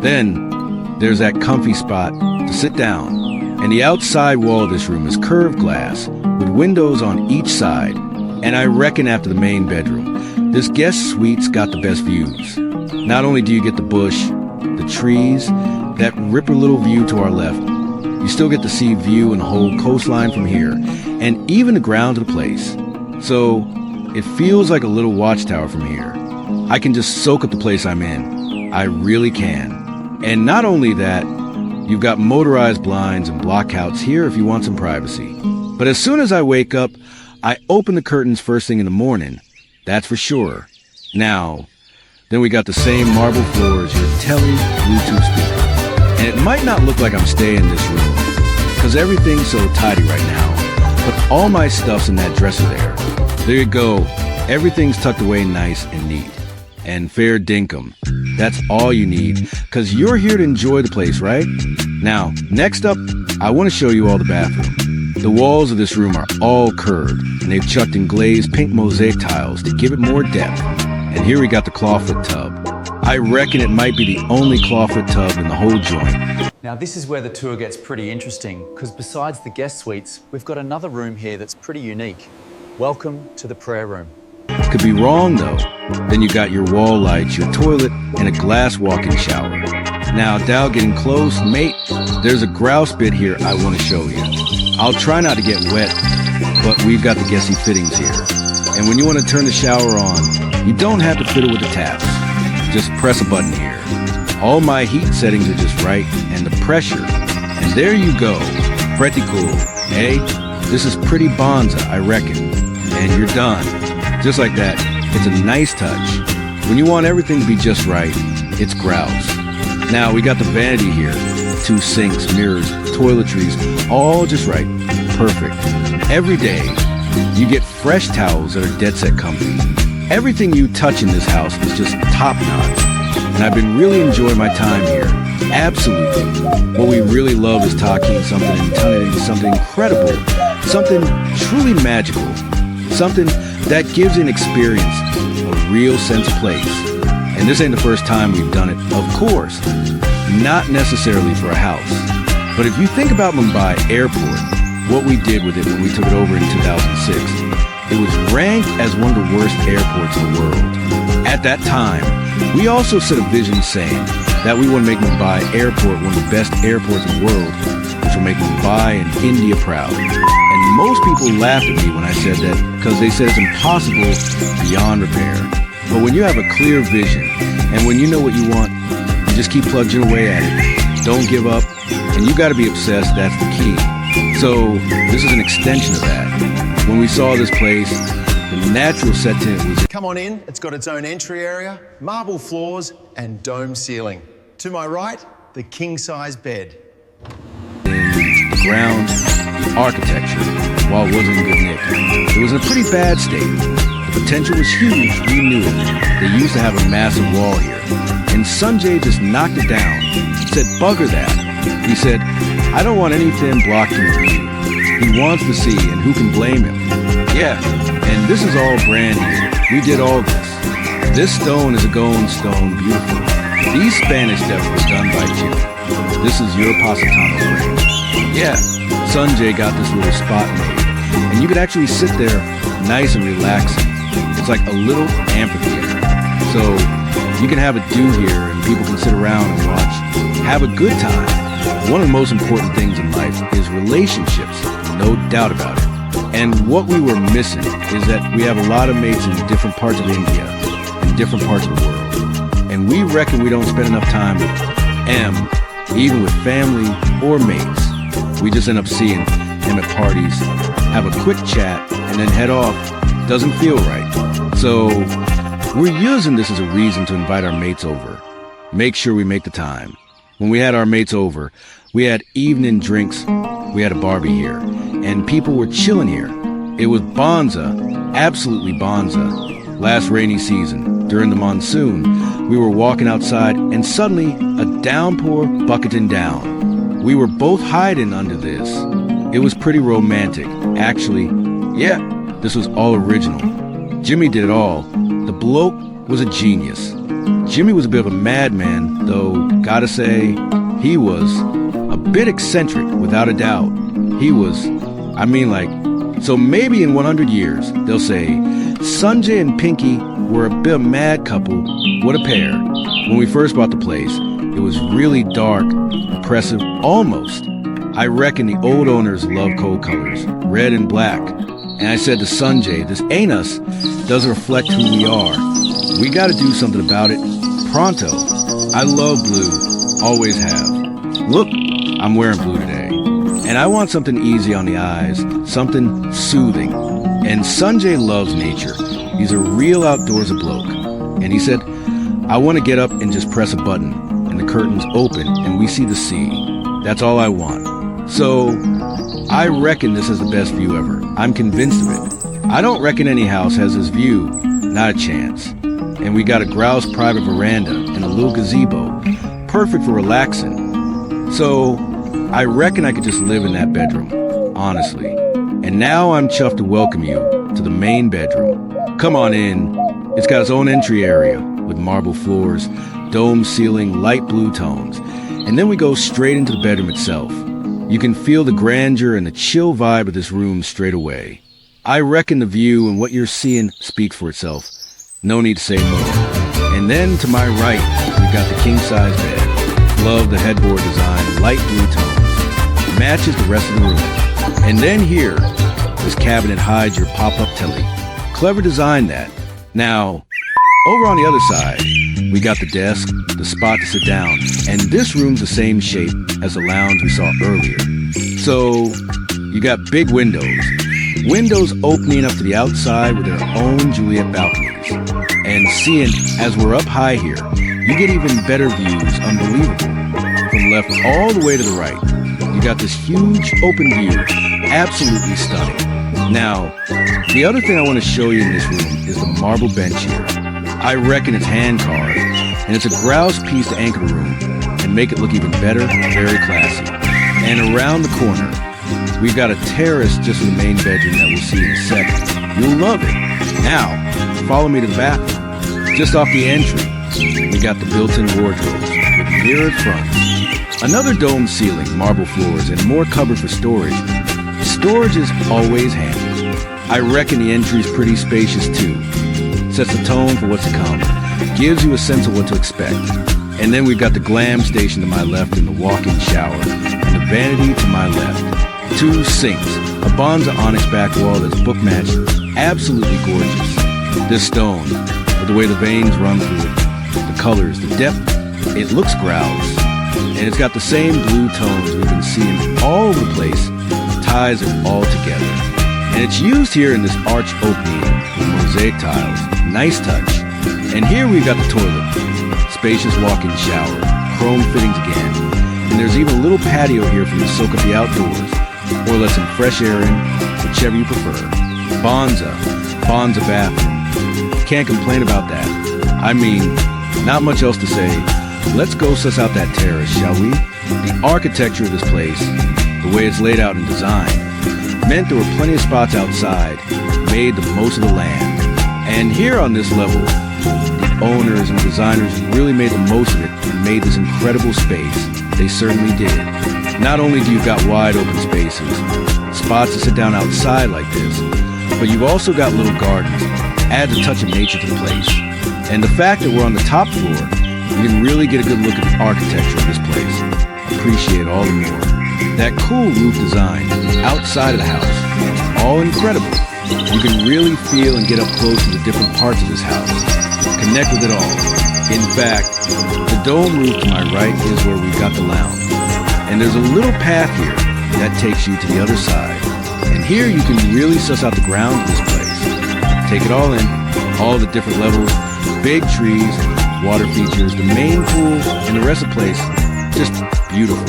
Then, there's that comfy spot to sit down. And the outside wall of this room is curved glass with windows on each side. And I reckon after the main bedroom, this guest suite's got the best views. Not only do you get the bush, the trees, that ripper little view to our left, you still get to see view and the whole coastline from here, and even the ground of the place. So, it feels like a little watchtower from here. I can just soak up the place I'm in. I really can. And not only that, you've got motorized blinds and blockouts here if you want some privacy. But as soon as I wake up, I open the curtains first thing in the morning. That's for sure. Now, then we got the same marble floors, your telly, Bluetooth speaker. And it might not look like I'm staying in this room, because everything's so tidy right now, but all my stuff's in that dresser there. There you go. Everything's tucked away nice and neat. And fair dinkum. That's all you need, because you're here to enjoy the place, right? Now, next up, I want to show you all the bathroom. The walls of this room are all curved, and they've chucked in glazed pink mosaic tiles to give it more depth. And here we got the clawfoot tub. I reckon it might be the only clawfoot tub in the whole joint.
Now this is where the tour gets pretty interesting, because besides the guest suites, we've got another room here that's pretty unique. Welcome to the prayer room.
Could be wrong though. Then you got your wall lights, your toilet, and a glass walk-in shower. Now, Dow, getting close, mate, there's a grouse bit here I want to show you. I'll try not to get wet, but we've got the guessy fittings here. And when you want to turn the shower on, you don't have to fiddle with the taps. Just press a button here. All my heat settings are just right, and the pressure. And there you go. Pretty cool, eh? This is pretty bonza, I reckon. And you're done. Just like that, it's a nice touch. When you want everything to be just right, it's grouse. Now, we got the vanity here. 2 sinks, mirrors, toiletries, all just right. Perfect. Every day, you get fresh towels that are dead set comfy. Everything you touch in this house is just top notch. And I've been really enjoying my time here. Absolutely. What we really love is taking something and turning it into something incredible, something truly magical, something that gives an experience, a real sense of place. And this ain't the first time we've done it, of course. Not necessarily for a house. But if you think about Mumbai Airport, what we did with it when we took it over in 2006, it was ranked as one of the worst airports in the world. At that time, we also set a vision saying that we want to make Mumbai Airport one of the best airports in the world, which will make Mumbai and India proud. And most people laughed at me when I said that because they said it's impossible beyond repair. But when you have a clear vision and when you know what you want, you just keep plugging away at it. Don't give up. And you got to be obsessed. That's the key. So this is an extension of that. When we saw this place, the natural set to it was...
Come on in. It's got its own entry area, marble floors, and dome ceiling. To my right, the king-size bed.
The ground, architecture, while it wasn't in good nick, it was in a pretty bad state. The potential was huge, we knew it. They used to have a massive wall here. And Sanjay just knocked it down, said, bugger that. He said, I don't want anything blocking the view. He wants to see, and who can blame him? Yeah, and this is all brand new. We did all this. This stone is a going stone, beautiful. These Spanish steps were done by Jim. This is your Positano frame. Yeah, Sanjay got this little spot made. And you could actually sit there nice and relaxing. It's like a little amphitheater. So you can have a do here and people can sit around and watch. Have a good time. One of the most important things in life is relationships, no doubt about it. And what we were missing is that we have a lot of mates in different parts of India, in different parts of the world. And we reckon we don't spend enough time with M, even with family or mates. We just end up seeing him at parties, have a quick chat, and then head off. Doesn't feel right. So we're using this as a reason to invite our mates over. Make sure we make the time. When we had our mates over, we had evening drinks. We had a Barbie here, and people were chilling here. It was bonza, absolutely bonza. Last rainy season, during the monsoon, we were walking outside, and suddenly a downpour bucketing down. We were both hiding under this. It was pretty romantic. Actually, yeah, this was all original. Jimmy did it all. The bloke was a genius. Jimmy was a bit of a madman, though, gotta say, he was a bit eccentric, without a doubt. He was, so maybe in 100 years, they'll say, Sanjay and Pinky were a bit of a mad couple, what a pair. When we first bought the place, it was really dark, oppressive, almost. I reckon the old owners love cold colors, red and black. And I said to Sanjay, this ain't us, doesn't reflect who we are. We gotta do something about it, pronto. I love blue, always have. Look, I'm wearing blue today. And I want something easy on the eyes, something soothing. And Sanjay loves nature. He's a real outdoorsy bloke. And he said, I want to get up and just press a button, and the curtains open, and we see the sea. That's all I want. So, I reckon this is the best view ever. I'm convinced of it. I don't reckon any house has this view. Not a chance. And we got a grouse private veranda and a little gazebo. Perfect for relaxing. So, I reckon I could just live in that bedroom, honestly. And now I'm chuffed to welcome you to the main bedroom. Come on in. It's got its own entry area with marble floors, dome ceiling, light blue tones. And then we go straight into the bedroom itself. You can feel the grandeur and the chill vibe of this room straight away. I reckon the view and what you're seeing speak for itself. No need to say more. And then to my right, we've got the king-size bed. Love the headboard design, light blue tones. Matches the rest of the room. And then here, this cabinet hides your pop-up telly. Clever design that. Now, over on the other side, we got the desk, the spot to sit down, and this room's the same shape as the lounge we saw earlier. So, you got big windows. Windows opening up to the outside with their own Juliet balconies. And seeing, as we're up high here, you get even better views, unbelievable. From left all the way to the right, you got this huge open view, absolutely stunning. Now, the other thing I want to show you in this room is the marble bench here. I reckon it's hand-carved, and it's a grouse piece to anchor the room and make it look even better, very classy. And around the corner, we've got a terrace just in the main bedroom that we'll see in a second. You'll love it. Now, follow me to the bathroom. Just off the entry, we got the built-in wardrobes with mirrored fronts. Another dome ceiling, marble floors, and more cupboard for storage. Storage is always handy. I reckon the entry's pretty spacious too. Sets the tone for what's to come. Gives you a sense of what to expect. And then we've got the glam station to my left and the walk-in shower. And the vanity to my left. 2 sinks. A Bonza onyx back wall that's book-matched. Absolutely gorgeous. This stone, with the way the veins run through it, the colors, the depth, it looks grouse. And it's got the same blue tones we've been seeing all over the place, ties it all together. And it's used here in this arch opening with mosaic tiles. Nice touch. And here we've got the toilet. Spacious walk-in shower, chrome fittings again. And there's even a little patio here for you to soak up the outdoors. or let some fresh air in, whichever you prefer. Bonza bathroom. Can't complain about that. I mean, not much else to say. Let's go suss out that terrace, shall we? The architecture of this place, the way it's laid out and designed, meant there were plenty of spots outside, made the most of the land. And here on this level, the owners and designers really made the most of it and made this incredible space. They certainly did. Not only do you got wide open spaces, spots to sit down outside like this, but you've also got little gardens, adds a touch of nature to the place. And the fact that we're on the top floor, you can really get a good look at the architecture of this place. Appreciate it all the more. That cool roof design outside of the house, all incredible. You can really feel and get up close to the different parts of this house. Connect with it all. In fact, the dome roof to my right is where we've got the lounge. And there's a little path here that takes you to the other side. And here you can really suss out the grounds of this place. Take it all in, all the different levels, big trees, water features, the main pool, and the rest of the place, just beautiful.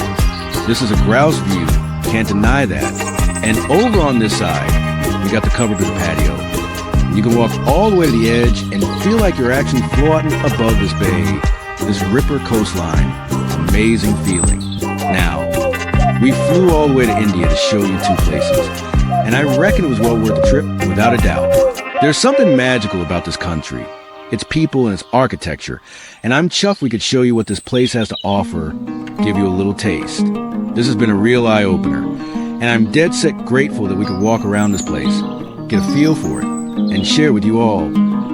This is a grouse view, can't deny that. And over on this side, we got the covered with patio. You can walk all the way to the edge and feel like you're actually floating above this bay, this ripper coastline. Amazing feeling. Now, we flew all the way to India to show you two places, and I reckon it was well worth the trip, without a doubt. There's something magical about this country, its people and its architecture, and I'm chuffed we could show you what this place has to offer, give you a little taste. This has been a real eye-opener, and I'm dead set grateful that we could walk around this place, get a feel for it, and share with you all,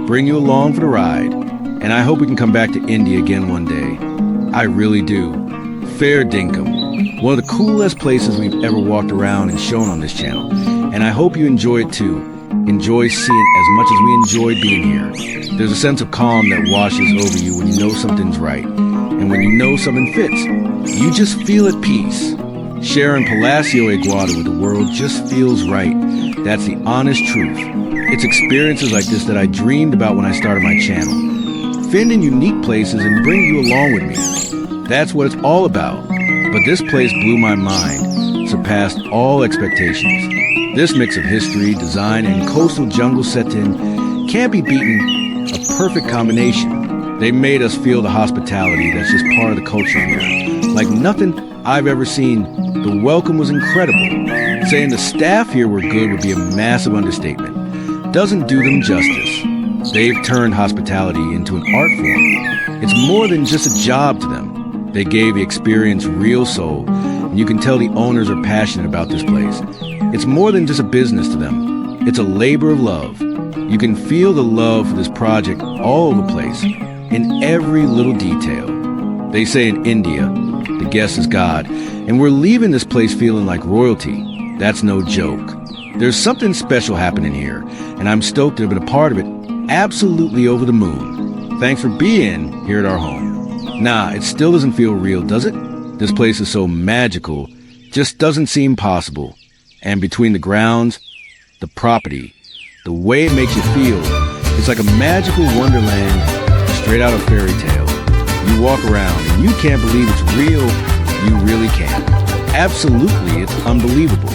bring you along for the ride, and I hope we can come back to India again one day. I really do. Fair dinkum, one of the coolest places we've ever walked around and shown on this channel, and I hope you enjoy it too. Enjoy seeing as much as we enjoyed being here. There's a sense of calm that washes over you when you know something's right, and when you know something fits, you just feel at peace. Sharing Palacio Aguada with the world just feels right. That's the honest truth. It's experiences like this that I dreamed about when I started my channel. Finding unique places and bring you along with me. That's what it's all about. But this place blew my mind, surpassed all expectations. This mix of history, design, and coastal jungle set in can't be beaten. A perfect combination. They made us feel the hospitality that's just part of the culture here. Like nothing I've ever seen. The welcome was incredible. Saying the staff here were good would be a massive understatement. Doesn't do them justice. They've turned hospitality into an art form. It's more than just a job to them. They gave the experience real soul, and you can tell the owners are passionate about this place. It's more than just a business to them. It's a labor of love. You can feel the love for this project all over the place, in every little detail. They say in India, the guest is God, and we're leaving this place feeling like royalty. That's no joke. There's something special happening here, and I'm stoked to have been a part of it. Absolutely over the moon. Thanks for being here at our home. Nah, it still doesn't feel real, does it? This place is so magical, just doesn't seem possible. And between the grounds, the property, the way it makes you feel, it's like a magical wonderland straight out of fairy tale. You walk around and you can't believe it's real. You really can't. Absolutely, it's unbelievable.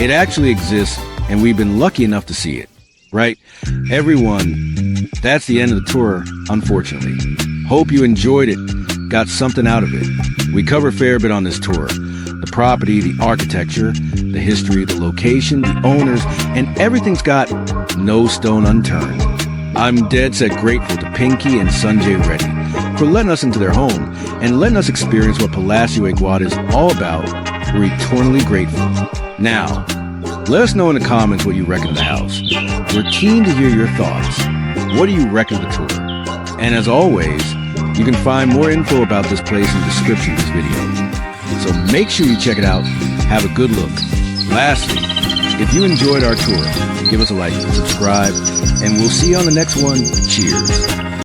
It actually exists, and we've been lucky enough to see it. Right? Everyone, that's the end of the tour, unfortunately. Hope you enjoyed it, got something out of it. We cover a fair bit on this tour. The property, the architecture, the history, the location, the owners, and everything's got no stone unturned. I'm dead set grateful to Pinky and Sanjay Reddy for letting us into their home and letting us experience what Palacio Aguada is all about. We're eternally grateful. Now, let us know in the comments what you reckon of the house. We're keen to hear your thoughts. What do you reckon of the tour? And as always, you can find more info about this place in the description of this video. So make sure you check it out. Have a good look. Lastly, if you enjoyed our tour, give us a like and subscribe, and we'll see you on the next one. Cheers.